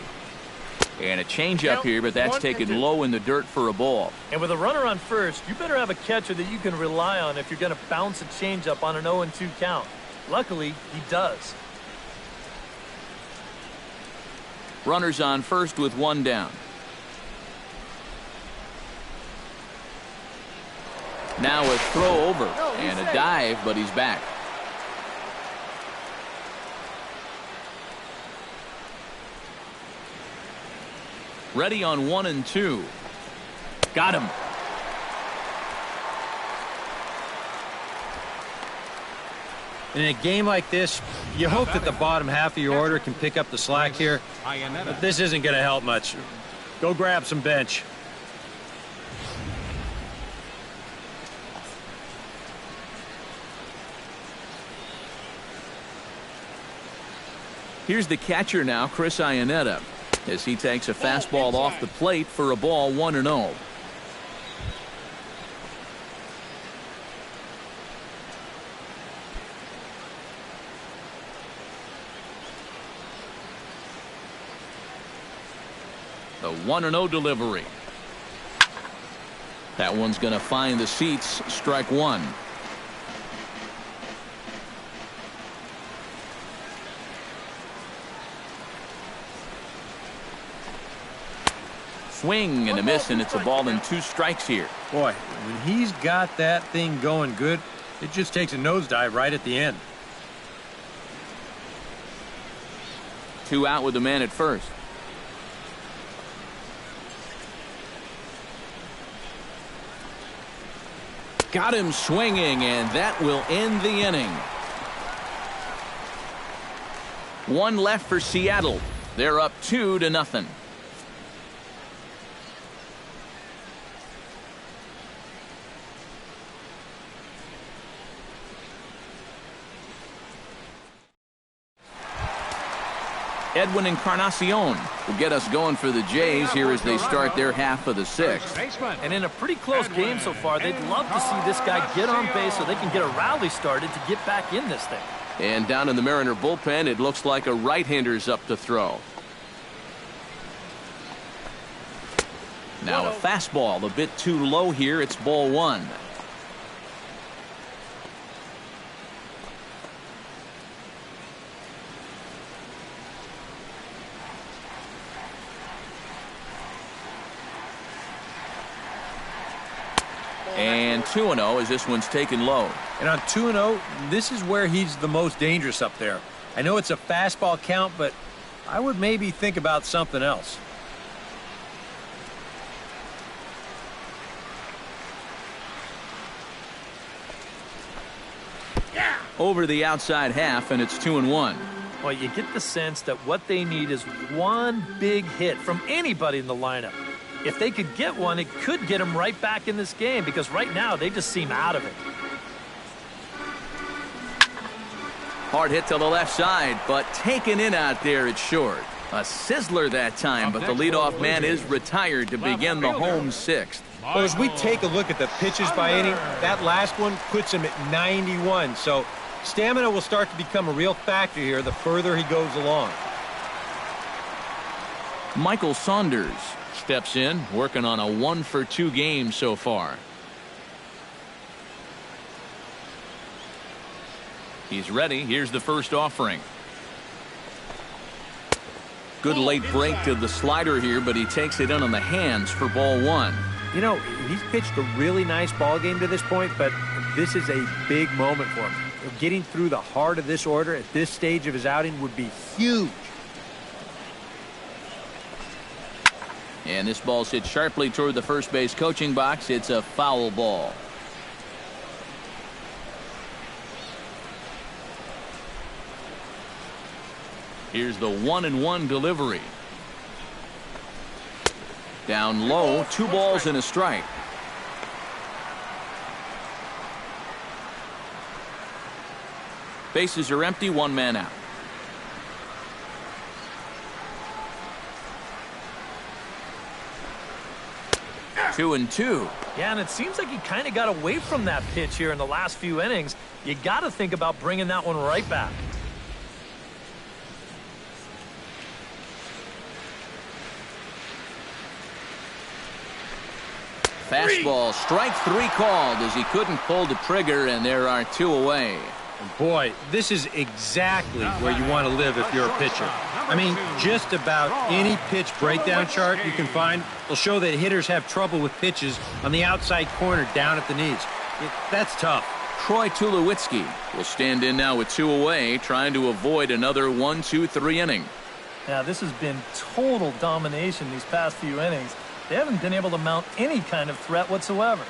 S1: And a changeup here, but that's taken low in the dirt for a ball.
S4: And with a runner on first, you better have a catcher that you can rely on if you're going to bounce a changeup on an 0-2 count. Luckily, he does.
S1: Runners on first with one down. Now a throw over and a dive, but he's back. Ready on 1-2. Got him.
S2: In a game like this, you hope that the bottom half of your order can pick up the slack here. But this isn't going to help much. Go grab some bench.
S1: Here's the catcher now, Chris Iannetta, as he takes a fastball off the plate for a ball, 1-0. The 1-0 delivery. That one's going to find the seats. Strike one. Swing and a miss, and it's a ball and 2 strikes here.
S2: Boy, when he's got that thing going good, it just takes a nosedive right at the end.
S1: 2 out with the man at first. Got him swinging, and that will end the inning. 1 left for Seattle. They're up 2-0. Edwin Encarnacion will get us going for the Jays here as they start their half of the 6th.
S4: And in a pretty close game so far, they'd love to see this guy get on base so they can get a rally started to get back in this thing.
S1: And down in the Mariner bullpen, it looks like a right-hander's up to throw. Now a fastball, a bit too low here. It's ball 1. And 2-0 as this one's taken low.
S2: And on 2-0, this is where he's the most dangerous up there. I know it's a fastball count, but I would maybe think about something else.
S1: Over the outside half, and it's 2-1.
S4: Well, you get the sense that what they need is one big hit from anybody in the lineup. If they could get one, it could get them right back in this game, because right now they just seem out of it.
S1: Hard hit to the left side, but taken in out there, it's short. A sizzler that time, but the leadoff man is retired to begin the home 6th.
S2: Well, as we take a look at the pitches by inning, that last one puts him at 91. So stamina will start to become a real factor here the further he goes along.
S1: Michael Saunders steps in, working on a 1-for-2 game so far. He's ready. Here's the first offering. Good late break to the slider here, but he takes it in on the hands for ball 1.
S2: You know, he's pitched a really nice ball game to this point, but this is a big moment for him. Getting through the heart of this order at this stage of his outing would be huge.
S1: And this ball's hit sharply toward the first base coaching box. It's a foul ball. Here's the 1-1 delivery. Down low, 2 balls and a strike. Bases are empty, one man out. Two and two.
S4: Yeah, and it seems like he kind of got away from that pitch here in the last few innings. You got to think about bringing that one right back.
S1: Fastball, strike three called as he couldn't pull the trigger, and there are two away.
S2: And boy, this is exactly where you want to live if you're a pitcher. I mean, just about any pitch breakdown chart you can find will show that hitters have trouble with pitches on the outside corner down at the knees. That's tough.
S1: Troy Tulowitzki will stand in now with two away, trying to avoid another 1-2-3 inning.
S4: Yeah, this has been total domination these past few innings. They haven't been able to mount any kind of threat whatsoever.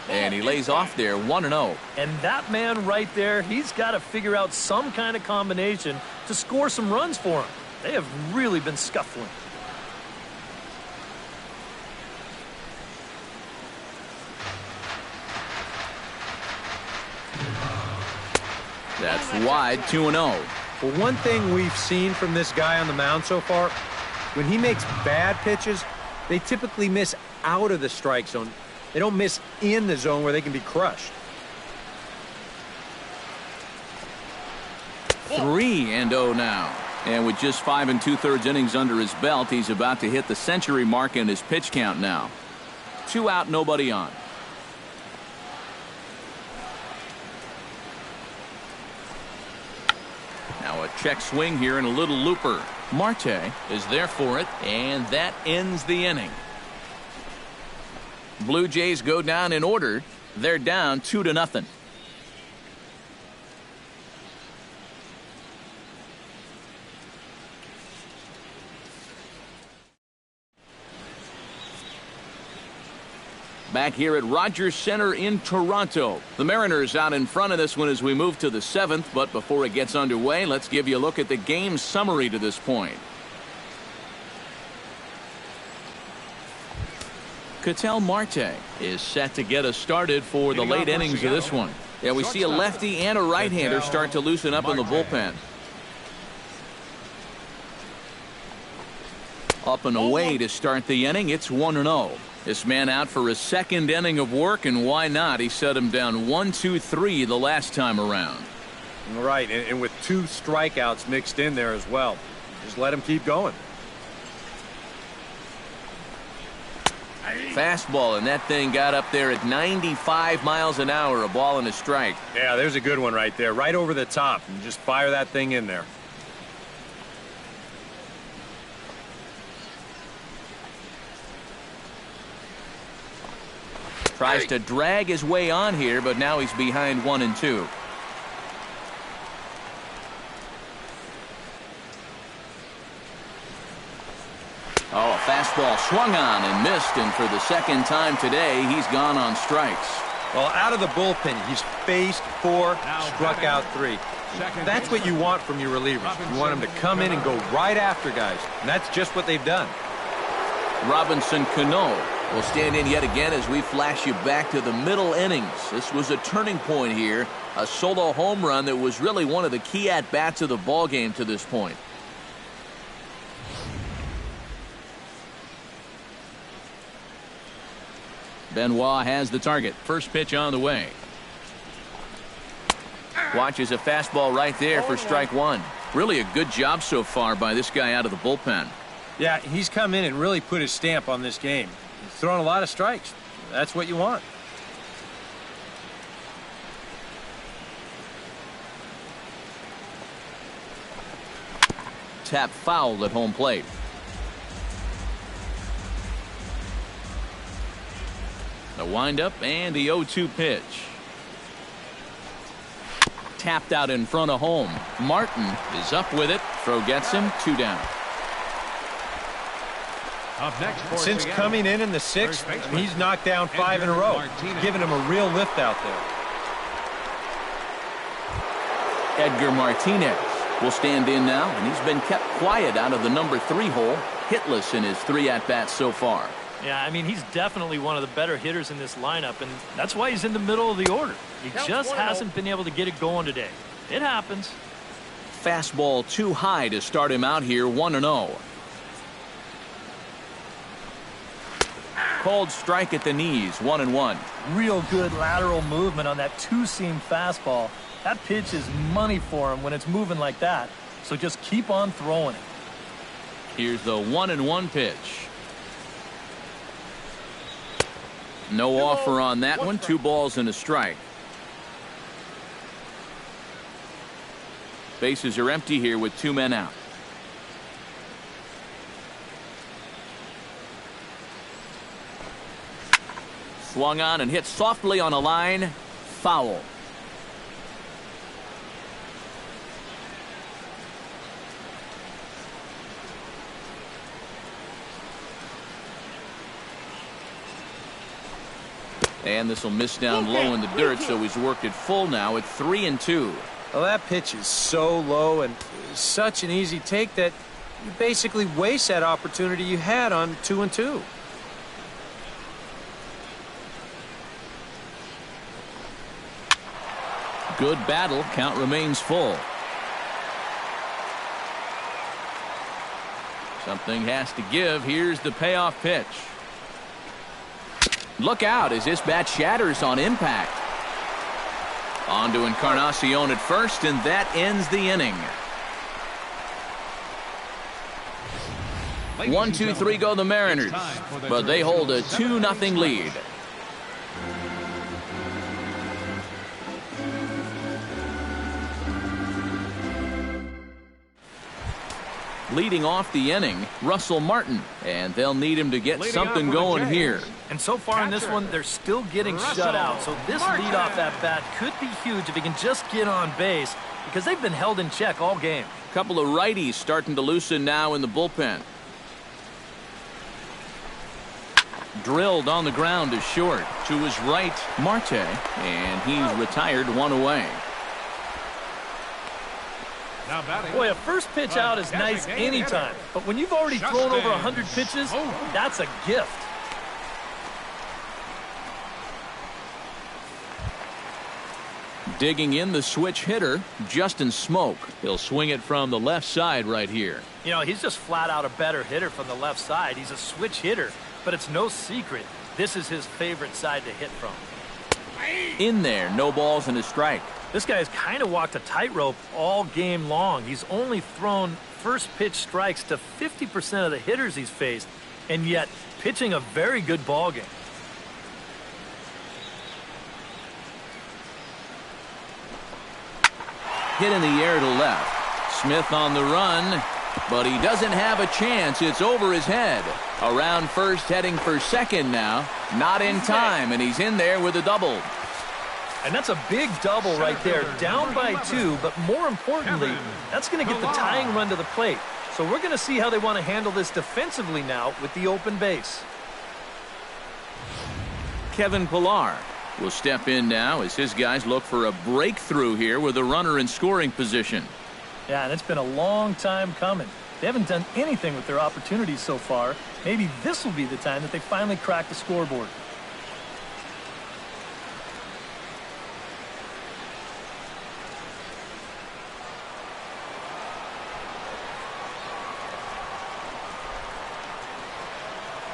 S1: And he lays off there, 1-0.
S4: And that man right there, he's got to figure out some kind of combination to score some runs for him. They have really been scuffling.
S1: That's wide, 2-0.
S2: Well, one thing we've seen from this guy on the mound so far, when he makes bad pitches, they typically miss out of the strike zone. They don't miss in the zone where they can be crushed.
S1: 3-0 now. And with just 5 2/3 innings under his belt, he's about to hit the century mark in his pitch count now. 2 out, nobody on. Now a check swing here and a little looper. Marte is there for it, and that ends the inning. Blue Jays go down in order. They're down 2-0. Back here at Rogers Center in Toronto. The Mariners out in front of this one as we move to the 7th, but before it gets underway, let's give you a look at the game summary to this point. Ketel Marte is set to get us started for the late innings of this one. Yeah, we see a lefty and a right-hander start to loosen up in the bullpen. Up and away to start the inning. It's 1-0. This man out for his second inning of work, and why not? He set him down 1-2-3 the last time around.
S5: Right, and with 2 strikeouts mixed in there as well. Just let him keep going.
S1: Fastball, and that thing got up there at 95 miles an hour, a ball and a strike.
S5: Yeah, there's a good one right there, right over the top. And just fire that thing in there.
S1: Tries to drag his way on here, but now he's behind 1-2. Oh, a fastball swung on and missed, and for the second time today, he's gone on strikes.
S2: Well, out of the bullpen, he's faced 4, struck out 3. That's what you want from your relievers. You want them to come in and go right after guys, and that's just what they've done.
S1: Robinson Cano will stand in yet again as we flash you back to the middle innings. This was a turning point here, a solo home run that was really one of the key at-bats of the ballgame to this point. Benoit has the target. First pitch on the way. Watches a fastball right there for strike one. Really a good job so far by this guy out of the bullpen.
S2: Yeah, he's come in and really put his stamp on this game. He's thrown a lot of strikes. That's what you want.
S1: Tap fouled at home plate. The windup and the 0-2 pitch. Tapped out in front of home. Martin is up with it. Throw gets him. 2 down.
S3: Up next for
S2: Since
S3: Seattle,
S2: coming in the 6th, he's knocked down 5 in a row, giving him a real lift out there.
S1: Edgar Martinez will stand in now, and he's been kept quiet out of the number 3 hole, hitless in his 3 at-bats so far.
S4: Yeah, I mean, he's definitely one of the better hitters in this lineup, and that's why he's in the middle of the order. He just hasn't been able to get it going today. It happens.
S1: Fastball too high to start him out here, 1-0. Called strike at the knees, 1-1.
S4: Real good lateral movement on that two-seam fastball. That pitch is money for him when it's moving like that. So just keep on throwing it.
S1: Here's the 1-1 pitch. No offer on that one. 2 balls and a strike. Bases are empty here with 2 men out. Swung on and hit softly on a line. Foul. And this will miss down low in the dirt, so he's worked it full now at 3-2.
S2: Well, that pitch is so low and such an easy take that you basically waste that opportunity you had on 2-2.
S1: Good battle. Count remains full. Something has to give. Here's the payoff pitch. Look out as this bat shatters on impact. On to Encarnacion at first, and that ends the inning. 1, 2, 3 go the Mariners, but they hold a 2-0 lead. Leading off the inning, Russell Martin, and they'll need him to get something going here.
S4: And so far in this one, they're still getting shut out. So this leadoff at bat could be huge if he can just get on base, because they've been held in check all game.
S1: A couple of righties starting to loosen now in the bullpen. Drilled on the ground to short. To his right, Marte, and he's retired 1 away.
S4: Boy, a first pitch out is nice anytime, but when you've already thrown over 100 pitches, that's a gift.
S1: Digging in the switch hitter, Justin Smoke. He'll swing it from the left side right here.
S4: You know, he's just flat out a better hitter from the left side. He's a switch hitter, but it's no secret this is his favorite side to hit from.
S1: In there, no balls and a strike.
S4: This guy has kind of walked a tightrope all game long. He's only thrown first pitch strikes to 50% of the hitters he's faced, and yet pitching a very good ball game.
S1: Hit in the air to left. Smith on the run, but he doesn't have a chance. It's over his head. Around first, heading for second now. Not in time, and he's in there with a double.
S4: And that's a big double right there, down by 2, but more importantly, that's going to get the tying run to the plate. So we're going to see how they want to handle this defensively now with the open base.
S1: Kevin Pillar will step in now as his guys look for a breakthrough here with a runner in scoring position.
S4: Yeah, and it's been a long time coming. They haven't done anything with their opportunities so far. Maybe this will be the time that they finally crack the scoreboard.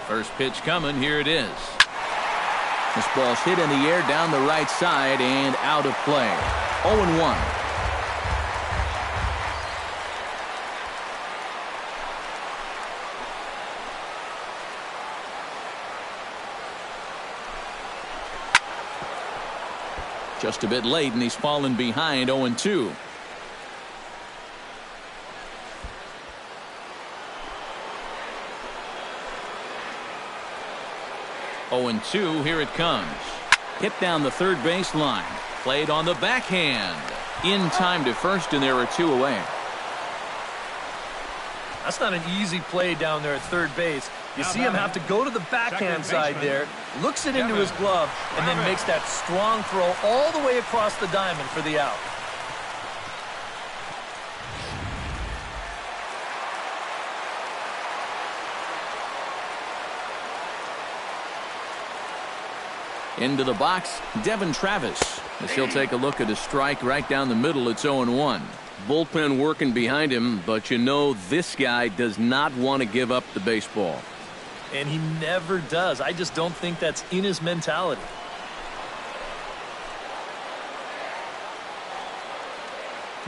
S1: First pitch coming. Here it is. This ball's hit in the air down the right side and out of play. 0-1. Just a bit late, and he's fallen behind. 0-2. And 2, here it comes. Hit down the third base line. Played on the backhand. In time to first, and there are 2 away.
S4: That's not an easy play down there at third base. You see him have to go to the backhand side there, looks it into his glove, and then makes that strong throw all the way across the diamond for the out.
S1: Into the box, Devin Travis, as he'll take a look at a strike right down the middle. It's 0-1. Bullpen working behind him, but you know this guy does not want to give up the baseball.
S4: And he never does. I just don't think that's in his mentality.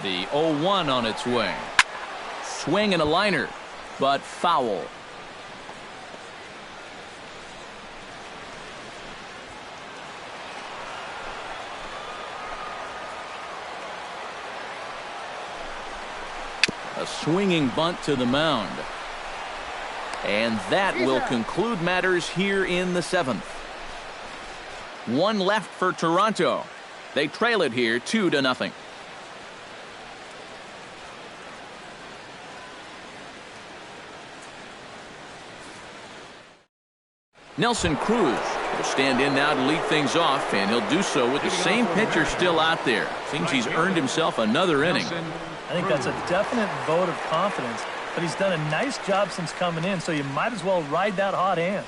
S1: The 0-1 on its way. Swing and a liner, but foul. A swinging bunt to the mound. And that will conclude matters here in the 7th. One left for Toronto. They trail it here 2-0. Nelson Cruz will stand in now to lead things off, and he'll do so with the same pitcher still out there. Seems he's earned himself another inning.
S4: I think that's a definite vote of confidence, but he's done a nice job since coming in, so you might as well ride that hot hand.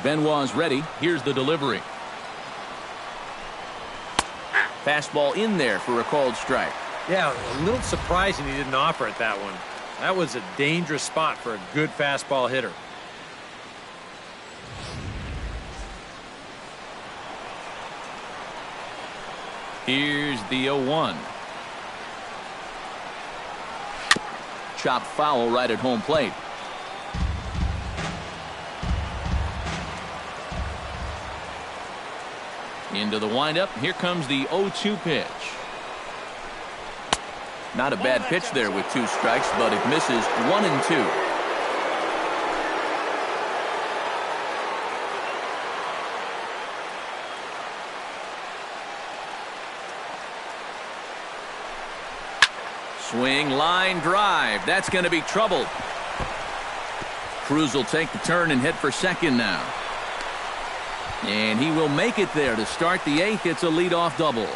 S1: Benoit's ready. Here's the delivery. Fastball in there for a called strike.
S2: Yeah, a little surprising he didn't offer it that one. That was a dangerous spot for a good fastball hitter.
S1: Here's the 0-1. Chopped foul right at home plate. Into the windup. Here comes the 0-2 pitch. Not a bad pitch there with 2 strikes, but it misses 1-2. Swing, line drive. That's going to be trouble. Cruz will take the turn and head for second now. And he will make it there to start the 8th. It's a leadoff double.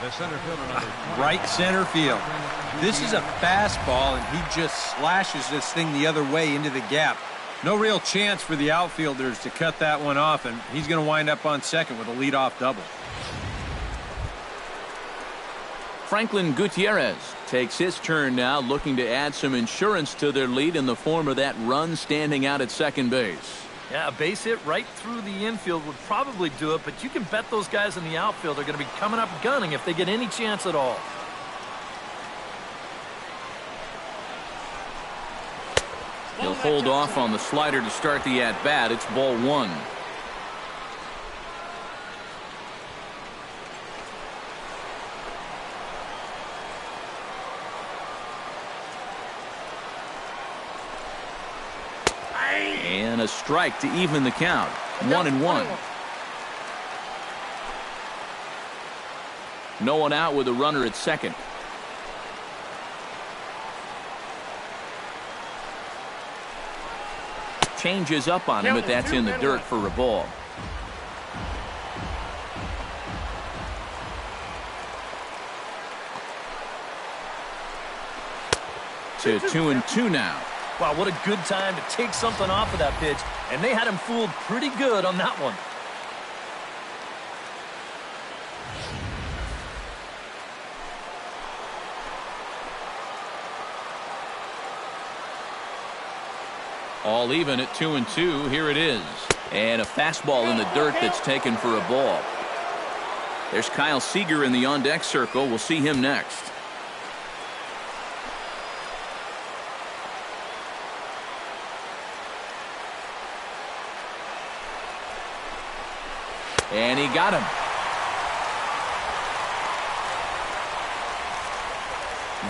S3: The center fielder, number
S2: Right center field. This is a fastball, and he just slashes this thing the other way into the gap. No real chance for the outfielders to cut that one off, and he's going to wind up on second with a leadoff double.
S1: Franklin Gutierrez takes his turn now, looking to add some insurance to their lead in the form of that run standing out at second base.
S4: Yeah, a base hit right through the infield would probably do it, but you can bet those guys in the outfield are going to be coming up gunning if they get any chance at all.
S1: He'll hold off on the slider to start the at-bat. It's ball 1. And a strike to even the count. 1-1. No one out with a runner at second. Changes up on him, but that's in the dirt for a ball. To 2-2 now.
S4: Wow, what a good time to take something off of that pitch, and they had him fooled pretty good on that one.
S1: All even at 2-2. Here it is. And a fastball in the dirt that's taken for a ball. There's Kyle Seager in the on-deck circle. We'll see him next. And he got him.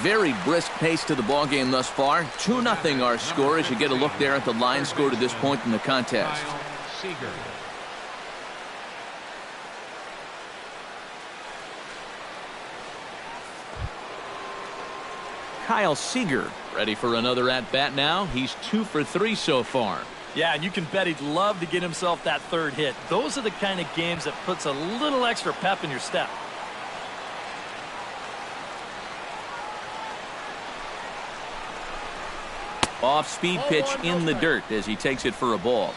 S1: Very brisk pace to the ballgame thus far. 2-0 our score as you get a look there at the line score to this point in the contest.
S3: Seager.
S1: Kyle Seager ready for another at-bat now. He's 2 for 3 so far.
S4: Yeah, and you can bet he'd love to get himself that third hit. Those are the kind of games that puts a little extra pep in your step.
S1: Off-speed pitch in the dirt as he takes it for a ball.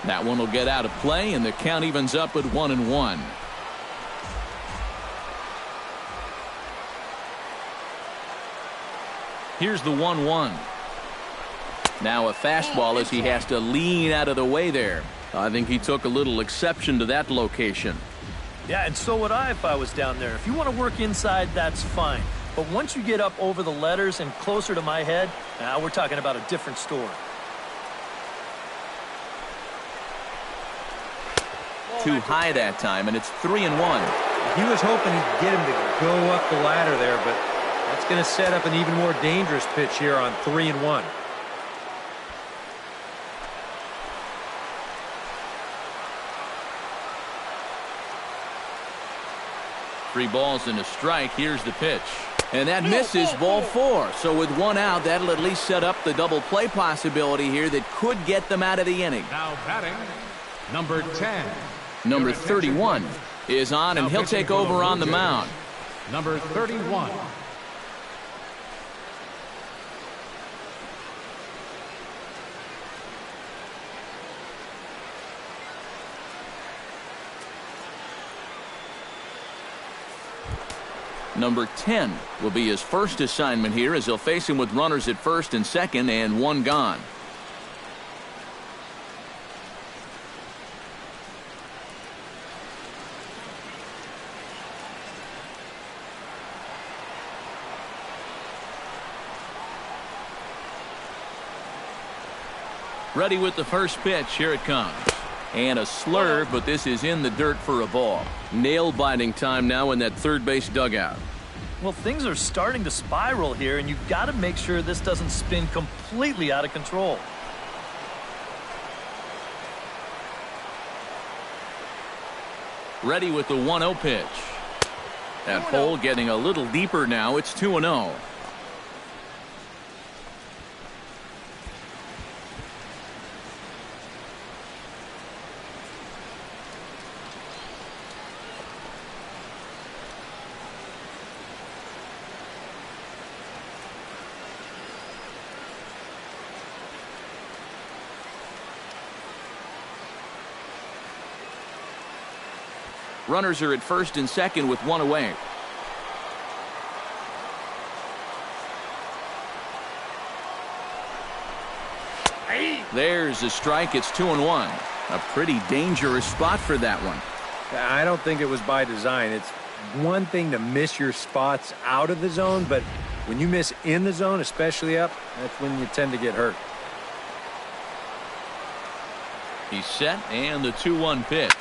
S1: That one will get out of play, and the count evens up at 1-1. Here's the 1-1. Now a fastball as he has to lean out of the way there. I think he took a little exception to that location.
S4: Yeah, and so would I if I was down there. If you want to work inside, that's fine. But once you get up over the letters and closer to my head, now we're talking about a different story.
S1: Too high that time, and it's 3-1.
S2: He was hoping he'd get him to go up the ladder there, but that's going to set up an even more dangerous pitch here on 3-1.
S1: Three balls and a strike. Here's the pitch. And that misses, ball 4. So with one out, that'll at least set up the double play possibility here that could get them out of the inning.
S3: Now batting, number 10.
S1: Number 31 is on, and he'll take over on the mound.
S3: Number 31.
S1: Number 10 will be his first assignment here as he'll face him with runners at first and second and one gone. Ready with the first pitch. Here it comes. And a slurve, but this is in the dirt for a ball. Nail-biting time now in that third base dugout.
S4: Well, things are starting to spiral here, and you've got to make sure this doesn't spin completely out of control.
S1: Ready with the 1-0 pitch. That hole getting a little deeper now. It's 2-0. Runners are at first and second with one away. There's a strike. It's 2-1. A pretty dangerous spot for that one.
S2: I don't think it was by design. It's one thing to miss your spots out of the zone, but when you miss in the zone, especially up, that's when you tend to get hurt.
S1: He's set, and the 2-1 pitch.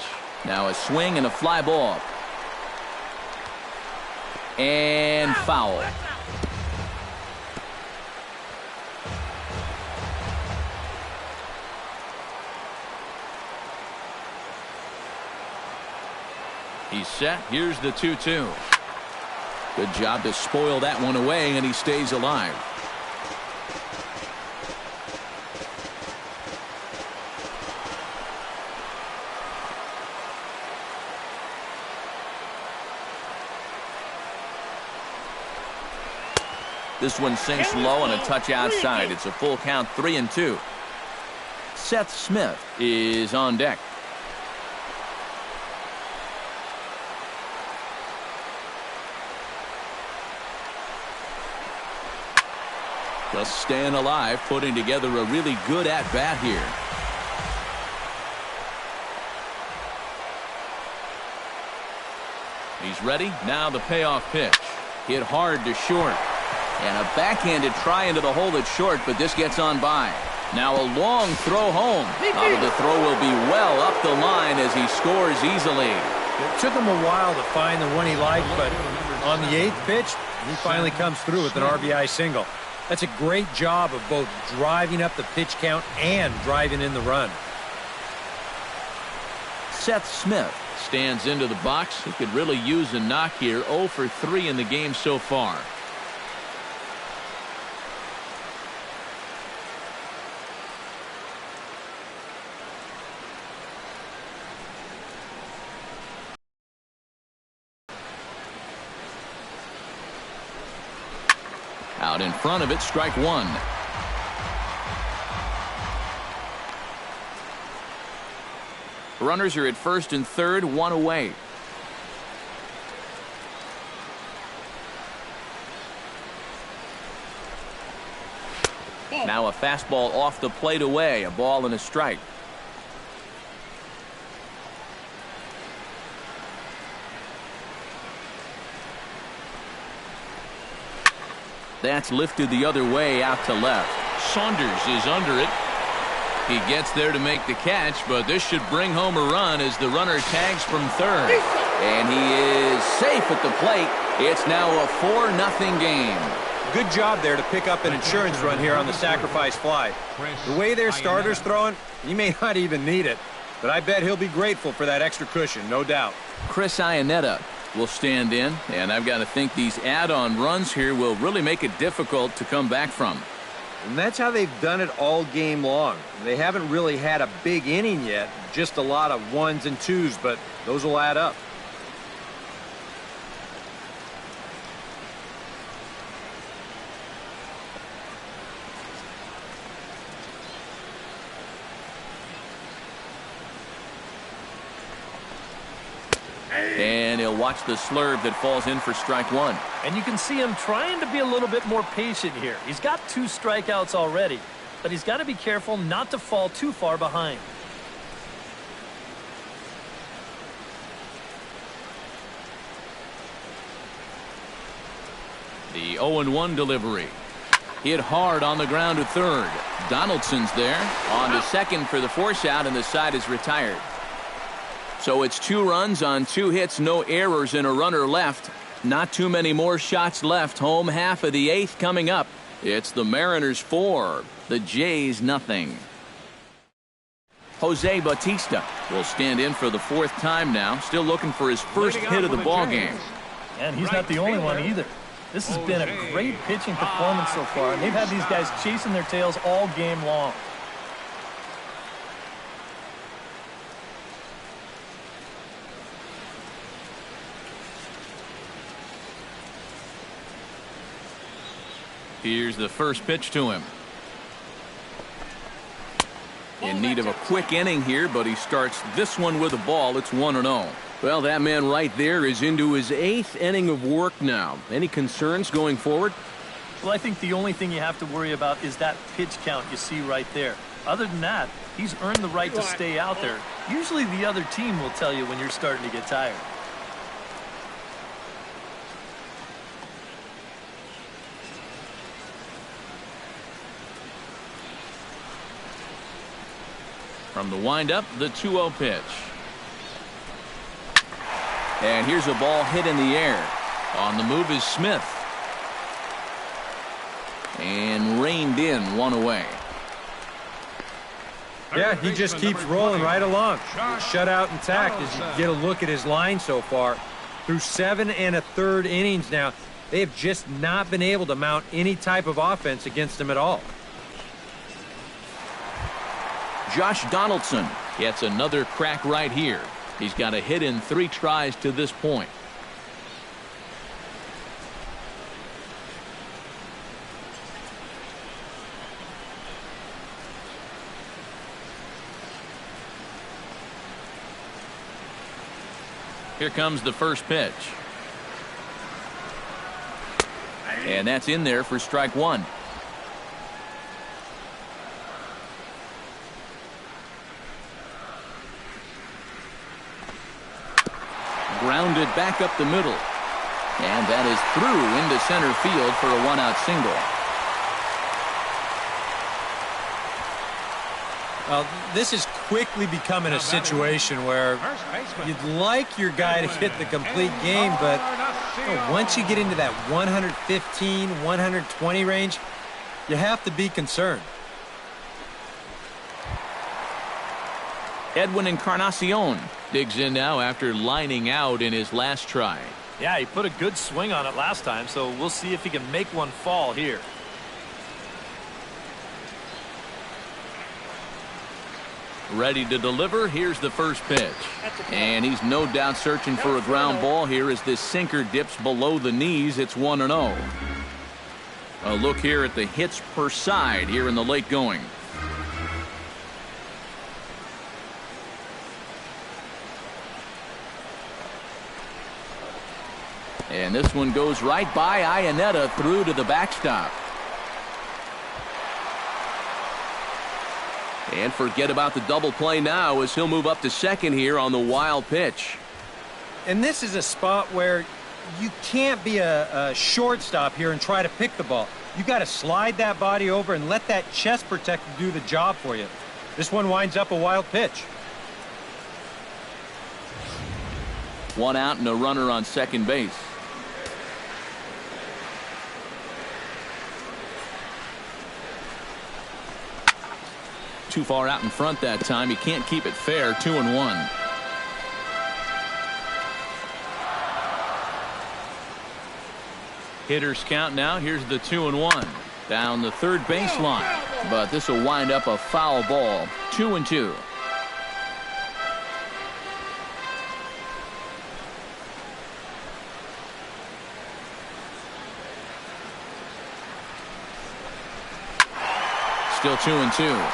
S1: Now a swing and a fly ball. And foul. He's set. Here's the 2-2. Good job to spoil that one away, and he stays alive. This one sinks low and a touch outside. It's a full count, 3-2. Seth Smith is on deck. Just staying alive, putting together a really good at-bat here. He's ready. Now the payoff pitch. Hit hard to short. And a backhanded try into the hole that's short, but this gets on by. Now a long throw home. But the throw will be well up the line as he scores easily.
S2: It took him a while to find the one he liked, but on the 8th pitch, he finally comes through with an RBI single. That's a great job of both driving up the pitch count and driving in the run.
S1: Seth Smith stands into the box. He could really use a knock here. 0 for 3 in the game so far. Out in front of it, strike one. Runners are at first and third, one away. Now a fastball off the plate away, a ball and a strike. That's lifted the other way out to left. Saunders is under it. He gets there to make the catch, but this should bring home a run as the runner tags from third. And he is safe at the plate. It's now a 4-0 game.
S2: Good job there to pick up an insurance run here on the sacrifice fly. The way their starter's throwing, he may not even need it, but I bet he'll be grateful for that extra cushion, no doubt.
S1: Chris Iannetta will stand in, and I've got to think these add-on runs here will really make it difficult to come back from.
S2: And that's how they've done it all game long. They haven't really had a big inning yet, just a lot of ones and twos, but those will add up.
S1: And he'll watch the slurve that falls in for strike one.
S4: And you can see him trying to be a little bit more patient here. He's got 2 strikeouts already, but he's got to be careful not to fall too far behind.
S1: The 0-1 delivery. Hit hard on the ground to third. Donaldson's there. On to second for the force out, and the side is retired. So it's 2 runs on 2 hits, no errors, and a runner left. Not too many more shots left. Home half of the 8th coming up. It's the Mariners 4, the Jays nothing. Jose Bautista will stand in for the 4th time now, still looking for his first hit of the ball game.
S4: And he's not the only one either. This has been a great pitching performance so far, and they've had these guys chasing their tails all game long.
S1: Here's the first pitch to him. In need of a quick inning here, but he starts this one with a ball. It's 1-0. Well, that man right there is into his 8th inning of work now. Any concerns going forward?
S4: Well, I think the only thing you have to worry about is that pitch count you see right there. Other than that, he's earned the right to stay out there. Usually the other team will tell you when you're starting to get tired.
S1: From the windup, the 2-0 pitch. And here's a ball hit in the air. On the move is Smith. And reined in, 1 away.
S2: Yeah, he just keeps rolling right along. Shutout intact as you get a look at his line so far. Through 7 1/3 innings now, they have just not been able to mount any type of offense against him at all.
S1: Josh Donaldson gets another crack right here. He's got a hit in 3 tries to this point. Here comes the first pitch. And that's in there for strike one. Grounded back up the middle. And that is through into center field for a 1-out single.
S2: This is quickly becoming a situation where you'd like your guy to hit the complete game, but once you get into that 115, 120 range, you have to be concerned.
S1: Edwin Encarnacion digs in now after lining out in his last try.
S4: Yeah, he put a good swing on it last time, so we'll see if he can make one fall here.
S1: Ready to deliver. Here's the first pitch. And he's no doubt searching for a ground ball here as this sinker dips below the knees. It's 1-0. A look here at the hits per side here in the late going. And this one goes right by Iannetta through to the backstop. And forget about the double play now as he'll move up to second here on the wild pitch.
S2: And this is a spot where you can't be a shortstop here and try to pick the ball. You got to slide that body over and let that chest protector do the job for you. This one winds up a wild pitch.
S1: One out and a runner on second base. Too far out in front that time. He can't keep it fair. 2-1. Hitters count now. Here's the 2-1 down the third baseline, but this will wind up a foul ball. 2-2. Still 2-2.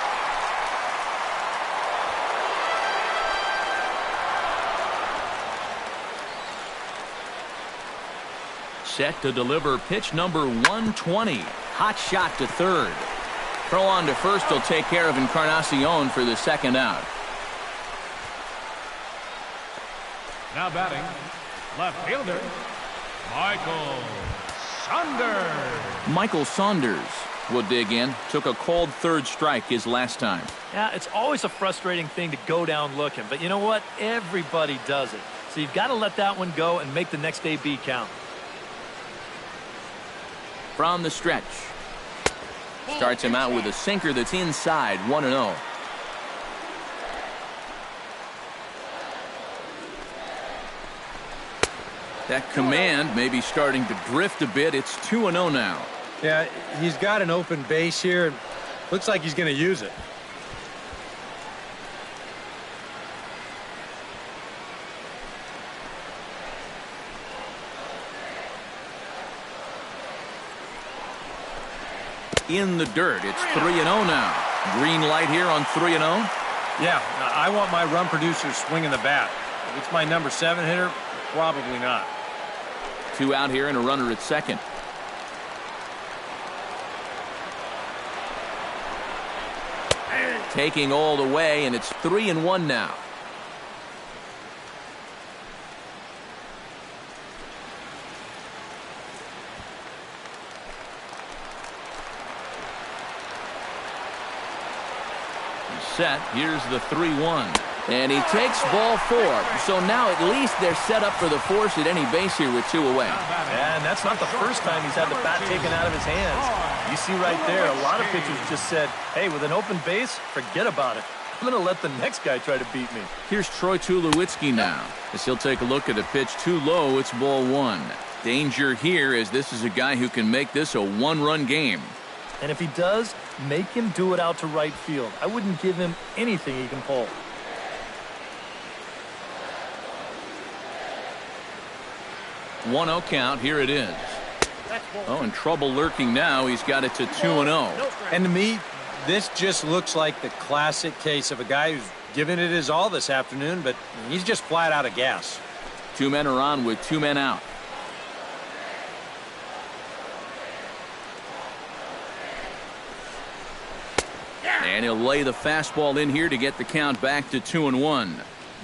S1: Set to deliver pitch number 120. Hot shot to third. Throw on to first will take care of Encarnacion for the second out.
S3: Now batting, left fielder, Michael Saunders.
S1: Michael Saunders will dig in. Took a called third strike his last time.
S4: Yeah, it's always a frustrating thing to go down looking, but you know what? Everybody does it. So you've got to let that one go and make the next AB count.
S1: From the stretch. Starts him out with a sinker that's inside. 1-0. That command may be starting to drift a bit. It's 2-0 now.
S2: Yeah, he's got an open base here. Looks like he's going to use it.
S1: In the dirt. It's 3-0 now. Green light here on 3-0.
S2: Yeah, I want my run producer swinging the bat. If it's my number 7 hitter, probably not.
S1: 2 out here and a runner at second. Taking all the way, and it's 3-1 now. Set. Here's the 3-1. And he takes ball 4. So now at least they're set up for the force at any base here with 2 away.
S4: And that's not the first time he's had the bat taken out of his hands. You see right there, a lot of pitchers just said, hey, with an open base, forget about it. I'm going to let the next guy try to beat me.
S1: Here's Troy Tulowitzki now. As he'll take a look at a pitch too low, it's ball 1. Danger here as this is a guy who can make this a 1-run game.
S4: And if he does, make him do it out to right field. I wouldn't give him anything he can pull.
S1: One 1-0 count. Here it is. Oh, and trouble lurking now. He's got it to 2-0.
S2: And to me, this just looks like the classic case of a guy who's given it his all this afternoon, but he's just flat out of gas.
S1: 2 men are on with 2 men out. And he'll lay the fastball in here to get the count back to 2-1.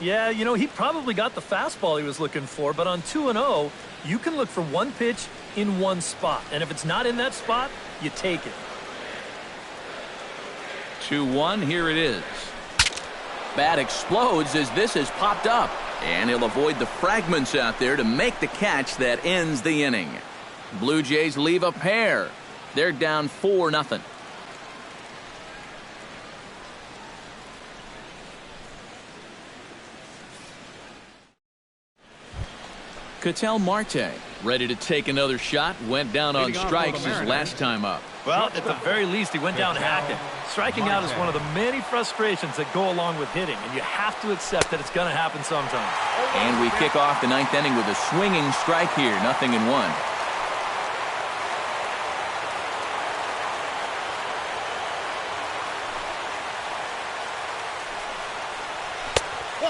S4: Yeah, you know, he probably got the fastball he was looking for, but on 2-0, you can look for one pitch in one spot. And if it's not in that spot, you take it.
S1: 2-1, here it is. Bat explodes as this has popped up. And he'll avoid the fragments out there to make the catch that ends the inning. Blue Jays leave a pair. They're down 4-0. Ketel Marte, ready to take another shot, went down on strikes his last time up.
S4: Well, at the very least, he went down hacking. Striking out is one of the many frustrations that go along with hitting, and you have to accept that it's going to happen sometime.
S1: And we kick off the 9th inning with a swinging strike here, 0-1.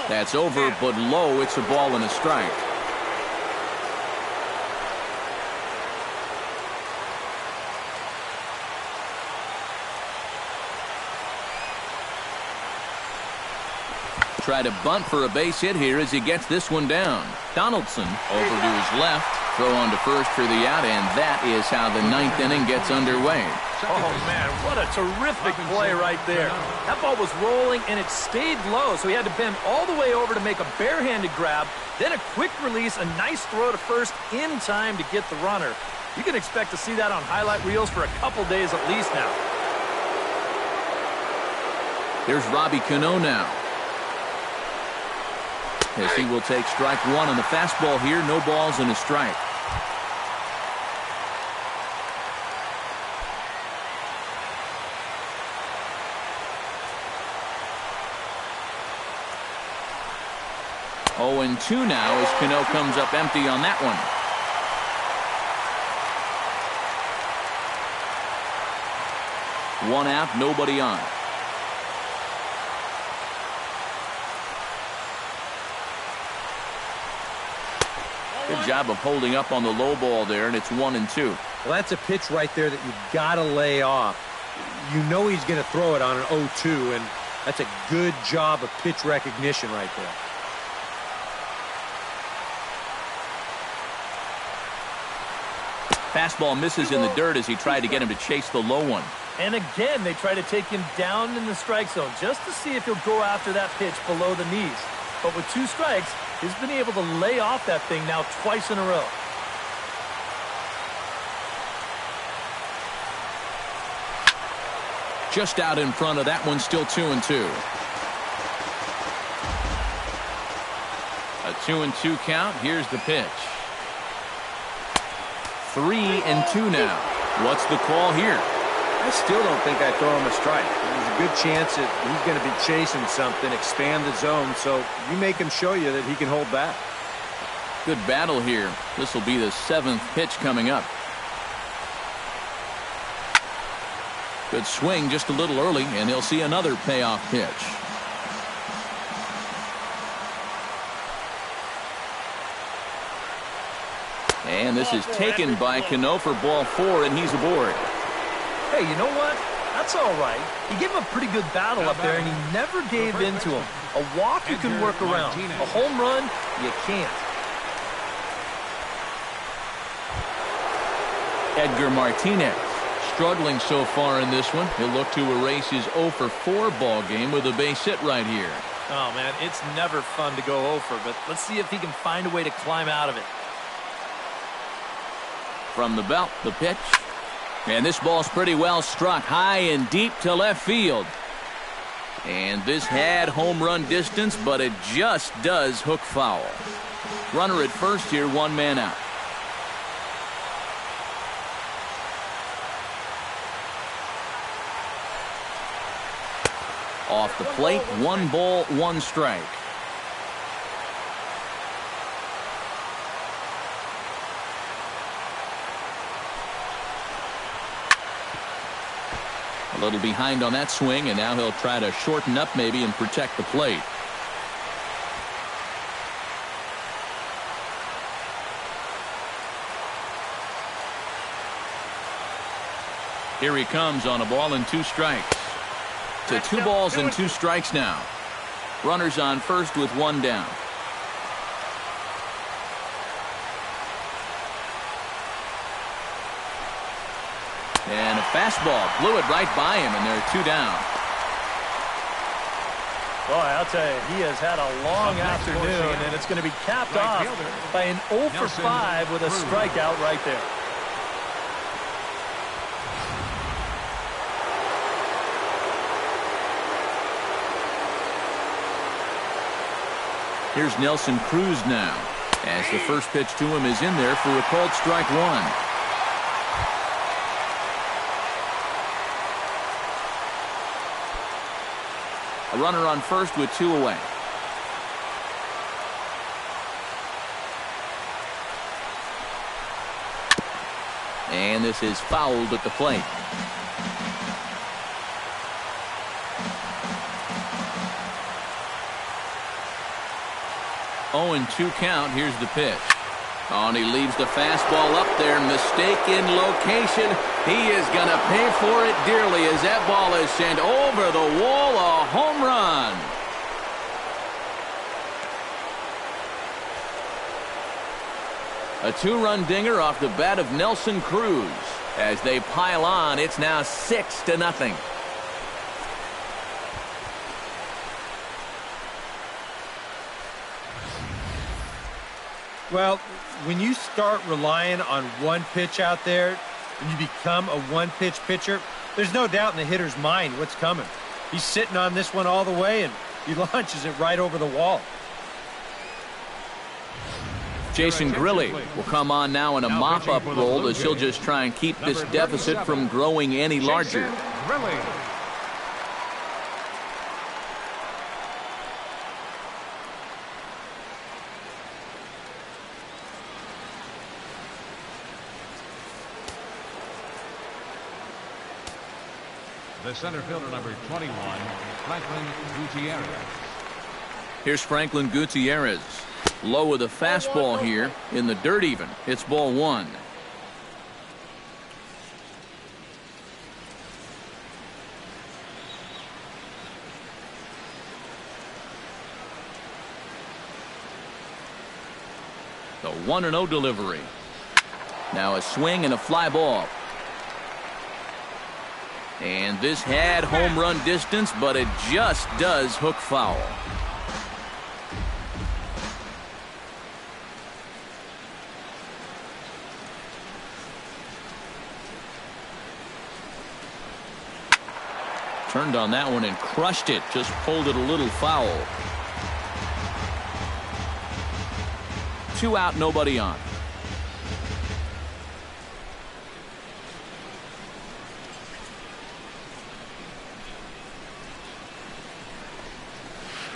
S1: That's over, but low. It's a ball and a strike. Try to bunt for a base hit here as he gets this one down. Donaldson over to his left. Throw on to first for the out, and that is how the ninth inning gets underway.
S4: Oh, man, what a terrific play right there. That ball was rolling, and it stayed low, so he had to bend all the way over to make a barehanded grab, then a quick release, a nice throw to first in time to get the runner. You can expect to see that on highlight reels for a couple days at least now.
S1: Here's Robbie Cano now. As he will take strike one on the fastball here. No balls and a strike. Oh, and 2 now as Cano comes up empty on that one. One out, nobody on. Good job of holding up on the low ball there, and it's 1-2.
S2: Well, that's a pitch right there that you got to lay off. You know he's going to throw it on an 0-2, and that's a good job of pitch recognition right there.
S1: Fastball misses in the dirt as he tried to get him to chase the low one.
S4: And again, they try to take him down in the strike zone just to see if he'll go after that pitch below the knees. But with 2 strikes, he's been able to lay off that thing now twice in a row.
S1: Just out in front of that one, still 2-2. A 2-2 count. Here's the pitch. 3-2 now. What's the call here?
S5: I still don't think I throw him a strike. There's a good chance that he's going to be chasing something, expand the zone, so you make him show you that he can hold back.
S1: Good battle here. This will be the 7th pitch coming up. Good swing just a little early, and he'll see another payoff pitch. And this is taken by Cano for ball 4, and he's aboard.
S4: Hey, you know what? That's all right. He gave him a pretty good battle up there, and he never gave in to him. A walk you can work around. A home run, you can't.
S1: Edgar Martinez struggling so far in this one. He'll look to erase his 0-for-4 ball game with a base hit right here.
S4: Oh, man, it's never fun to go 0-for, but let's see if he can find a way to climb out of it.
S1: From the belt, the pitch. And this ball's pretty well struck high and deep to left field. And this had home run distance, but it just does hook foul. Runner at first here, 1 man out. Off the plate, 1 ball, 1 strike. A little behind on that swing, and now he'll try to shorten up maybe and protect the plate. Here he comes on a ball and 2 strikes. To 2 balls and 2 strikes now. Runners on first with 1 down. And a fastball blew it right by him, and there are 2 down.
S4: Boy, I'll tell you, he has had a long afternoon, and it's going to be capped off by an 0-for-5 with a strikeout right there.
S1: Here's Nelson Cruz now, as the first pitch to him is in there for a called strike 1. A runner on first with 2 away. And this is fouled at the plate. 0-2 count. Here's the pitch. Oh, and he leaves the fastball up there. Mistaken location. He is going to pay for it dearly as that ball is sent over the wall. A home run. A two-run dinger off the bat of Nelson Cruz. As they pile on, it's now 6-0.
S2: Well, when you start relying on one pitch out there and you become a one-pitch pitcher, there's no doubt in the hitter's mind what's coming. He's sitting on this one all the way, and he launches it right over the wall.
S1: Jason Grilli will come on now in a mop-up role as he'll just try and keep this deficit from growing any larger.
S3: The center fielder, number 21, Franklin Gutierrez.
S1: Here's Franklin Gutierrez. Low with a fastball here in the dirt even. It's ball one. The 1-0 delivery. Now a swing and a fly ball. And this had home run distance, but it just does hook foul. Turned on that one and crushed it. Just pulled it a little foul. 2 out, nobody on.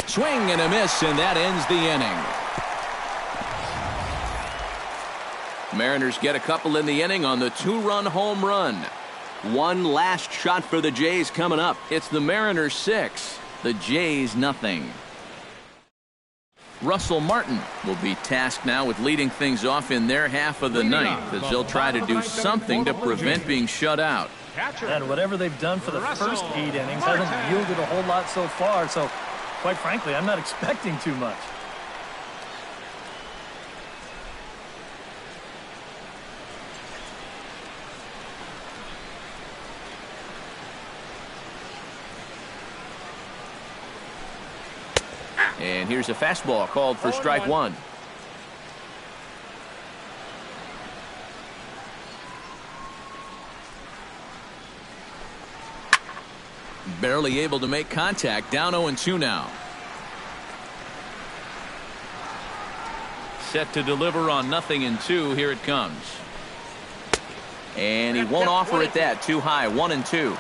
S1: Swing and a miss, and that ends the inning. Mariners get a couple in the inning on the 2-run home run. One last shot for the Jays coming up. It's the Mariners 6, the Jays nothing. Russell Martin will be tasked now with leading things off in their half of the ninth as they'll try to do something to prevent being shut out.
S4: And whatever they've done for the first 8 innings hasn't yielded a whole lot so far, so quite frankly, I'm not expecting too much.
S1: And here's a fastball called for strike one. Barely able to make contact. Down 0-2 now. Set to deliver on 0-2. Here it comes. And he won't offer it that. Too high. 1-2.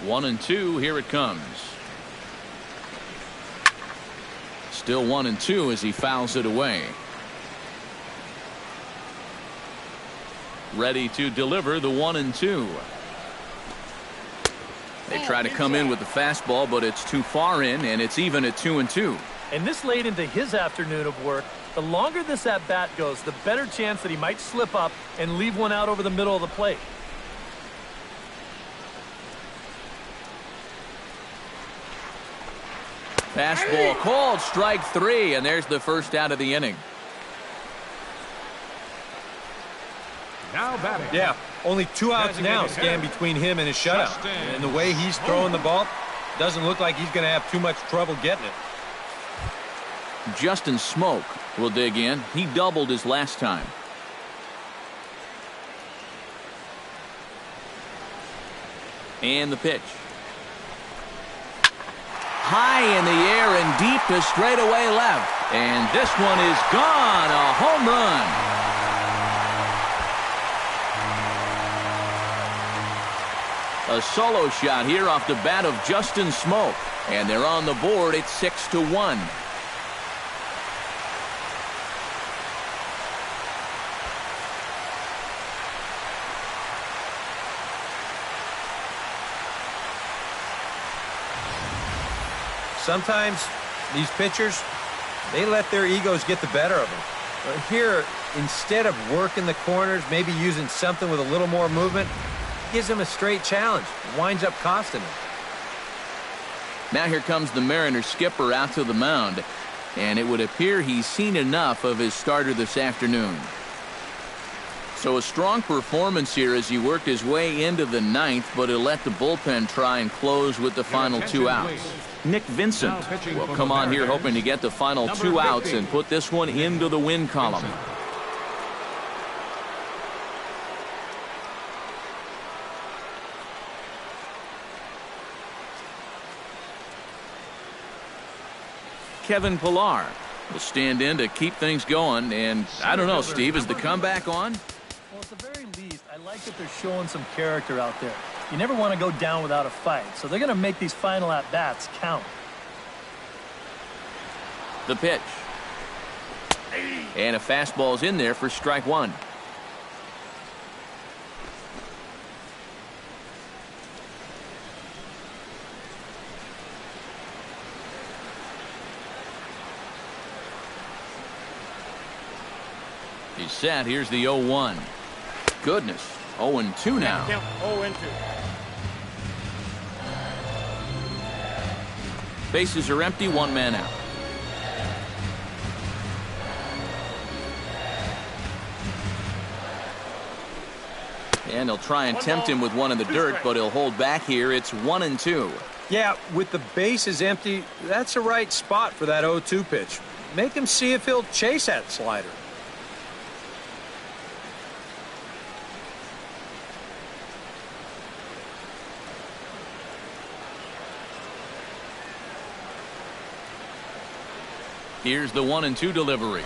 S1: One and two. Here it comes. Still 1-2 as he fouls it away. Ready to deliver the 1-2. They try to come in with the fastball, but it's too far in, and it's even at 2-2.
S4: And this late into his afternoon of work, the longer this at-bat goes, the better chance that he might slip up and leave one out over the middle of the plate.
S1: Fastball called, strike 3, and there's the first out of the inning.
S3: Now batting.
S2: Yeah, only 2 outs now stand between him and his shutout. And the way he's throwing the ball, doesn't look like he's going to have too much trouble getting it.
S1: Justin Smoke will dig in. He doubled his last time. And the pitch. High in the air and deep to straightaway left. And this one is gone. A home run. A solo shot here off the bat of Justin Smoke. And they're on the board. It's 6-1.
S2: Sometimes these pitchers, they let their egos get the better of them. But here, instead of working the corners, maybe using something with a little more movement, gives them a straight challenge. It winds up costing them.
S1: Now here comes the Mariners skipper out to the mound, and it would appear he's seen enough of his starter this afternoon. So a strong performance here as he worked his way into the ninth, but he'll let the bullpen try and close with the final 2 outs. Nick Vincent will come on here hoping to get the final 2 outs and put this one into the win column. Kevin Pillar will stand in to keep things going, and I don't know, Steve, is the comeback on?
S4: Well, at the very least, I like that they're showing some character out there. You never want to go down without a fight, so they're going to make these final at-bats count.
S1: The pitch. And a fastball's in there for strike one. He's set. Here's the 0-1. Goodness. 0-2 now.
S6: Count 0-2.
S1: Bases are empty. 1 man out. And he'll try and tempt him with one in the dirt, but he'll hold back here. It's 1-2.
S2: Yeah, with the bases empty, that's a right spot for that 0-2 pitch. Make him see if he'll chase that slider.
S1: Here's the 1-2 delivery.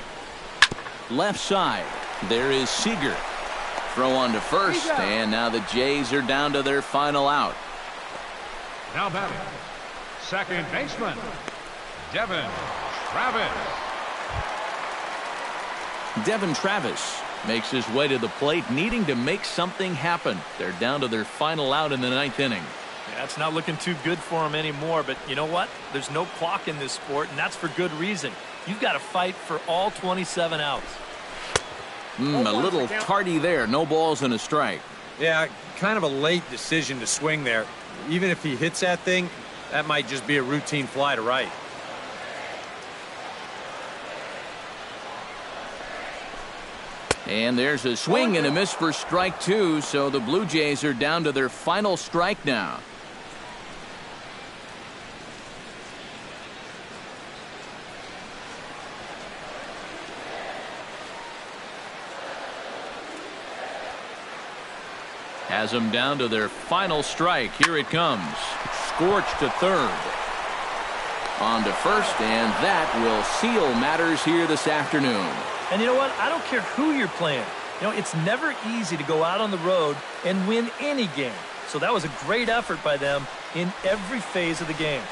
S1: Left side. There is Seager. Throw on to first, and now the Jays are down to their final out.
S3: Now batting, second baseman, Devin Travis.
S1: Devin Travis makes his way to the plate, needing to make something happen. They're down to their final out in the 9th inning.
S4: Yeah, it's not looking too good for him anymore, but you know what? There's no clock in this sport, and that's for good reason. You've got to fight for all 27 outs.
S1: A little tardy there. No balls and a strike.
S2: Yeah, kind of a late decision to swing there. Even if he hits that thing, that might just be a routine fly to right.
S1: And there's a swing and a miss for strike 2, so the Blue Jays are down to their final strike now. Has them down to their final strike. Here it comes. Scorched to third. On to first, and that will seal matters here this afternoon.
S4: And you know what? I don't care who you're playing. You know, it's never easy to go out on the road and win any game. So that was a great effort by them in every phase of the game.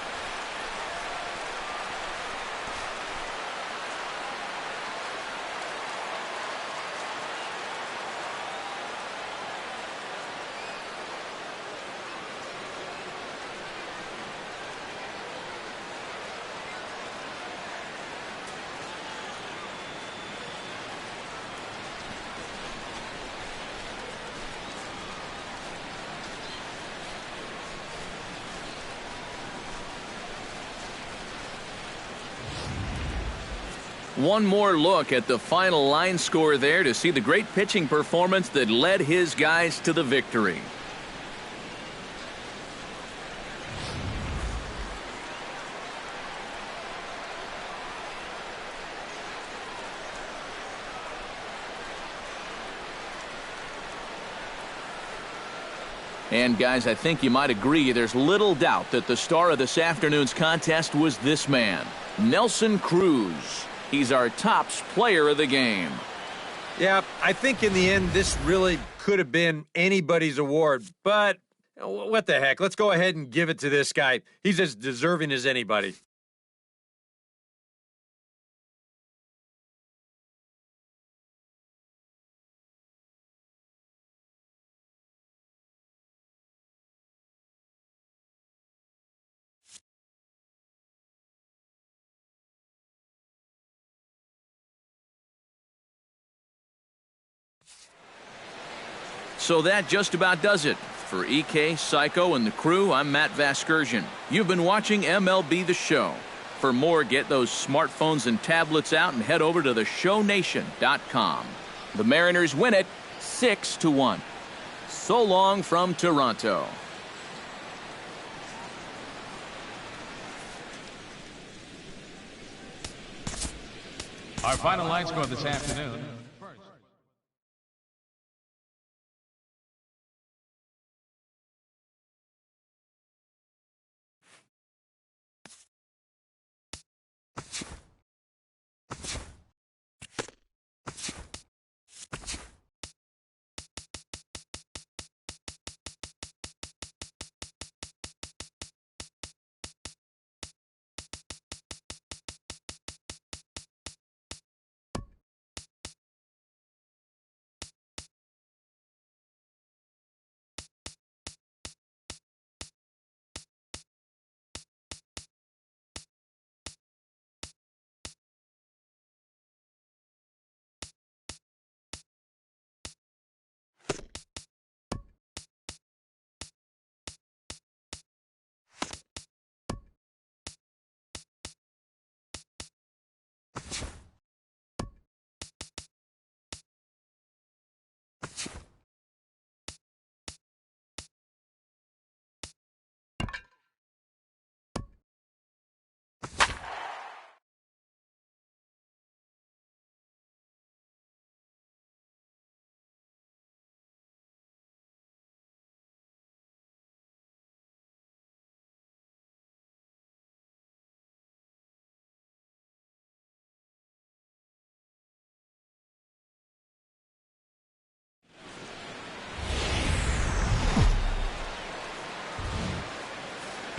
S1: One more look at the final line score there to see the great pitching performance that led his guys to the victory. And guys, I think you might agree there's little doubt that the star of this afternoon's contest was this man, Nelson Cruz. He's our tops player of the game.
S2: Yeah, I think in the end, this really could have been anybody's award. But what the heck? Let's go ahead and give it to this guy. He's as deserving as anybody.
S1: So that just about does it. For EK, Psycho, and the crew, I'm Matt Vasgersian. You've been watching MLB The Show. For more, get those smartphones and tablets out and head over to theshownation.com. The Mariners win it 6-1. So long from Toronto.
S3: Our final line score this afternoon.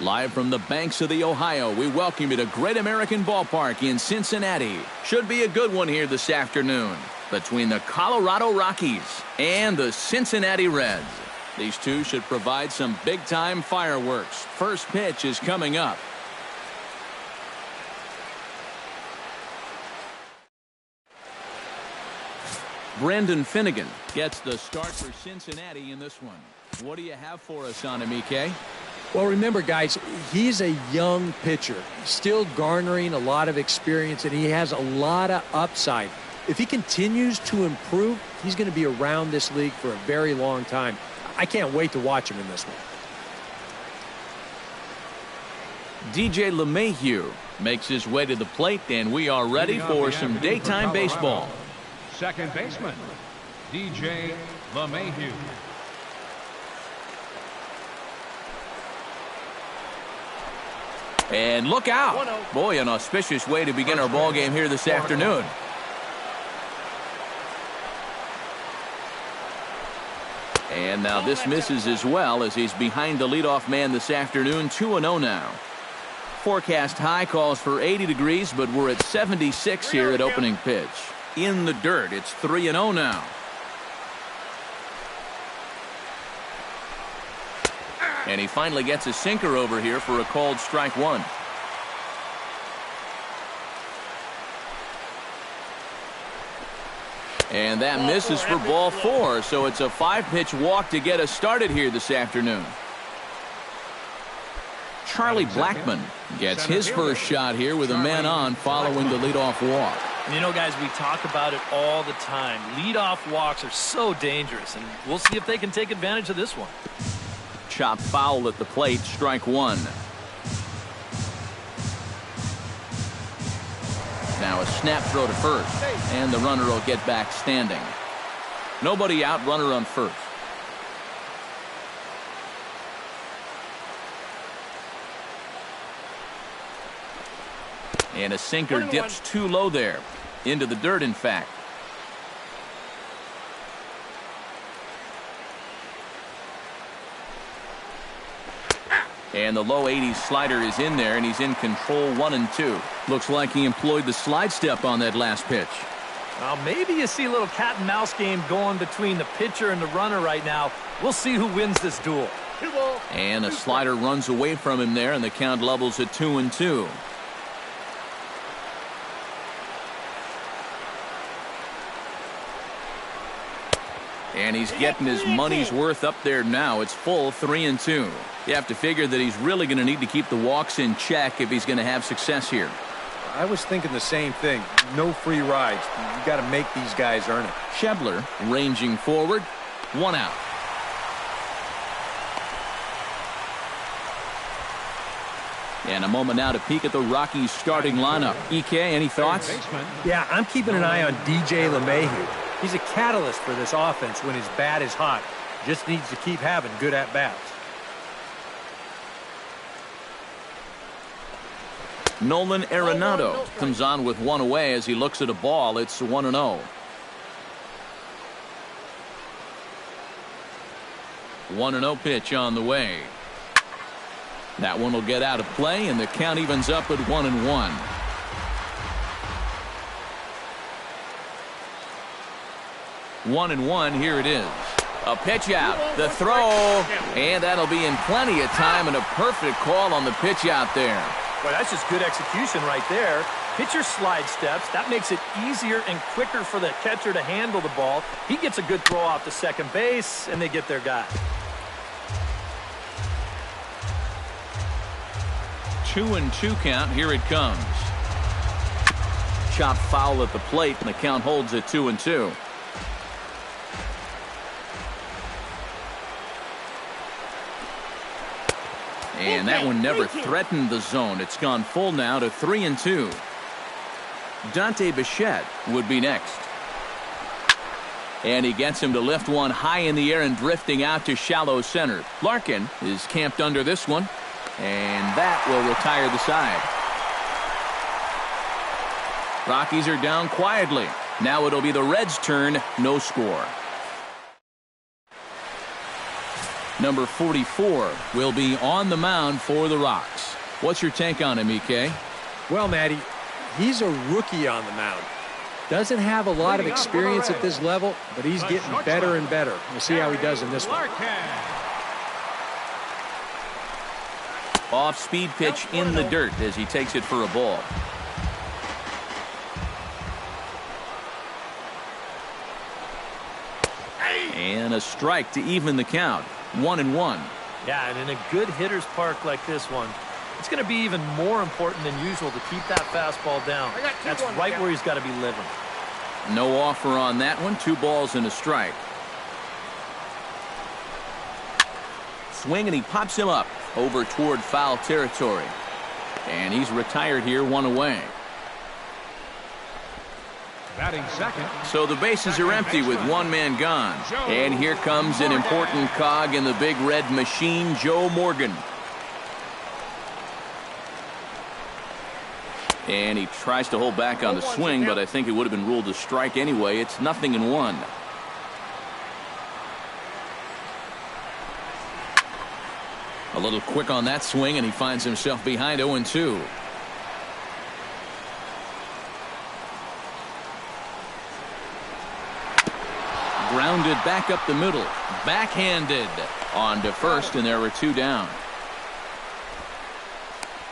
S1: Live from the banks of the Ohio, we welcome you to Great American Ballpark in Cincinnati. Should be a good one here this afternoon between the Colorado Rockies and the Cincinnati Reds. These two should provide some big-time fireworks. First pitch is coming up. Brendan Finnegan gets the start for Cincinnati in this one. What do you have for us on him, EK?
S2: Well, remember, guys, he's a young pitcher, still garnering a lot of experience, and he has a lot of upside. If he continues to improve, he's going to be around this league for a very long time. I can't wait to watch him in this one.
S1: DJ LeMahieu makes his way to the plate, and we are ready for some daytime baseball.
S3: Second baseman, DJ LeMahieu.
S1: And look out. Boy, an auspicious way to begin our ball game here this afternoon. And now this misses as well as he's behind the leadoff man this afternoon. 2-0 now. Forecast high calls for 80 degrees, but we're at 76 here at opening pitch. In the dirt, it's 3-0 now. And he finally gets a sinker over here for a called strike one. And that misses for ball four, so it's a 5-pitch walk to get us started here this afternoon. Charlie Blackmon gets his first shot here with a man on following the leadoff walk.
S4: You know, guys, we talk about it all the time. Leadoff walks are so dangerous, and we'll see if they can take advantage of this one.
S1: Chop foul at the plate, strike one. Now a snap throw to first, and the runner will get back standing. Nobody out, runner on first. And a sinker dips too low there. Into the dirt, in fact. And the low 80s slider is in there, and he's in control 1-2. Looks like he employed the slide step on that last pitch.
S4: Well, maybe you see a little cat and mouse game going between the pitcher and the runner right now. We'll see who wins this duel.
S1: And a slider runs away from him there, and the count levels at 2-2. And he's getting his money's worth up there now. It's full 3-2. You have to figure that he's really going to need to keep the walks in check if he's going to have success here.
S5: I was thinking the same thing. No free rides. You got to make these guys earn it.
S1: Schebler ranging forward. 1 out. And a moment now to peek at the Rockies starting lineup. EK, any thoughts?
S2: Yeah, I'm keeping an eye on DJ LeMahieu. He's a catalyst for this offense when his bat is hot. Just needs to keep having good at-bats.
S1: Nolan Arenado comes on with 1 away as he looks at a ball. It's 1-0. 1-0 pitch on the way. That one will get out of play, and the count evens up at 1-1. One and one, here it is. A pitch out, the throw, and that'll be in plenty of time, and a perfect call on the pitch out there.
S4: Well, that's just good execution right there. Pitcher slide steps. That makes it easier and quicker for the catcher to handle the ball. He gets a good throw off to second base, and they get their guy.
S1: 2-2 count. Here it comes. Chop foul at the plate, and the count holds at 2-2. And that one never threatened the zone. It's gone full now to 3-2. Dante Bichette would be next. And he gets him to lift one high in the air and drifting out to shallow center. Larkin is camped under this one. And that will retire the side. Rockies are down quietly. Now it'll be the Reds' turn. No score. Number 44 will be on the mound for the Rocks. What's your take on him, EK?
S2: Well, Matty, he's a rookie on the mound. Doesn't have a lot of experience at this level, but he's getting better and better. We'll see how he does in this one.
S1: Off-speed pitch in the dirt as he takes it for a ball. And a strike to even the count. 1-1.
S4: Yeah, and in a good hitter's park like this one, it's going to be even more important than usual to keep that fastball down. That's right where he's got to be living.
S1: No offer on that one. 2 balls and a strike. Swing, and he pops him up over toward foul territory. And he's retired here, 1 away.
S3: Batting second.
S1: So the bases are empty with 1 man gone. And here comes an important cog in the big red machine, Joe Morgan. And he tries to hold back on the swing, but I think it would have been ruled a strike anyway. It's 0-1. A little quick on that swing, and he finds himself behind 0-2. Grounded back up the middle. Backhanded on to first, and there were 2 down.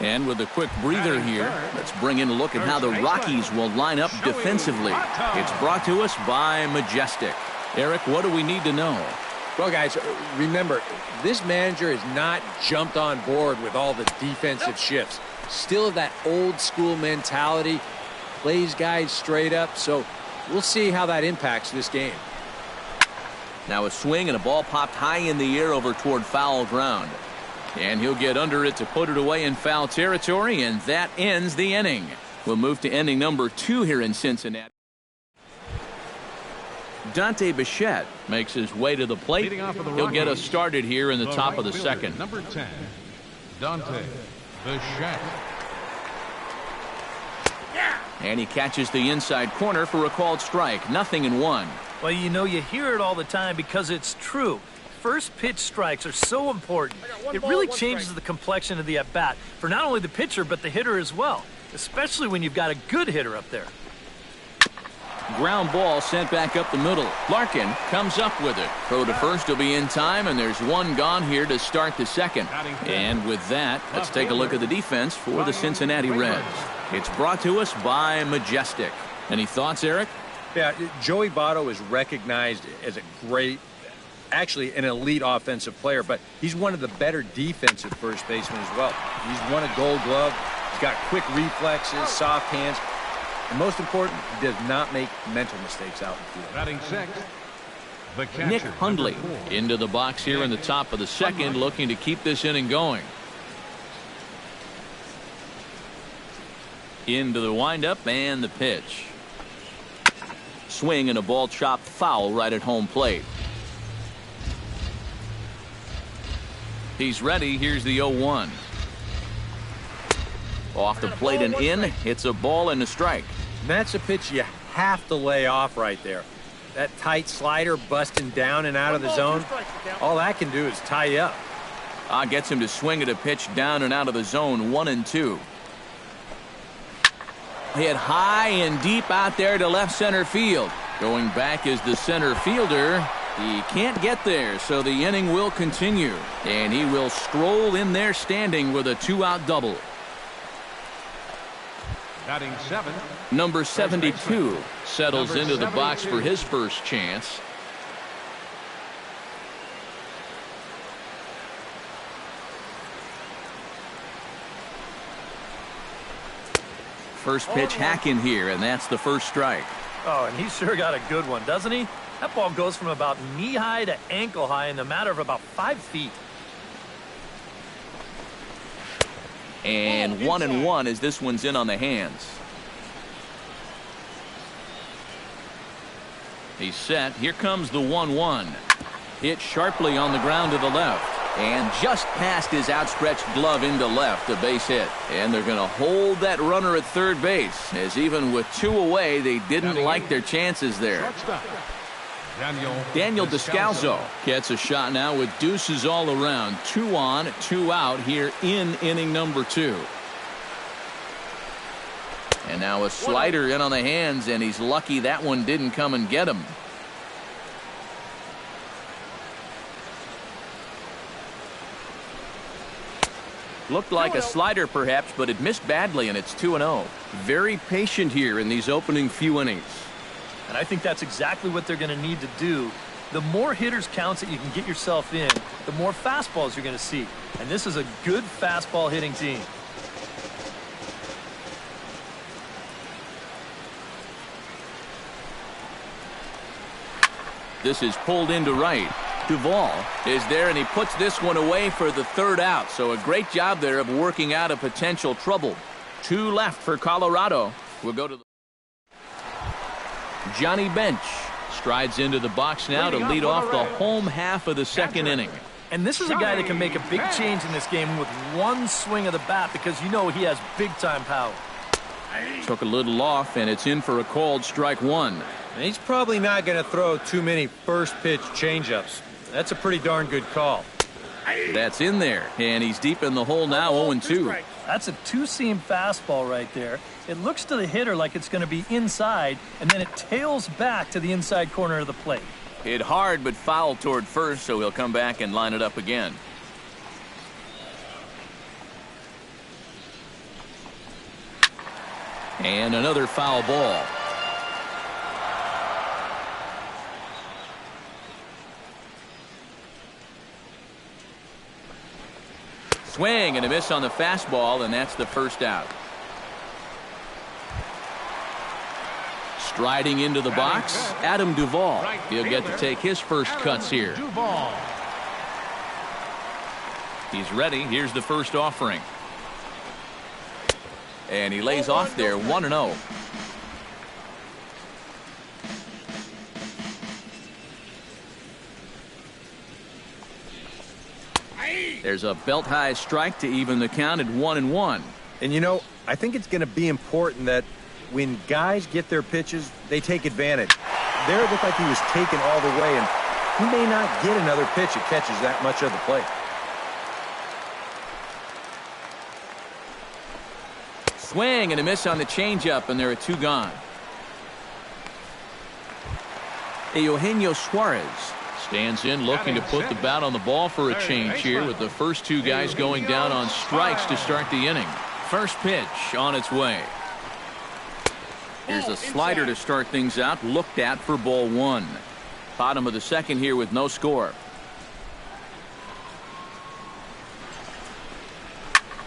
S1: And with a quick breather here, let's bring in a look at how the Rockies will line up defensively. It's brought to us by Majestic. Eric, what do we need to know?
S2: Well, guys, remember, this manager has not jumped on board with all the defensive shifts. Still have that old school mentality, plays guys straight up, so we'll see how that impacts this game.
S1: Now a swing and a ball popped high in the air over toward foul ground. And he'll get under it to put it away in foul territory, and that ends the inning. We'll move to inning number 2 here in Cincinnati. Dante Bichette makes his way to the plate. He'll get us started here in the top of the second.
S3: Number 10, Dante Bichette.
S1: And he catches the inside corner for a called strike. 0-1.
S4: Well, you know, you hear it all the time because it's true. First pitch strikes are so important. It really changes the complexion of the at-bat for not only the pitcher but the hitter as well, especially when you've got a good hitter up there.
S1: Ground ball sent back up the middle. Larkin comes up with it. Throw to first will be in time, and there's 1 gone here to start the second. And with that, let's take a look at the defense for the Cincinnati Reds. It's brought to us by Majestic. Any thoughts, Eric?
S5: Yeah, Joey Votto is recognized as a great, actually an elite offensive player, but he's one of the better defensive first basemen as well. He's won a Gold Glove. He's got quick reflexes, soft hands, and most important, he does not make mental mistakes out in the field.
S3: Batting sixth, the catcher,
S1: Nick Hundley into the box here in the top of the second, looking to keep this inning going. Into the windup and the pitch. Swing and a ball chopped foul right at home plate. He's ready. Here's the 0-1. Off the plate and in. It's a ball and a strike.
S2: That's a pitch you have to lay off right there. That tight slider busting down and out of the zone. All that can do is tie you up.
S1: Gets him to swing at a pitch down and out of the zone. 1-2. Hit high and deep out there to left center field. Going back is the center fielder. He can't get there, so the inning will continue. And he will stroll in there standing with a 2-out double.
S3: batting seventh,
S1: Number 72 settles into the box for his first chance. First pitch hacking here, and that's the first strike.
S4: Oh, and he's sure got a good one, doesn't he? That ball goes from about knee-high to ankle-high in the matter of about 5 feet.
S1: And 1-1 as this one's in on the hands. He's set. Here comes the 1-1. Hit sharply on the ground to the left. And just past his outstretched glove into left, a base hit. And they're going to hold that runner at third base, as even with 2 away, they didn't like their chances there.
S3: shortstop,
S1: Daniel Descalso gets a shot now with deuces all around. 2 on, 2 out here in inning number 2. And now a slider in on the hands, and he's lucky that one didn't come and get him. Looked like a slider perhaps, but it missed badly, and it's 2-0. Very patient here in these opening few innings.
S4: And I think that's exactly what they're going to need to do. The more hitters counts that you can get yourself in, the more fastballs you're going to see. And this is a good fastball hitting team.
S1: This is pulled into right. Duvall is there, and he puts this one away for the 3rd out. So a great job there of working out a potential trouble. 2 left for Colorado. We'll go to the Johnny Bench strides into the box now to lead off the home half of the second inning.
S4: And this is a guy that can make a big change in this game with one swing of the bat, because you know he has big-time power.
S1: Took a little off, and it's in for a called strike 1.
S2: And he's probably not going to throw too many first pitch changeups. That's a pretty darn good call.
S1: That's in there, and he's deep in the hole now. 0-2.
S4: That's a 2-seam fastball right there. It looks to the hitter like it's going to be inside, and then it tails back to the inside corner of the plate.
S1: Hit hard but foul toward first, so he'll come back and line it up again. And another foul ball. Swing and a miss on the fastball, and that's the first out. Striding into the box, Adam Duvall. He'll get to take his first cuts here. He's ready. Here's the first offering. And he lays off there, 1-0. There's a belt-high strike to even the count at 1-1.
S2: And you know, I think it's going to be important that when guys get their pitches, they take advantage. There it looked like he was taken all the way, and he may not get another pitch that catches that much of the plate.
S1: Swing and a miss on the changeup, and there are 2 gone. Eugenio Suarez stands in, looking to put the bat on the ball for a change here, with the first 2 guys going down on strikes to start the inning. First pitch on its way. Here's a slider to start things out, looked at for ball one. Bottom of the second here with no score.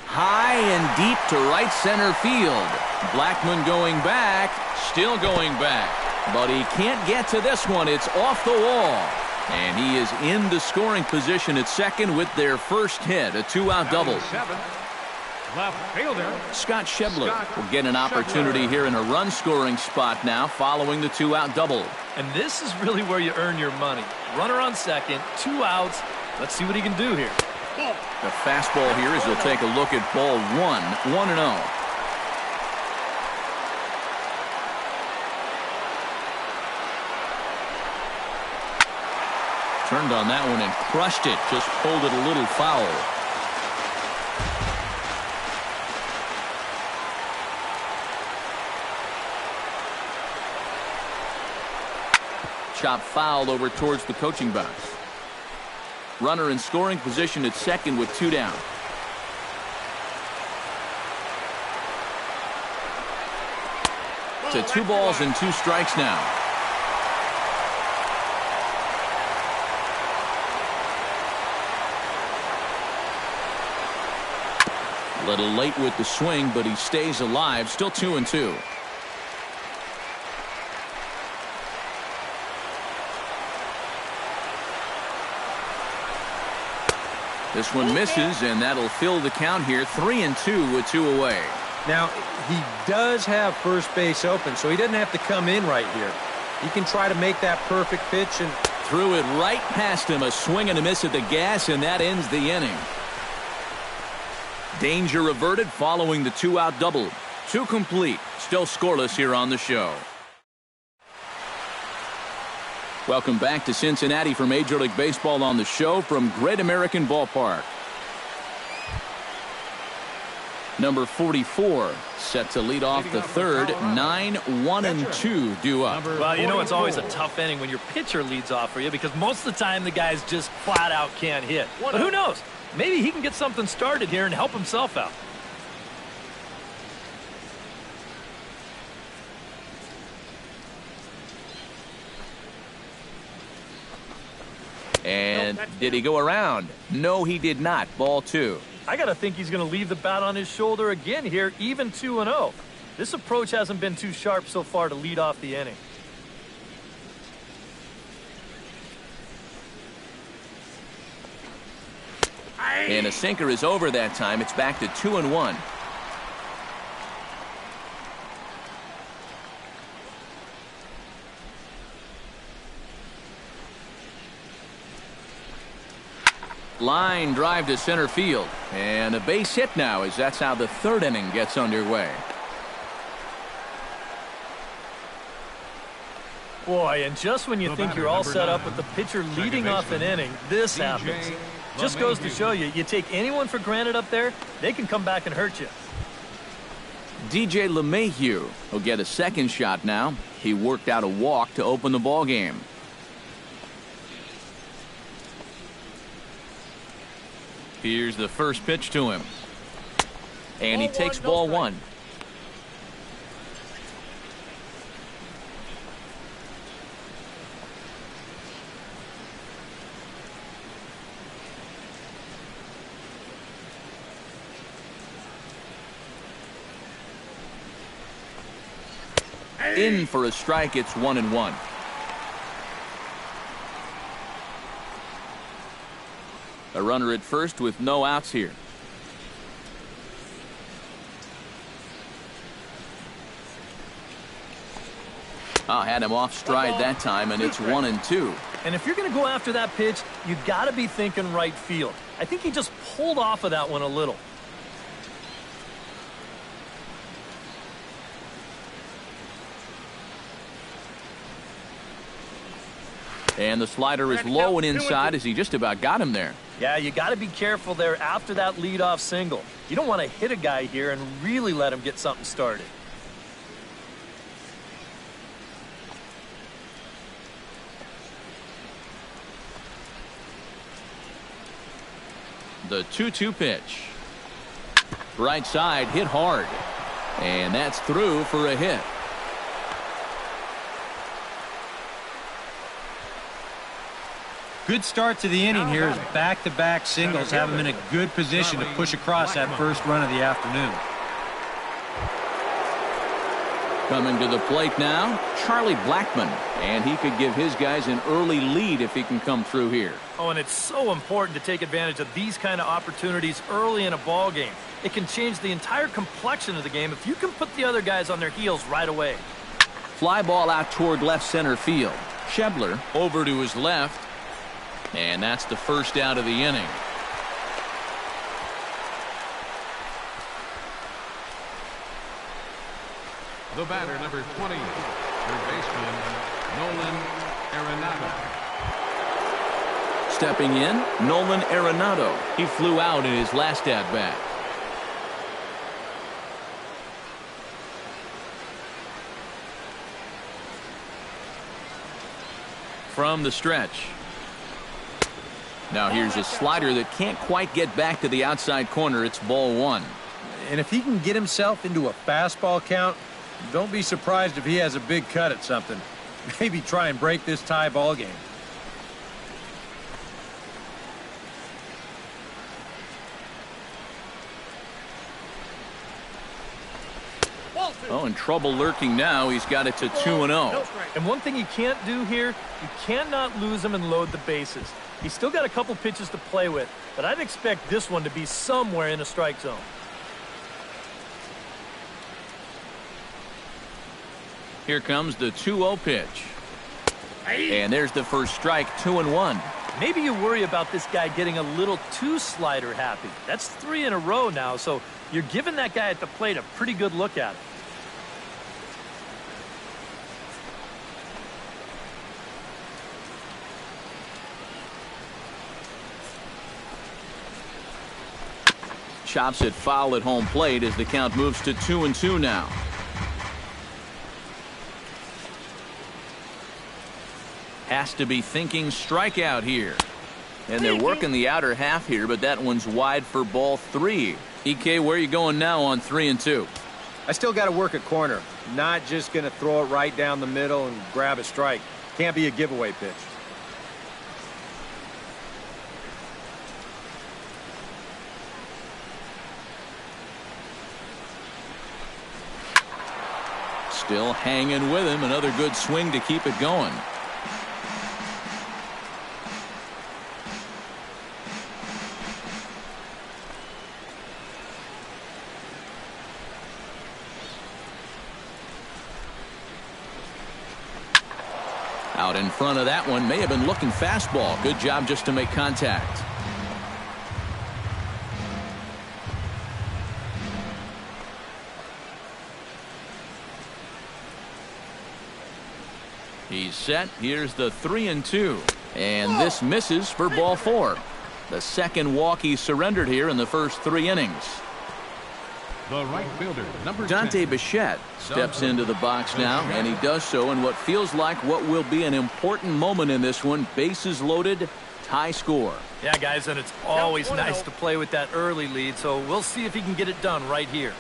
S1: High and deep to right center field. Blackmon going back, still going back. But he can't get to this one. It's off the wall. And he is in the scoring position at second with their first hit, a two-out double.
S3: Left fielder
S1: Scott Schebler will get an opportunity here in a run-scoring spot now following the two-out double.
S4: And this is really where you earn your money. Runner on second, 2 outs. Let's see what he can do here.
S1: The fastball here as he'll take a look at ball one, 1-0. Turned on that one and crushed it. Just pulled it a little foul. Chop foul over towards the coaching box. Runner in scoring position at second with 2 down. To 2 balls and 2 strikes now. A little late with the swing, but he stays alive. Still 2-2. This one misses, and that'll fill the count here. 3-2 with 2 away.
S2: Now, he does have first base open, so he doesn't have to come in right here. He can try to make that perfect pitch and
S1: threw it right past him. A swing and a miss at the gas, and that ends the inning. Danger averted following the 2-out double. 2 complete. Still scoreless here on the show. Welcome back to Cincinnati for Major League Baseball on the show from Great American Ballpark. Number 44 set to lead off the third. 9-1-2 due up.
S4: Well, you know it's always a tough inning when your pitcher leads off for you because most of the time the guys just flat out can't hit. But who knows? Maybe he can get something started here and help himself out.
S1: And did he go around? No, he did not. Ball 2.
S4: I got to think he's going to leave the bat on his shoulder again here, even 2-0. This approach hasn't been too sharp so far to lead off the inning.
S1: And a sinker is over that time. It's back to 2-1. Line drive to center field. And a base hit now as that's how the third inning gets underway.
S4: Boy, and just when you think you're all set up with the pitcher leading off an inning, this happens. Just goes to show you, you take anyone for granted up there, they can come back and hurt you.
S1: DJ LeMahieu will get a second shot now. He worked out a walk to open the ball game. Here's the first pitch to him. And he takes ball 1. In for a strike. It's 1-1. A runner at first with no outs here. Had him off stride that time, and it's 1-2.
S4: And if you're going to go after that pitch, you got to be thinking right field. I think he just pulled off of that one a little.
S1: And the slider is low and inside as he just about got him there.
S4: Yeah, you got to be careful there after that leadoff single. You don't want to hit a guy here and really let him get something started.
S1: The 2-2 pitch. Right side hit hard. And that's through for a hit.
S2: Good start to the inning here as back-to-back singles have him in a good position to push across that first run of the afternoon.
S1: Coming to the plate now, Charlie Blackmon, and he could give his guys an early lead if he can come through here.
S4: Oh, and it's so important to take advantage of these kind of opportunities early in a ball game. It can change the entire complexion of the game if you can put the other guys on their heels right away.
S1: Fly ball out toward left center field. Schebler over to his left, and that's the first out of the inning.
S3: The batter, number 20, third baseman, Nolan Arenado.
S1: Stepping in, Nolan Arenado. He flew out in his last at-bat. From the stretch. Now here's a slider that can't quite get back to the outside corner. It's ball one.
S2: And if he can get himself into a fastball count, don't be surprised if he has a big cut at something. Maybe try and break this tie ball game.
S1: Oh, and trouble lurking now. He's got it to 2-0.
S4: And one thing you can't do here, you cannot lose him and load the bases. He's still got a couple pitches to play with, but I'd expect this one to be somewhere in a strike zone.
S1: Here comes the 2-0 pitch. And there's the first strike, 2-1.
S4: Maybe you worry about this guy getting a little too slider happy. That's 3 in a row now, so you're giving that guy at the plate a pretty good look at it.
S1: Chops it foul at home plate as the count moves to 2-2 now. Has to be thinking strikeout here. And they're working the outer half here, but that one's wide for ball 3. EK, where are you going now on 3-2?
S2: I still got to work a corner. Not just going to throw it right down the middle and grab a strike. Can't be a giveaway pitch.
S1: Still hanging with him. Another good swing to keep it going. Out in front of that one, may have been looking fastball. Good job just to make contact. He's set. Here's the 3-2. And this misses for ball 4. The second walk he surrendered here in the first 3 innings.
S3: The right fielder, number
S1: Dante
S3: 10.
S1: Bichette steps into the box now, and he does so in what feels like what will be an important moment in this one. Bases loaded, tie score.
S4: Yeah, guys, and it's always nice to play with that early lead, so we'll see if he can get it done right here.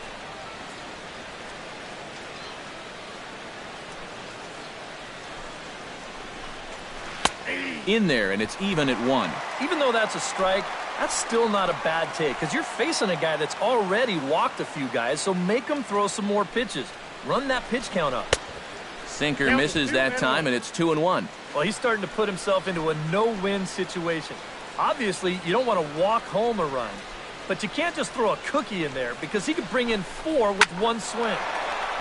S1: In there, and it's even at 1.
S4: Even though that's a strike, that's still not a bad take because you're facing a guy that's already walked a few guys, so make him throw some more pitches. Run that pitch count up.
S1: Sinker misses that time, and it's 2-1.
S4: Well, he's starting to put himself into a no-win situation. Obviously, you don't want to walk home a run, but you can't just throw a cookie in there because he could bring in 4 with 1 swing.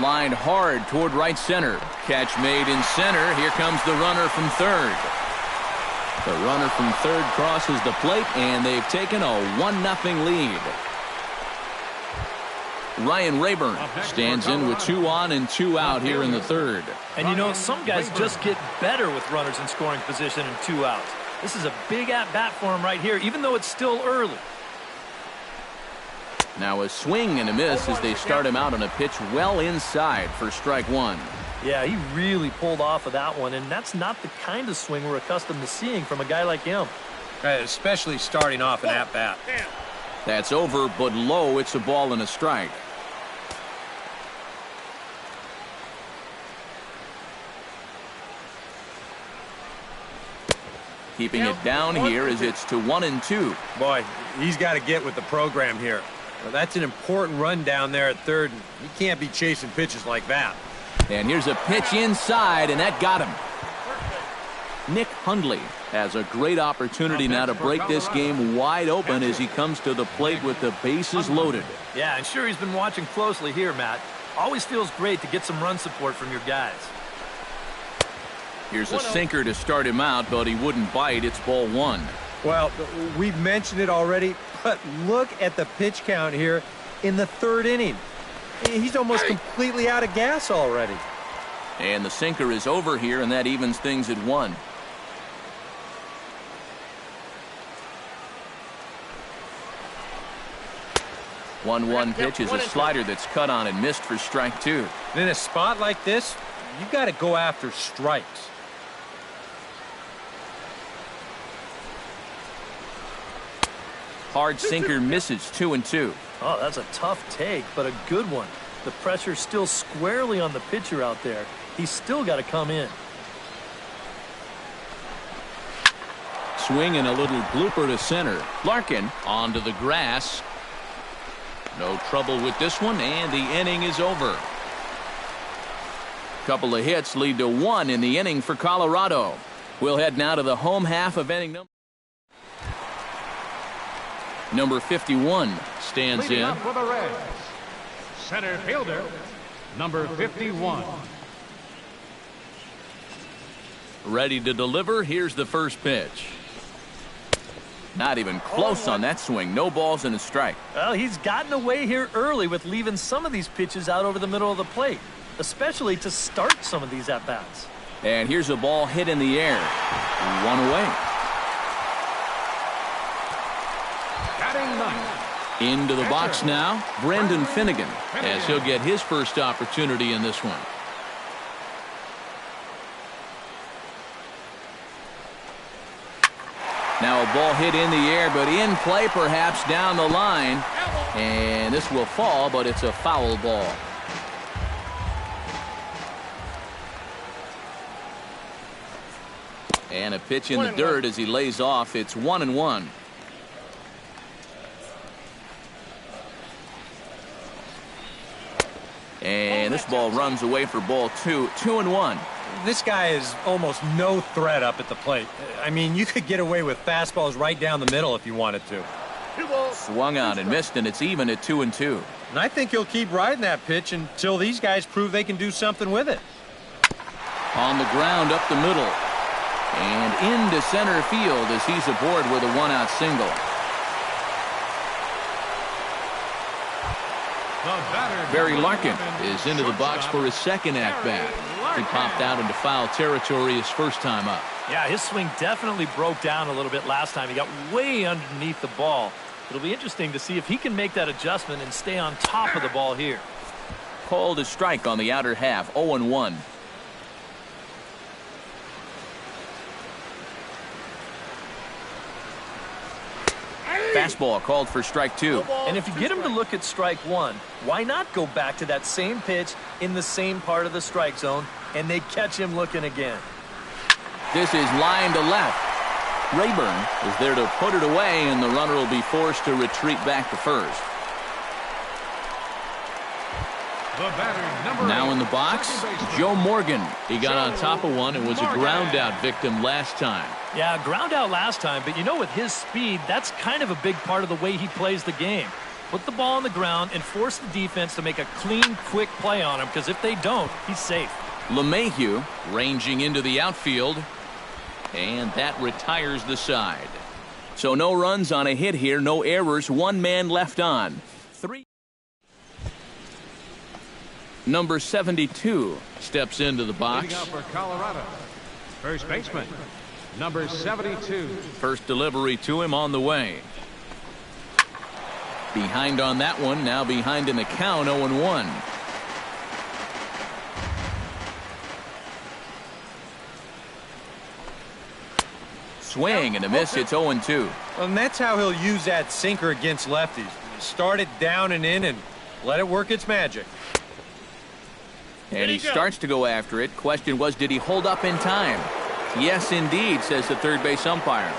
S1: Lined hard toward right center. Catch made in center. Here comes the runner from third. The runner from third crosses the plate, and they've taken a 1-0 lead. Ryan Rayburn stands in with 2 on and 2 out here in the third.
S4: And you know, some guys just get better with runners in scoring position and 2 outs. This is a big at-bat for him right here, even though it's still early.
S1: Now a swing and a miss as they start him out on a pitch well inside for strike 1.
S4: Yeah, he really pulled off of that one, and that's not the kind of swing we're accustomed to seeing from a guy like him.
S2: Especially starting off an at-bat.
S1: That's over, but low. It's a ball and a strike. keeping it down here as it's to 1-2.
S2: Boy, he's got to get with the program here. Well, that's an important run down there at third. He can't be chasing pitches like that.
S1: And here's a pitch inside, and that got him. Nick Hundley has a great opportunity now to break this game wide open as he comes to the plate with the bases loaded.
S4: Yeah, and sure he's been watching closely here, Matt. Always feels great to get some run support from your guys.
S1: Here's a sinker to start him out, but he wouldn't bite. It's ball one.
S2: Well, we've mentioned it already, but look at the pitch count here in the third inning. He's almost completely out of gas already.
S1: And the sinker is over here, and that evens things at 1. One pitch is a slider that's cut on and missed for strike 2.
S2: In a spot like this, you got to go after strikes.
S1: Hard sinker misses 2-2.
S4: Oh, that's a tough take, but a good one. The pressure's still squarely on the pitcher out there. He's still got to come in.
S1: Swing and a little blooper to center. Larkin onto the grass. No trouble with this one, and the inning is over. Couple of hits lead to 1 in the inning for Colorado. We'll head now to the home half of inning number 51 stands
S3: Leading
S1: in.
S3: up for the Reds, center fielder, number 51.
S1: Ready to deliver. Here's the first pitch. Not even close on that swing. No balls and a strike.
S4: Well, he's gotten away here early with leaving some of these pitches out over the middle of the plate, especially to start some of these at-bats.
S1: And here's a ball hit in the air. 1 away.
S3: Batting ninth.
S1: Into the box now, Brendan Finnegan, as he'll get his first opportunity in this one. Now a ball hit in the air, but in play perhaps down the line. And this will fall, but it's a foul ball. And a pitch in the dirt as he lays off. It's 1-1. And this ball runs away for ball 2. 2-1.
S2: This guy is almost no threat up at the plate. I mean, you could get away with fastballs right down the middle if you wanted to.
S1: Swung on and missed, and it's even at 2-2.
S2: And I think he'll keep riding that pitch until these guys prove they can do something with it.
S1: On the ground up the middle. And into center field as he's aboard with a 1-out single. Barry Larkin is into the box for his second at-bat. He popped out into foul territory his first time up.
S4: Yeah, his swing definitely broke down a little bit last time. He got way underneath the ball. It'll be interesting to see if he can make that adjustment and stay on top of the ball here.
S1: Called a strike on the outer half. 0-1. Fastball called for strike 2.
S4: And if you get him to look at strike 1, why not go back to that same pitch in the same part of the strike zone, and they catch him looking again.
S1: This is line to left. Rayburn is there to put it away, and the runner will be forced to retreat back to first. Now in the box, Joe Morgan. He got on top of one and was a ground out victim last time.
S4: Yeah, ground out last time, but you know, with his speed, that's kind of a big part of the way he plays the game. Put the ball on the ground and force the defense to make a clean, quick play on him, because if they don't, he's safe.
S1: LeMahieu ranging into the outfield, and that retires the side. So no runs on a hit here, no errors, 1 man left on. 3. Number 72 steps into the box.
S3: Leading up for Colorado, first baseman, number 72.
S1: First delivery to him on the way. Behind on that one, now behind in the count, 0-1. Swing and a miss, it's 0-2.
S2: And that's how he'll use that sinker against lefties. Start it down and in and let it work its magic.
S1: And he starts to go after it. Question was, did he hold up in time? Yes, indeed, says the third base umpire.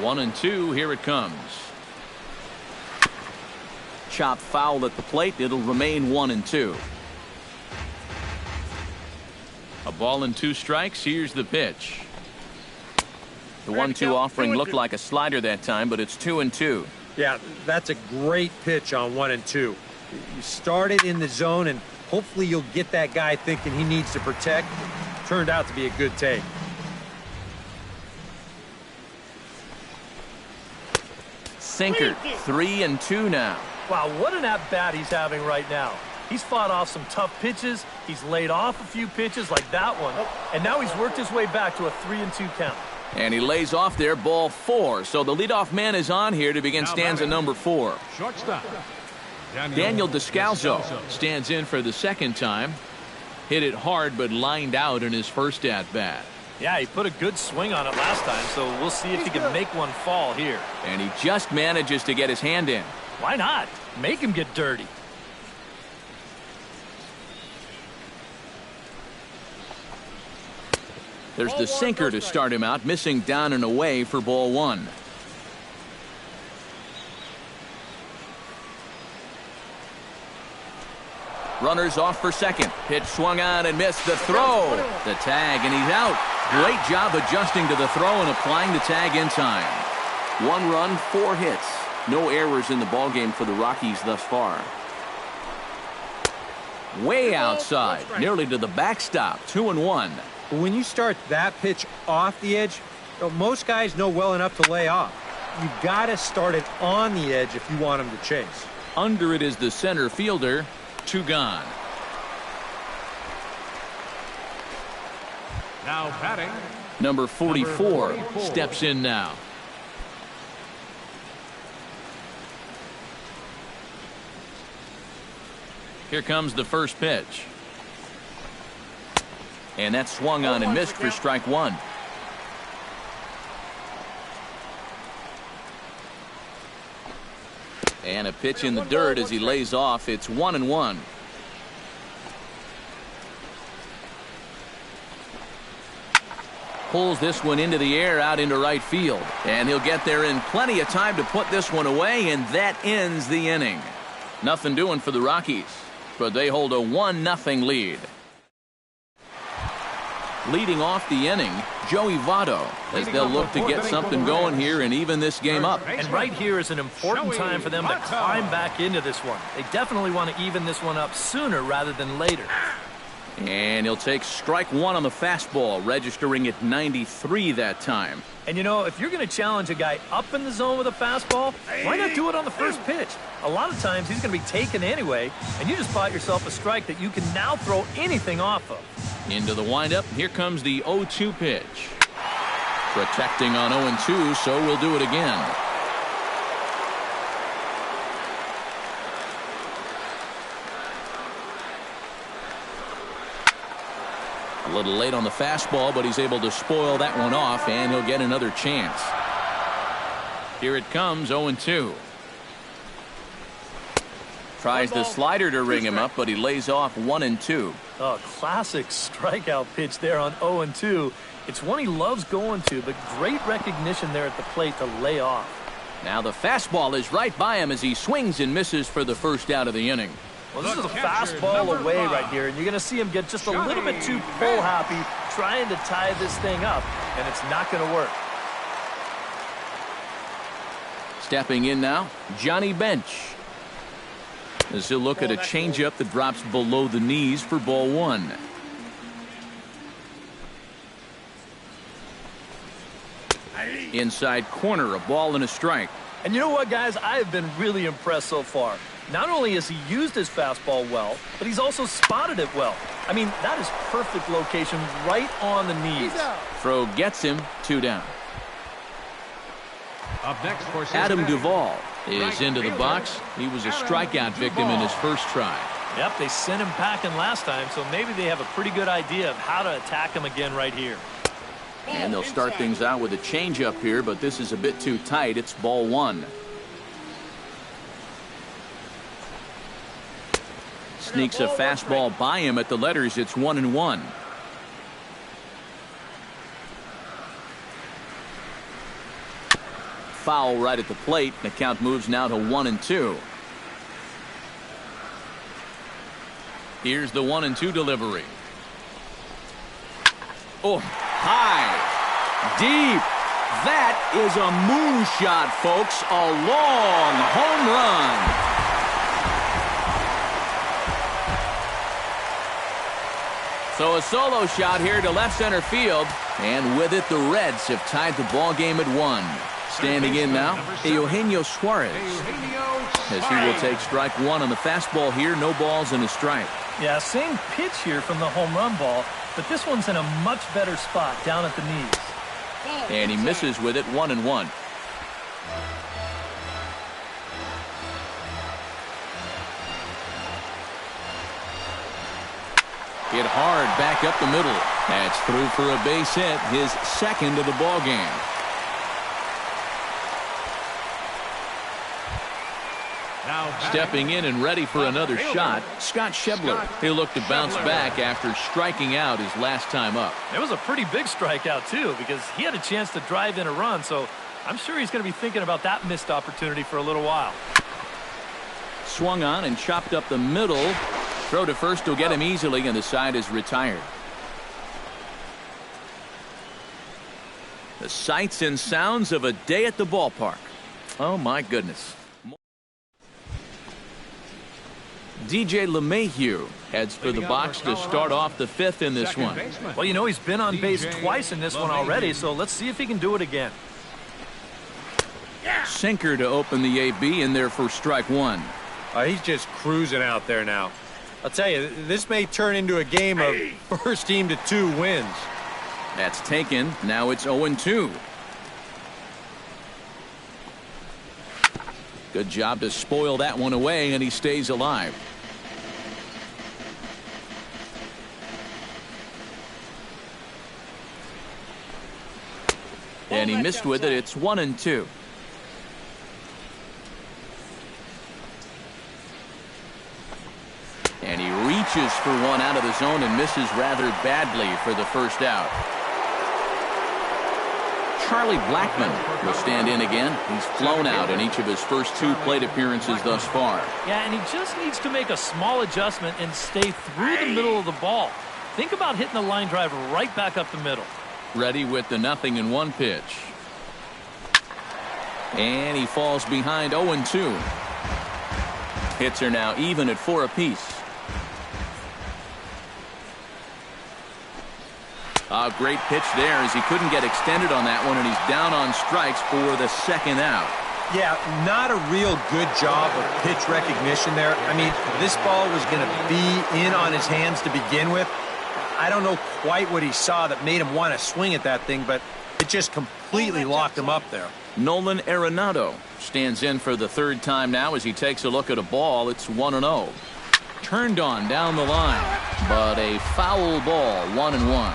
S1: 1-2, here it comes. Chop foul at the plate. It'll remain 1-2. A ball and 2 strikes. Here's the pitch. The 1-2 offering looked like a slider that time, but it's 2-2.
S2: Yeah, that's a great pitch on 1-2. You start it in the zone, and hopefully you'll get that guy thinking he needs to protect. Turned out to be a good take.
S1: Sinker. 3-2 now.
S4: Wow, what an at-bat he's having right now. He's fought off some tough pitches. He's laid off a few pitches like that one. And now he's worked his way back to a 3-2 count.
S1: And he lays off there, ball 4. So the leadoff man is on here to begin stanza number 4.
S3: Shortstop.
S1: Daniel Descalzo stands in for the second time. Hit it hard, but lined out in his first at-bat.
S4: Yeah, he put a good swing on it last time, so we'll see if he can make one fall here.
S1: And he just manages to get his hand in.
S4: Why not? Make him get dirty.
S1: There's the sinker to start him out, missing down and away for ball 1. Runners off for second. Pitch swung on and missed. The throw. The tag, and he's out. Great job adjusting to the throw and applying the tag in time. 1 run, 4 hits. No errors in the ballgame for the Rockies thus far. Way outside, nearly to the backstop. 2-1.
S2: When you start that pitch off the edge, most guys know well enough to lay off. You got to start it on the edge if you want him to chase.
S1: Under it is the center fielder. 2 gone.
S3: Now batting.
S1: Number 44 steps in now. Here comes the first pitch. And that swung on and missed for strike 1. And a pitch in the dirt as he lays off. It's 1-1. Pulls this one into the air out into right field. And he'll get there in plenty of time to put this one away, and that ends the inning. Nothing doing for the Rockies, but they hold a 1-0 lead. Leading off the inning, Joey Votto, as they'll look to get something going here and even this game up.
S4: And right here is an important time for them to climb back into this one. They definitely want to even this one up sooner rather than later.
S1: And he'll take strike 1 on the fastball, registering at 93 that time.
S4: And you know, if you're going to challenge a guy up in the zone with a fastball, why not do it on the first pitch? A lot of times he's going to be taken anyway, and you just bought yourself a strike that you can now throw anything off of.
S1: Into the windup, here comes the 0-2 pitch. Protecting on 0-2, so we'll do it again. A little late on the fastball, but he's able to spoil that one off, and he'll get another chance. Here it comes, 0-2. Tries the slider to ring him up, but he lays off 1-2.
S4: Oh, classic strikeout pitch there on 0-2. It's one he loves going to, but great recognition there at the plate to lay off.
S1: Now the fastball is right by him as he swings and misses for the first out of the inning.
S4: Well, this is a fastball away right here, and you're going to see him get just a little bit too pull happy trying to tie this thing up, and it's not going to work.
S1: Stepping in now, Johnny Bench. As he'll look at a changeup that drops below the knees for ball 1. Inside corner, a ball and a strike.
S4: And you know what, guys? I have been really impressed so far. Not only has he used his fastball well, but he's also spotted it well. I mean, that is perfect location right on the knees.
S1: Throw gets him, 2 down.
S3: Up next for
S1: Adam Duvall is into the box. He was a strikeout victim in his first try.
S4: Yep, they sent him packing last time, so maybe they have a pretty good idea of how to attack him again right here.
S1: And they'll start things out with a changeup here, but this is a bit too tight. It's ball 1. Sneaks a fastball by him at the letters. It's 1-1. foul right at the plate. The count moves now to 1-2. Here's the 1-2 delivery. Oh, high, deep. That is a moonshot, folks. A long home run. So a solo shot here to left center field. And with it, the Reds have tied the ball game at 1. Standing in now, Eugenio Suarez. As he will take strike one on the fastball here. No balls and a strike.
S4: Yeah, same pitch here from the home run ball, but this one's in a much better spot down at the knees.
S1: And he misses with it, 1-1. Hit hard back up the middle. That's through for a base hit, his second of the ball game. Stepping in and ready for another shot, Scott Schebler. He'll look to bounce back after striking out his last time up.
S4: It was a pretty big strikeout, too, because he had a chance to drive in a run, so I'm sure he's going to be thinking about that missed opportunity for a little while.
S1: Swung on and chopped up the middle. Throw to first will get him easily, and the side is retired. The sights and sounds of a day at the ballpark. Oh, my goodness. DJ LeMahieu heads for the box to start off the fifth in this one.
S4: Well, you know, he's been on base twice in this one already, so let's see if he can do it again.
S1: Sinker to open the AB in there for strike one.
S5: He's just cruising out there now. I'll tell you, this may turn into a game of first team to 2 wins.
S1: That's taken. Now it's 0-2. Good job to spoil that one away, and he stays alive. And he missed with it. It's 1-2. And he reaches for one out of the zone and misses rather badly for the first out. Charlie Blackmon will stand in again. He's flown out in each of his first 2 plate appearances thus far.
S4: Yeah, and he just needs to make a small adjustment and stay through the middle of the ball. Think about hitting the line drive right back up the middle.
S1: Ready with the 0-1 pitch. And he falls behind 0-2. Hits are now even at 4 apiece. A great pitch there as he couldn't get extended on that one, and he's down on strikes for the second out.
S2: Yeah, not a real good job of pitch recognition there. I mean, this ball was going to be in on his hands to begin with. I don't know quite what he saw that made him want to swing at that thing, but it just completely locked him up there.
S1: Nolan Arenado stands in for the 3rd time now as he takes a look at a ball. It's 1-0. Turned on down the line, but a foul ball, 1-1.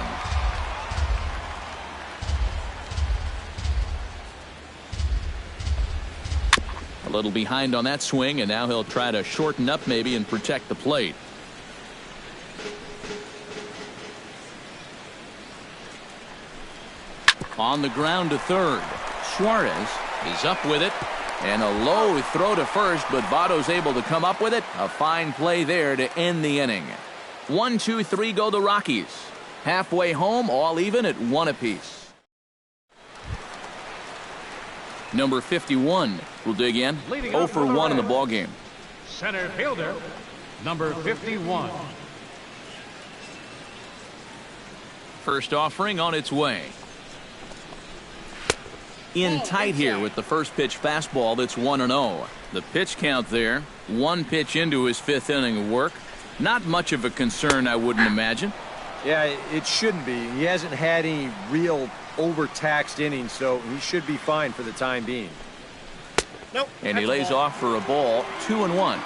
S1: A little behind on that swing, and now he'll try to shorten up maybe and protect the plate. On the ground to third. Suarez is up with it, and a low throw to first, but Votto's able to come up with it. A fine play there to end the inning. 1-2-3 go the Rockies. Halfway home, all even at 1 apiece. Number 51 will dig in. 0 for 1 in the ball game.
S3: Center fielder, number 51.
S1: First offering on its way. In tight here with the first pitch fastball. That's 1-0. The pitch count there. 1 pitch into his 5th inning of work. Not much of a concern, I wouldn't imagine.
S2: Yeah, it shouldn't be. He hasn't had any real overtaxed innings, so he should be fine for the time being.
S6: Nope.
S1: And he lays off for a ball. 2-1.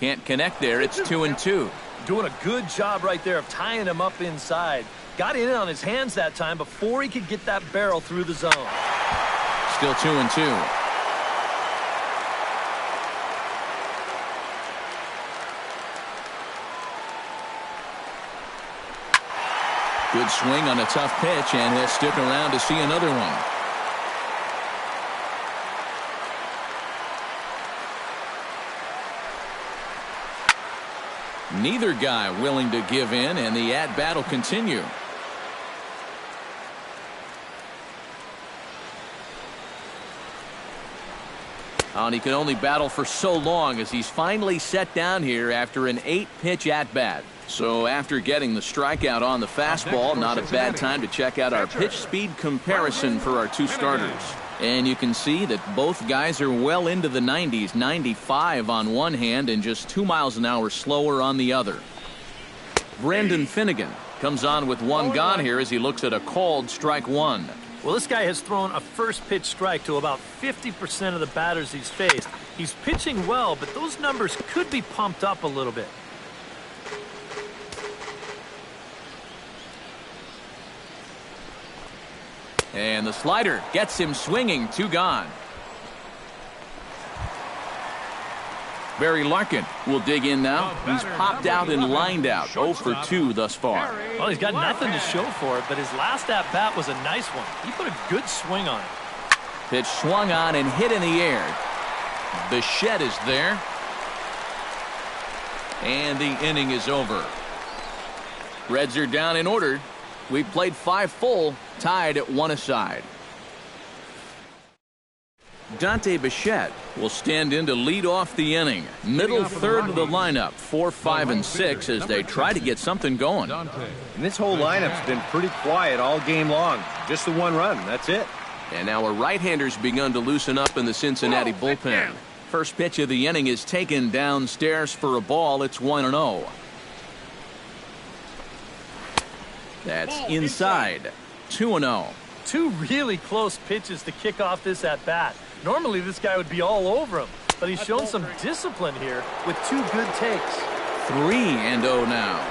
S1: Can't connect there. It's 2-2.
S4: Doing a good job right there of tying him up inside. Got in on his hands that time before he could get that barrel through the zone.
S1: Still 2-2. Good swing on a tough pitch, and he'll stick around to see another one. Neither guy willing to give in, and the at-bat will continue. And he can only battle for so long as he's finally set down here after an 8-pitch at-bat. So after getting the strikeout on the fastball, not a bad time to check out our pitch speed comparison for our two starters. And you can see that both guys are well into the 90s, 95 on one hand and just 2 miles an hour slower on the other. Brandon Finnegan comes on with one gone here as he looks at a called strike one.
S4: Well, this guy has thrown a first pitch strike to about 50% of the batters he's faced. He's pitching well, but those numbers could be pumped up a little bit.
S1: And the slider gets him swinging. 2 gone. Barry Larkin will dig in now. He's popped out and lined out. 0 for 2 thus far.
S4: Well, he's got nothing to show for it, but his last at-bat was a nice one. He put a good swing on it.
S1: Pitch swung on and hit in the air. Bichette is there. And the inning is over. Reds are down in order. We've played 5 full, tied at 1 aside. Dante Bichette will stand in to lead off the inning. Middle third of the lineup, 4, 5, and 6 as they try to get something going.
S2: And this whole lineup's been pretty quiet all game long. Just the 1 run, that's it.
S1: And now our right-handers begun to loosen up in the Cincinnati bullpen. First pitch of the inning is taken downstairs for a ball. It's 1-0. That's inside. 2-0.
S4: 2 really close pitches to kick off this at-bat. Normally this guy would be all over him, but he's shown some discipline here with 2 good takes.
S1: 3-0 now.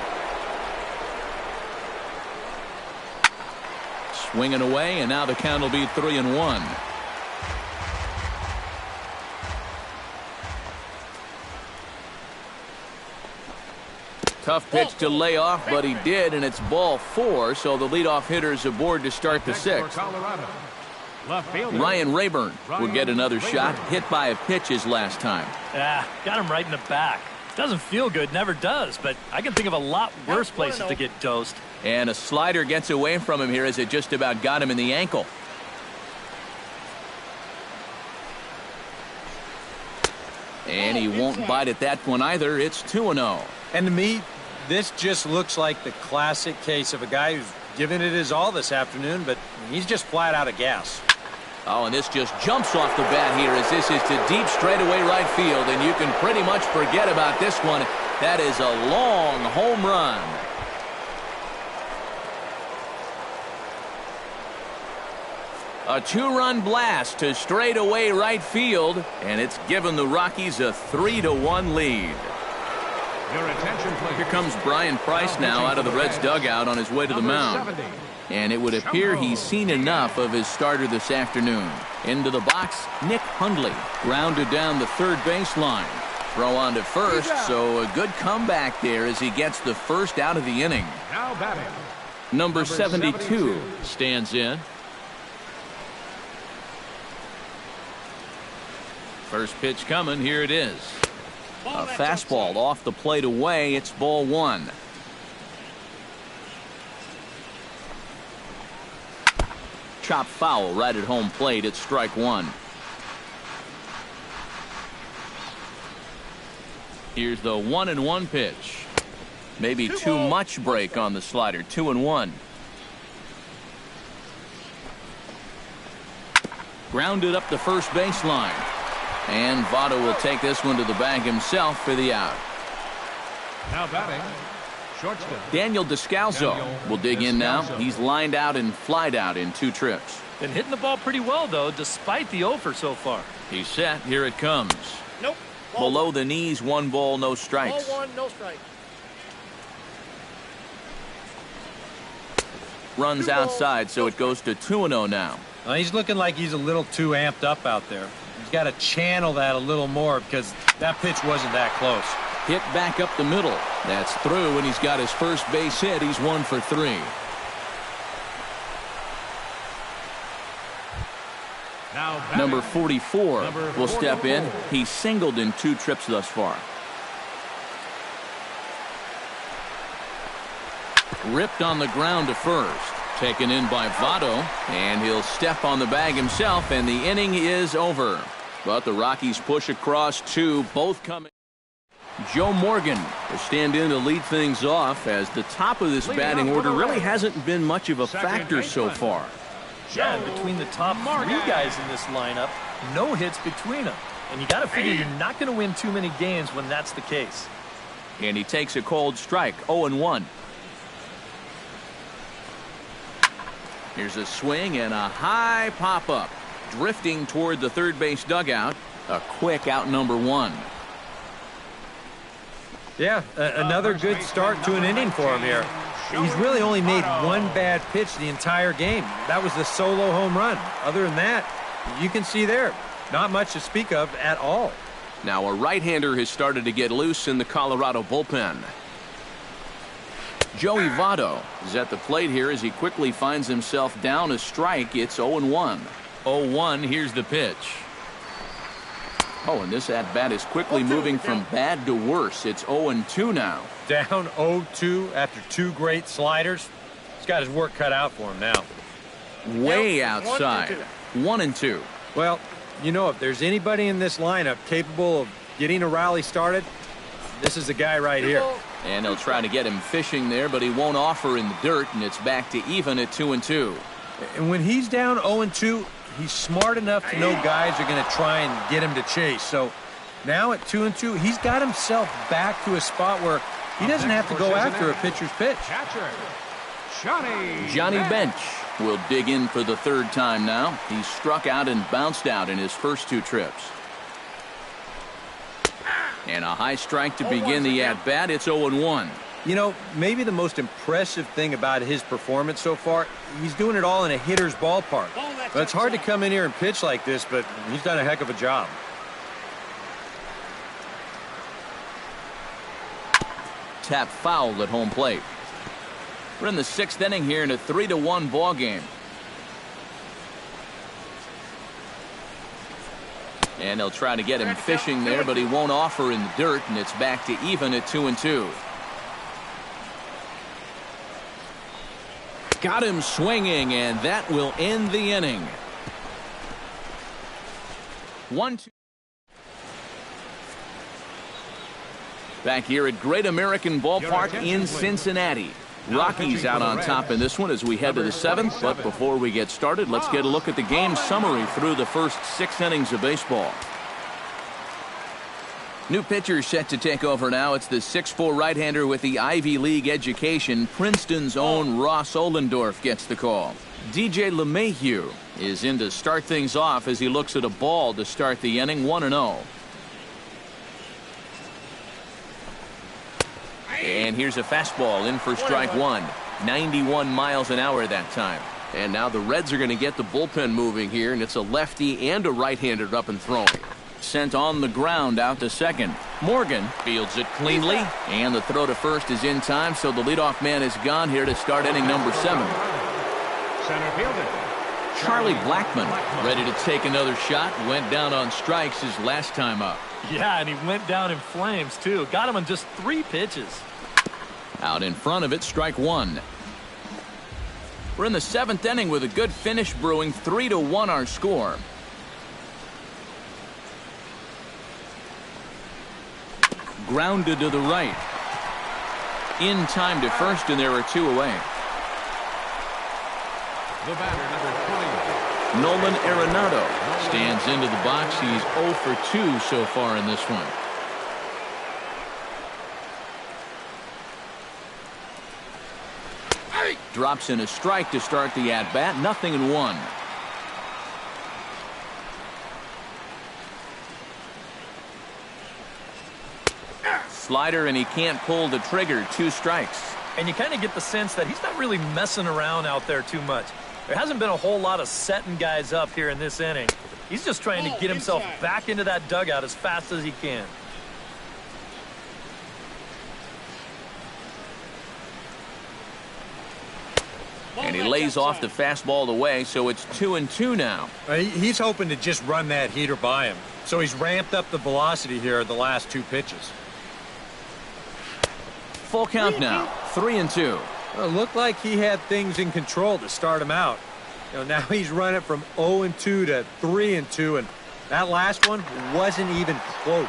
S1: Swinging away, and now the count will be 3-1. Tough pitch to lay off, but he did, and it's ball 4, so the leadoff hitter's aboard to start the 6th. Ryan Rayburn will get another shot, hit by a pitch his last time.
S4: Got him right in the back. Doesn't feel good, never does, but I can think of a lot worse places to get dosed.
S1: And a slider gets away from him here as it just about got him in the ankle. And he won't bite at that one either. It's 2-0.
S2: And to me, this just looks like the classic case of a guy who's given it his all this afternoon, but he's just flat out of gas.
S1: Oh, and this just jumps off the bat here as this is to deep straightaway right field, and you can pretty much forget about this one. That is a long home run. A 2-run blast to straightaway right field, and it's given the Rockies a 3-1 lead.
S3: Your attention, please.
S1: Here comes Brian Price now out of the Reds dugout on his way to the mound. And it would appear he's seen enough of his starter this afternoon. Into the box, Nick Hundley grounded down the third baseline. Throw on to first, so a good comeback there as he gets the first out of the inning.
S3: Now batting.
S1: Number 72 stands in. First pitch coming, here it is. A fastball off the plate away. It's ball 1. Chop foul right at home plate. It's strike 1. Here's the 1-1 pitch. Maybe too much break on the slider. 2-1. Grounded up the first baseline. And Votto will take this one to the bag himself for the out.
S3: Now batting. Shortstop.
S1: Daniel Descalso will dig in now. He's lined out and flied out in 2 trips.
S4: Been hitting the ball pretty well, though, despite the offer so far.
S1: He's set. Here it comes.
S6: Nope.
S1: Below the knees, 1 ball, no strikes.
S6: Ball 1, no strike.
S1: Runs outside, so it goes to 2-0 now.
S2: He's looking like he's a little too amped up out there. He's got to channel that a little more because that pitch wasn't that close.
S1: Hit back up the middle. That's through, and he's got his first base hit. He's 1 for 3.
S3: Now batting,
S1: Number 44
S3: Number
S1: will step in.
S3: 44.
S1: He's singled in 2 trips thus far. Ripped on the ground to first. Taken in by Votto, and he'll step on the bag himself, and the inning is over. But the Rockies push across 2, both coming. Joe Morgan will stand in to lead things off, as the top of this batting order really hasn't been much of a factor so far.
S4: Yeah, and between the top 3 guys in this lineup, no hits between them. And you got to figure you're not going to win too many games when that's the case.
S1: And he takes a cold strike, 0-1. Here's a swing and a high pop-up. Drifting toward the third base dugout. A quick out, number 1.
S2: Yeah, another good start to an inning for him here. He's really only made 1 bad pitch the entire game. That was the solo home run. Other than that, you can see there, not much to speak of at all.
S1: Now a right-hander has started to get loose in the Colorado bullpen. Joey Votto is at the plate here as he quickly finds himself down a strike. It's 0-1. 0-1, here's the pitch. Oh, and this at-bat is quickly moving from bad to worse. It's 0-2 now.
S2: Down 0-2 after 2 great sliders. He's got his work cut out for him now.
S1: Way outside. 1-2.
S2: Well, you know, if there's anybody in this lineup capable of getting a rally started, this is the guy right here.
S1: And they'll try to get him fishing there, but he won't offer in the dirt, and it's back to even at 2-2.
S2: And when he's down 0-2, he's smart enough to know guys are going to try and get him to chase. So now at 2-2, he's got himself back to a spot where he doesn't have to go after a pitcher's pitch.
S3: Catcher,
S1: Johnny Bench will dig in for the 3rd time now. He's struck out and bounced out in his first 2 trips. And a high strike to begin the at-bat. It's 0-1.
S2: You know, maybe the most impressive thing about his performance so far, he's doing it all in a hitter's ballpark. But it's hard to come in here and pitch like this, but he's done a heck of a job.
S1: Tap foul at home plate. We're in the 6th inning here in a 3-1 ball game. And they'll try to get him fishing there, but he won't offer in the dirt, and it's back to even at 2-2. Got him swinging, and that will end the inning. 1-2. Back here at Great American Ballpark in Cincinnati. Rockies out on top in this one as we head to the 7th. But before we get started, let's get a look at the game summary through the first 6 innings of baseball. New pitcher set to take over now. It's the 6'4" right-hander with the Ivy League education. Princeton's own Ross Ohlendorf gets the call. DJ LeMahieu is in to start things off as he looks at a ball to start the inning. 1-0. And here's a fastball in for strike 1. 91 miles an hour that time. And now the Reds are going to get the bullpen moving here, and it's a lefty and a right-hander up and throwing. Sent on the ground out to second. Morgan fields it cleanly, and the throw to first is in time, so the leadoff man is gone here to start inning number 7.
S3: Center fielder.
S1: Charlie Blackmon ready to take another shot. Went down on strikes his last time up.
S4: Yeah, and he went down in flames, too. Got him on just 3 pitches.
S1: Out in front of it, strike 1. We're in the 7th inning with a good finish brewing. 3-1 our score. Grounded to the right. In time to first, and there are 2 away.
S3: The batter, number 20.
S1: Nolan Arenado stands into the box. He's 0 for 2 so far in this one. Drops in a strike to start the at-bat. 0-1. Slider, and he can't pull the trigger. 2 strikes.
S4: And you kind of get the sense that he's not really messing around out there too much. There hasn't been a whole lot of setting guys up here in this inning. He's just trying to get himself back into that dugout as fast as he can.
S1: And he lays off the fastball away, so it's 2-2 now.
S2: He's hoping to just run that heater by him. So he's ramped up the velocity here the last 2 pitches.
S1: Full count now, 3-2.
S2: Well, it looked like he had things in control to start him out. Now he's running from 0-2 to 3-2, and that last one wasn't even close.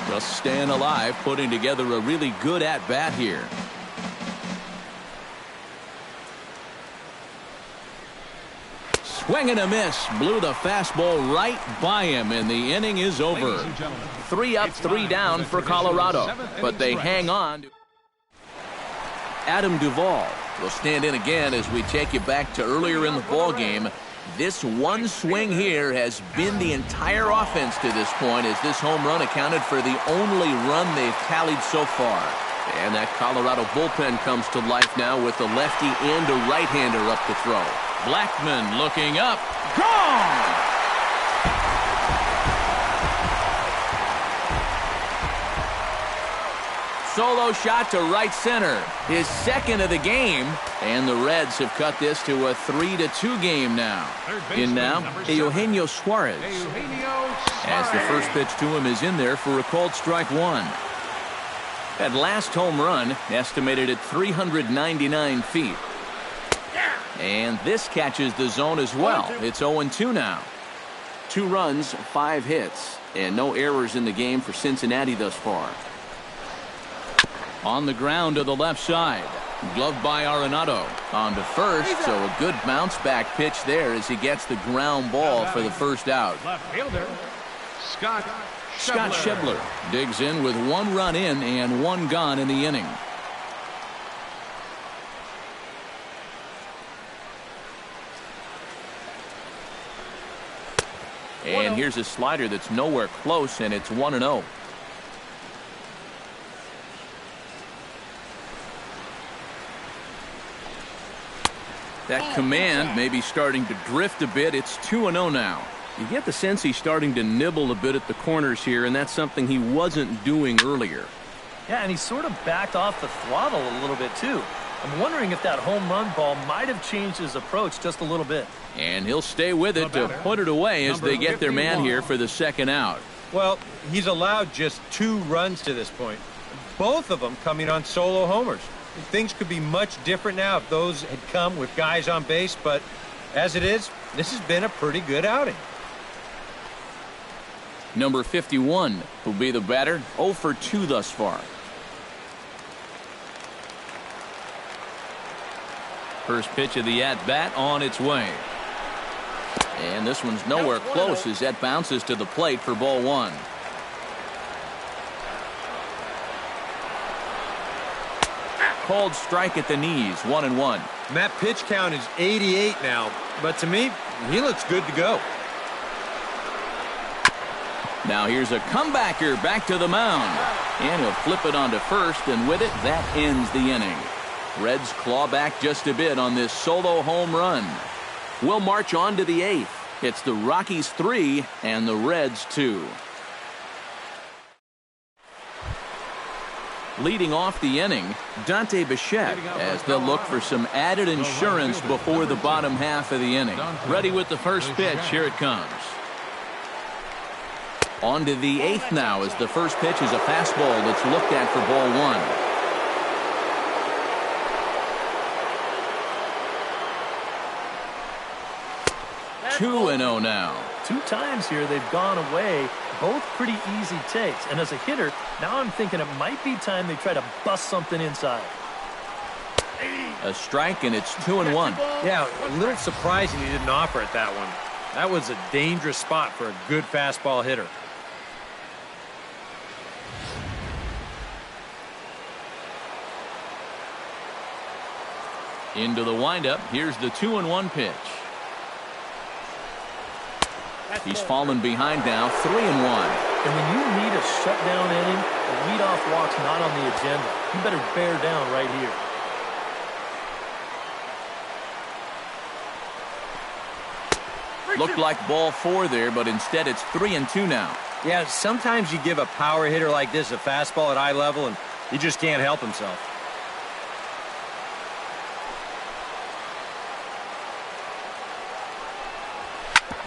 S1: Just staying alive, putting together a really good at-bat here. Swing and a miss. Blew the fastball right by him, and the inning is over. 3 up, 3 down for Colorado, but they hang on. Adam Duvall will stand in again as we take you back to earlier in the ball game. This one swing here has been the entire offense to this point, as this home run accounted for the only run they've tallied so far. And that Colorado bullpen comes to life now with a lefty and a right-hander up to throw. Blackman looking up. Gone! Solo shot to right center. His second of the game. And the Reds have cut this to a 3-2 game now. In now, Eugenio Suarez. As the first pitch to him is in there for a called strike 1. That last home run estimated at 399 feet. And this catches the zone as well. It's 0-2 now. 2 runs, 5 hits, and no errors in the game for Cincinnati thus far. On the ground to the left side. Gloved by Arenado. On to first, so a good bounce back pitch there as he gets the ground ball for the first out.
S3: Left fielder, Scott
S1: Schebler digs in with 1 run in and 1 gone in the inning. And here's a slider that's nowhere close, and it's 1-0. That command may be starting to drift a bit. It's 2-0 now. You get the sense he's starting to nibble a bit at the corners here, and that's something he wasn't doing earlier.
S4: Yeah, and he sort of backed off the throttle a little bit, too. I'm wondering if that home run ball might have changed his approach just a little bit.
S1: And he'll stay with it to put it away as they get their man here for the second out.
S2: Well, he's allowed just 2 runs to this point. Both of them coming on solo homers. Things could be much different now if those had come with guys on base, but as it is, this has been a pretty good outing.
S1: Number 51 will be the batter, 0 for 2 thus far. First pitch of the at-bat on its way. And this one's nowhere close as that bounces to the plate for ball 1. Called strike at the knees, 1-1.
S2: And that pitch count is 88 now, but to me, he looks good to go.
S1: Now here's a comebacker back to the mound. And he'll flip it onto first, and with it, that ends the inning. Reds claw back just a bit on this solo home run. We'll march on to the 8th. It's the Rockies 3 and the Reds 2. Leading off the inning, Dante Bichette, as they'll look for some added insurance before the bottom half of the inning. Ready with the first pitch. Here it comes. On to the 8th now as the first pitch is a fastball that's looked at for ball 1. 2-0 now.
S4: 2 times here they've gone away, both pretty easy takes. And as a hitter, now I'm thinking it might be time they try to bust something inside.
S1: A strike, and it's 2-1.
S2: Yeah, a little surprising he didn't offer it that one. That was a dangerous spot for a good fastball hitter.
S1: Into the windup. Here's the 2-1 pitch. He's fallen behind now, 3-1.
S4: And when you need a shutdown inning, a leadoff walk's not on the agenda. You better bear down right here.
S1: Looked like ball 4 there, but instead it's 3-2 now.
S2: Yeah, sometimes you give a power hitter like this a fastball at eye level, and he just can't help himself.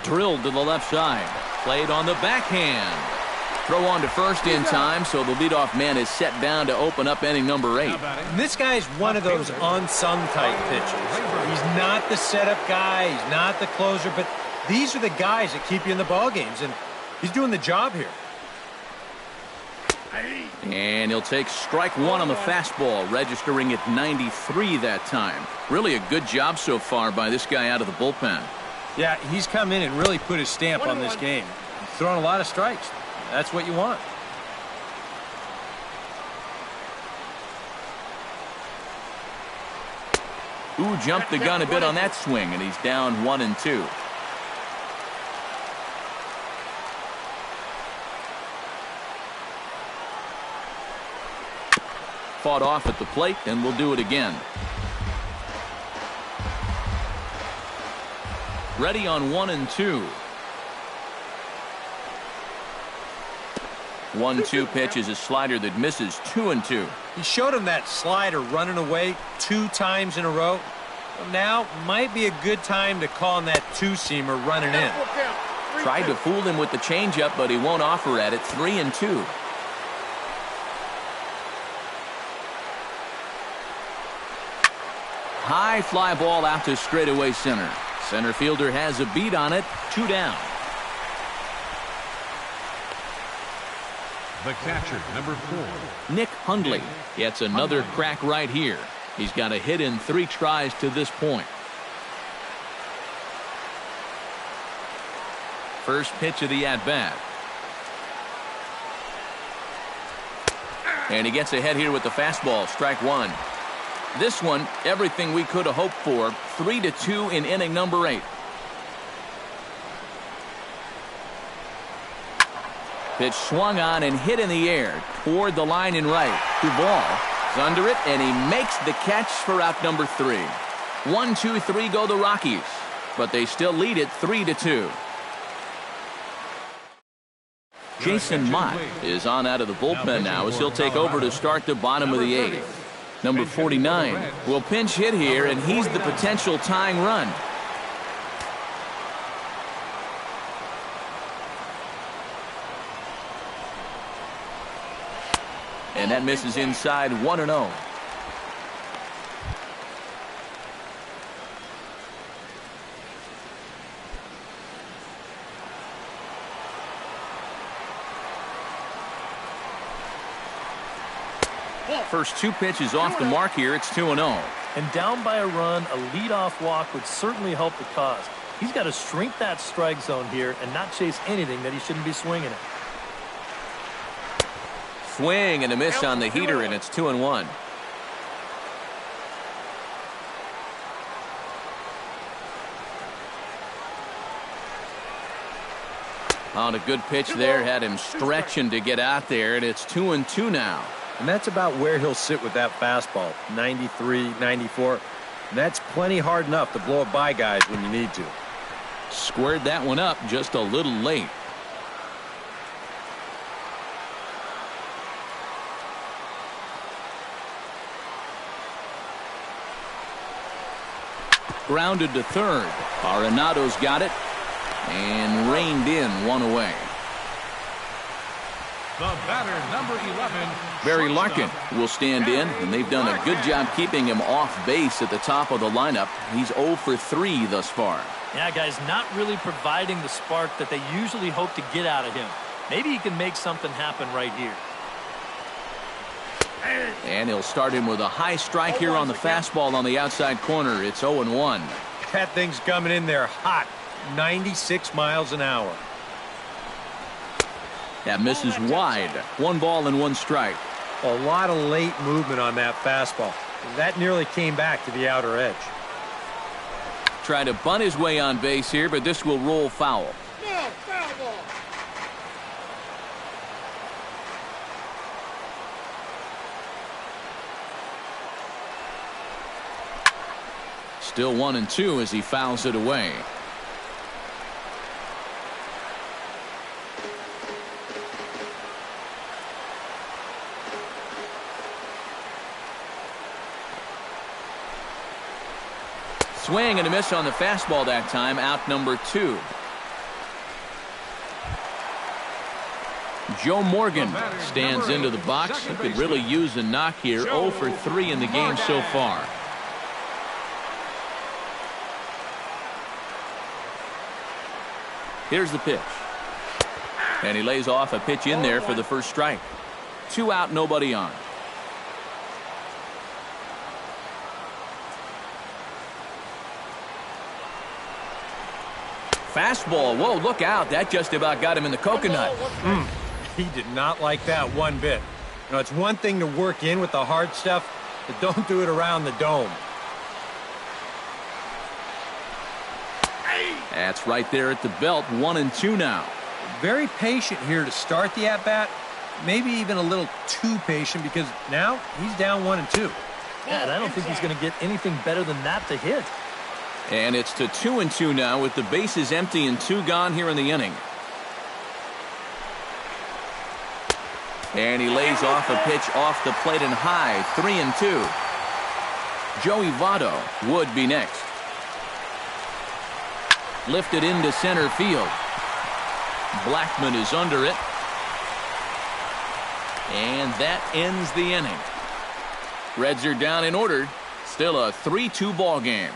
S1: Drilled to the left side. Played on the backhand. Throw on to first in time, so the leadoff man is set down to open up inning number 8.
S2: And this guy's one of those unsung type pitchers. He's not the setup guy. He's not the closer, but these are the guys that keep you in the ball games, and he's doing the job here.
S1: And he'll take strike one on the fastball, registering at 93 that time. Really a good job so far by this guy out of the bullpen.
S2: Yeah, he's come in and really put his stamp on this game. He's throwing a lot of strikes. That's what you want.
S1: Ooh, jumped the gun a bit on that swing, and he's down 1-2. Fought off at the plate, and we'll do it again. Ready on 1-2. 1-2 pitch is a slider that misses 2-2.
S2: He showed him that slider running away 2 times in a row. Well, now might be a good time to call on that 2-seamer running in.
S1: Tried to fool him with the changeup, but he won't offer at it. 3-2. High fly ball out to straightaway center. Center fielder has a beat on it. 2 down.
S3: The catcher, number 4.
S1: Nick Hundley gets another crack right here. He's got a hit in 3 tries to this point. First pitch of the at-bat. And he gets ahead here with the fastball. Strike one. This one, everything we could have hoped for. 3-2 in inning number 8. Pitch swung on and hit in the air toward the line in right. Duvall is under it, and he makes the catch for out number 3. 1-2-3 go the Rockies, but they still lead it 3-2. Jason Mott is on out of the bullpen now as he'll take over to start the bottom of the 8th. Number 49 will pinch hit here, and he's the potential tying run. And that misses inside 1-0. First 2 pitches off the mark here. It's 2-0.
S4: And down by a run, a leadoff walk would certainly help the cause. He's got to shrink that strike zone here and not chase anything that he shouldn't be swinging at.
S1: Swing and a miss on the heater, and it's 2-1. On a good pitch there, had him stretching to get out there, and it's 2-2 now.
S2: And that's about where he'll sit with that fastball, 93, 94. And that's plenty hard enough to blow it by guys when you need to.
S1: Squared that one up just a little late. Grounded to third. Arenado's got it and reined in one away.
S3: The batter, number 11.
S1: Barry Larkin will stand in, and they've done a good job keeping him off base at the top of the lineup. He's 0 for 3 thus far.
S4: Yeah, guys, not really providing the spark that they usually hope to get out of him. Maybe he can make something happen right here.
S1: And he'll start him with a high strike here on the fastball on the outside corner. It's 0-1.
S2: That thing's coming in there hot, 96 miles an hour.
S1: That misses wide. 1 ball and 1 strike.
S2: A lot of late movement on that fastball. That nearly came back to the outer edge.
S1: Trying to bunt his way on base here, but this will roll foul.
S6: No, foul ball.
S1: Still 1-2 as he fouls it away. Swing and a miss on the fastball that time. Out number 2. Joe Morgan stands into the box. He could really use a knock here. 0 for 3 in the game so far. Here's the pitch. And he lays off a pitch in there for the first strike. 2 out, nobody on. Fastball. Whoa, look out. That just about got him in the coconut.
S2: He did not like that one bit. You know, it's one thing to work in with the hard stuff, but don't do it around the dome.
S1: That's right there at the belt. 1-2 now.
S2: Very patient here to start the at-bat. Maybe even a little too patient because now he's down 1-2.
S4: Yeah, and I don't think he's going to get anything better than that to hit.
S1: And it's to 2-2 now with the bases empty and 2 gone here in the inning. And he lays off a pitch off the plate and high. 3-2. Joey Votto would be next. Lifted into center field. Blackman is under it. And that ends the inning. Reds are down in order. Still a 3-2 ball game.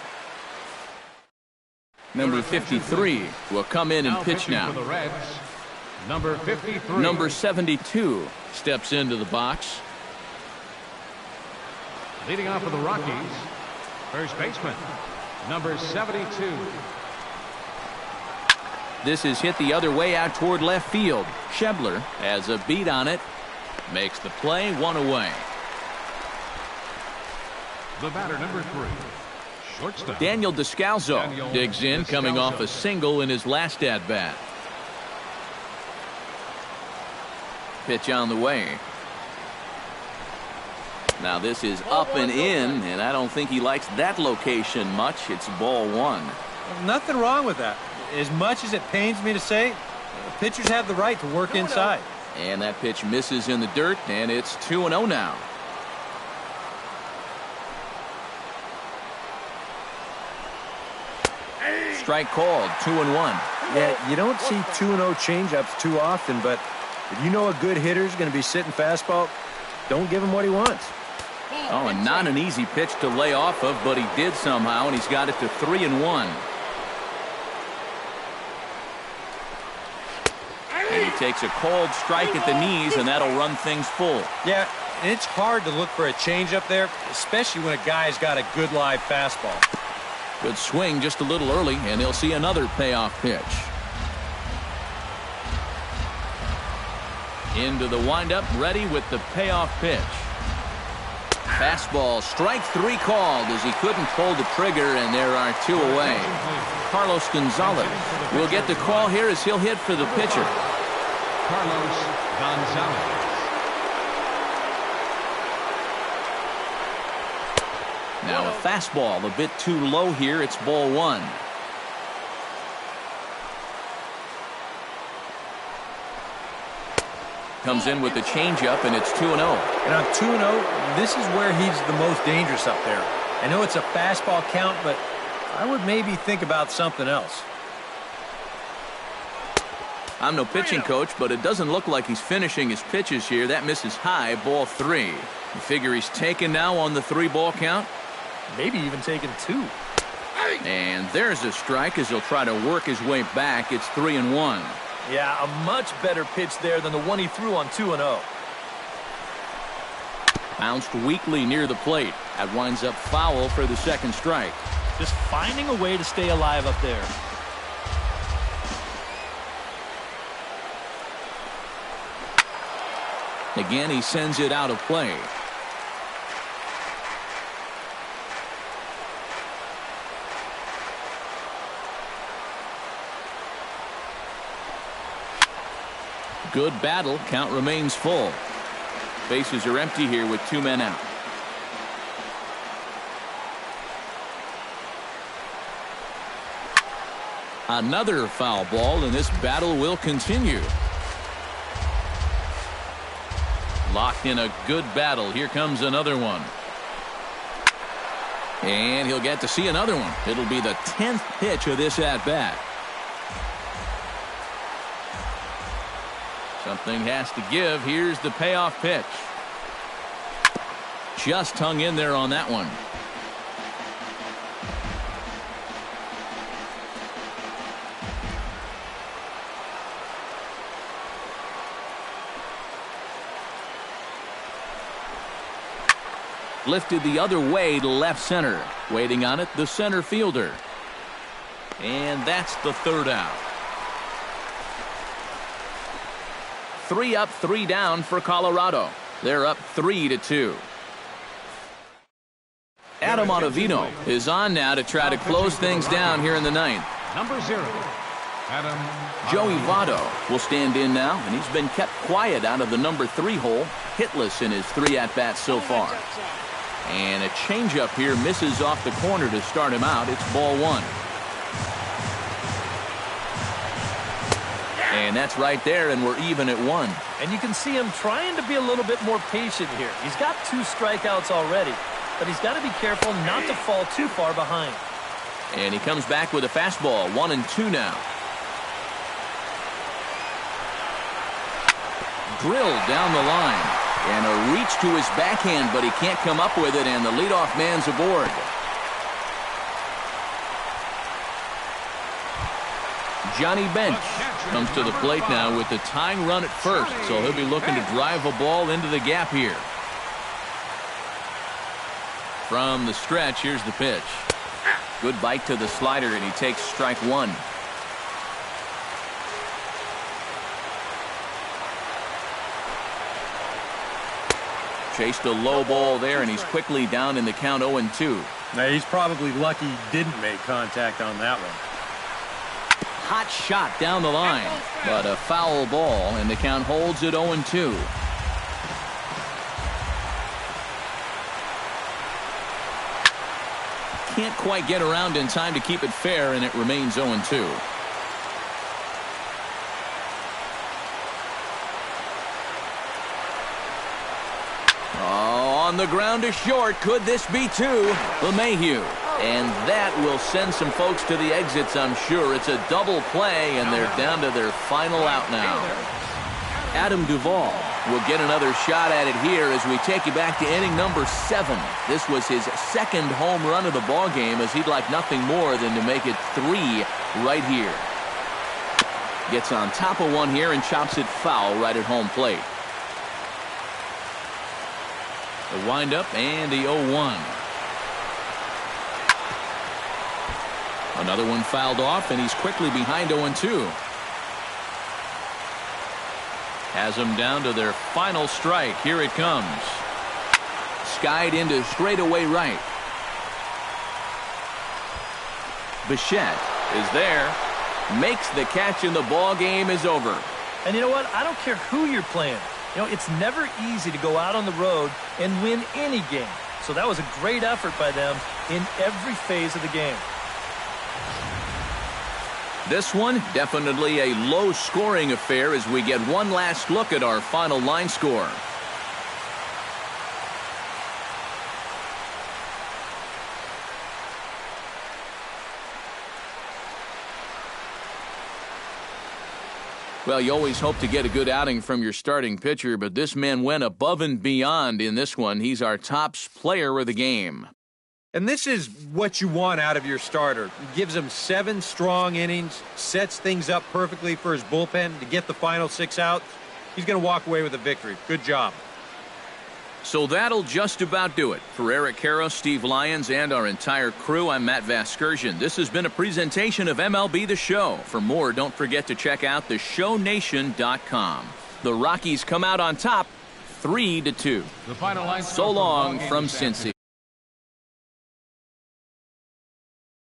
S1: Number 53 will come in and pitch now.
S3: For the Reds, number 53.
S1: Number 72 steps into the box.
S3: Leading off for the Rockies, first baseman, number 72.
S1: This is hit the other way out toward left field. Schebler has a beat on it. Makes the play, 1 away.
S3: The batter, number 3. Shortstop.
S1: Daniel Descalso digs in, coming off a single in his last at-bat. Pitch on the way. Now this is up and in, and I don't think he likes that location much. It's ball 1.
S2: Nothing wrong with that. As much as it pains me to say, pitchers have the right to work inside.
S1: And that pitch misses in the dirt, and it's 2-0 now. Strike called, 2-1.
S2: Yeah, you don't see 2-0 changeups too often, but if you know a good hitter's going to be sitting fastball, don't give him what he wants.
S1: Oh, and not an easy pitch to lay off of, but he did somehow, and he's got it to 3-1. And he takes a called strike at the knees, and that'll run things full.
S2: Yeah, and it's hard to look for a changeup there, especially when a guy's got a good live fastball.
S1: Good swing just a little early, and he'll see another payoff pitch. Into the windup, ready with the payoff pitch. Fastball, strike 3 called as he couldn't pull the trigger, and there are 2 away. Carlos Gonzalez will get the call here as he'll hit for the pitcher.
S3: Carlos Gonzalez.
S1: Now a fastball a bit too low here. It's ball 1. Comes in with the changeup, and it's 2-0.
S2: And on 2-0, this is where he's the most dangerous up there. I know it's a fastball count, but I would maybe think about something else.
S1: I'm no pitching coach, but it doesn't look like he's finishing his pitches here. That misses high, ball 3. You figure he's taken now on the 3-ball count?
S4: Maybe even taking 2.
S1: And there's a strike as he'll try to work his way back. It's 3-1.
S4: Yeah, a much better pitch there than the one he threw on 2-0.
S1: Bounced weakly near the plate. That winds up foul for the second strike.
S4: Just finding a way to stay alive up there.
S1: Again, he sends it out of play. Good battle. Count remains full. Bases are empty here with 2 men out. Another foul ball, and this battle will continue. Locked in a good battle. Here comes another one. And he'll get to see another one. It'll be the 10th pitch of this at-bat. Something has to give. Here's the payoff pitch. Just hung in there on that one. Lifted the other way to left center. Waiting on it, the center fielder. And that's the third out. 3 up, 3 down for Colorado. They're up 3-2. Adam Ottavino is on now to try to close things down here in the ninth.
S3: Number 0, Adam.
S1: Joey Votto will stand in now, and he's been kept quiet out of the number 3 hole, hitless in his 3 at-bats so far. And a changeup here misses off the corner to start him out. It's ball 1. And that's right there, and we're even at 1.
S4: And you can see him trying to be a little bit more patient here. He's got 2 strikeouts already, but he's got to be careful not to fall too far behind.
S1: And he comes back with a fastball, 1-2 now. Drilled down the line. And a reach to his backhand, but he can't come up with it, and the leadoff man's aboard. Johnny Bench comes to the plate now with the tying run at first, so he'll be looking to drive a ball into the gap here. From the stretch, here's the pitch. Good bite to the slider, and he takes strike 1. Chased a low ball there, and he's quickly down in the count 0-2.
S2: Now, he's probably lucky he didn't make contact on that one.
S1: Hot shot down the line, but a foul ball, and the count holds at 0-2. Can't quite get around in time to keep it fair, and it remains 0-2. On the ground to short. Could this be 2? LeMahieu. And that will send some folks to the exits, I'm sure. It's a double play, and they're down to their final out now. Adam Duvall will get another shot at it here as we take you back to inning number 7. This was his 2nd home run of the ball game, as he'd like nothing more than to make it 3 right here. Gets on top of one here and chops it foul right at home plate. The windup and the 0-1. Another one fouled off, and he's quickly behind 0-2. Has them down to their final strike. Here it comes. Skied into straightaway right. Bichette is there. Makes the catch, and the ball game is over.
S4: And you know what? I don't care who you're playing. You know, it's never easy to go out on the road and win any game. So that was a great effort by them in every phase of the game.
S1: This one, definitely a low-scoring affair as we get one last look at our final line score. Well, you always hope to get a good outing from your starting pitcher, but this man went above and beyond in this one. He's our top player of the game.
S2: And this is what you want out of your starter. He gives him 7 strong innings, sets things up perfectly for his bullpen to get the final 6 outs. He's going to walk away with a victory. Good job.
S1: So that'll just about do it. For Eric Karros, Steve Lyons, and our entire crew, I'm Matt Vasgersian. This has been a presentation of MLB The Show. For more, don't forget to check out theshownation.com. The Rockies come out on top, 3-2.
S3: The final line
S1: So long from Cincy.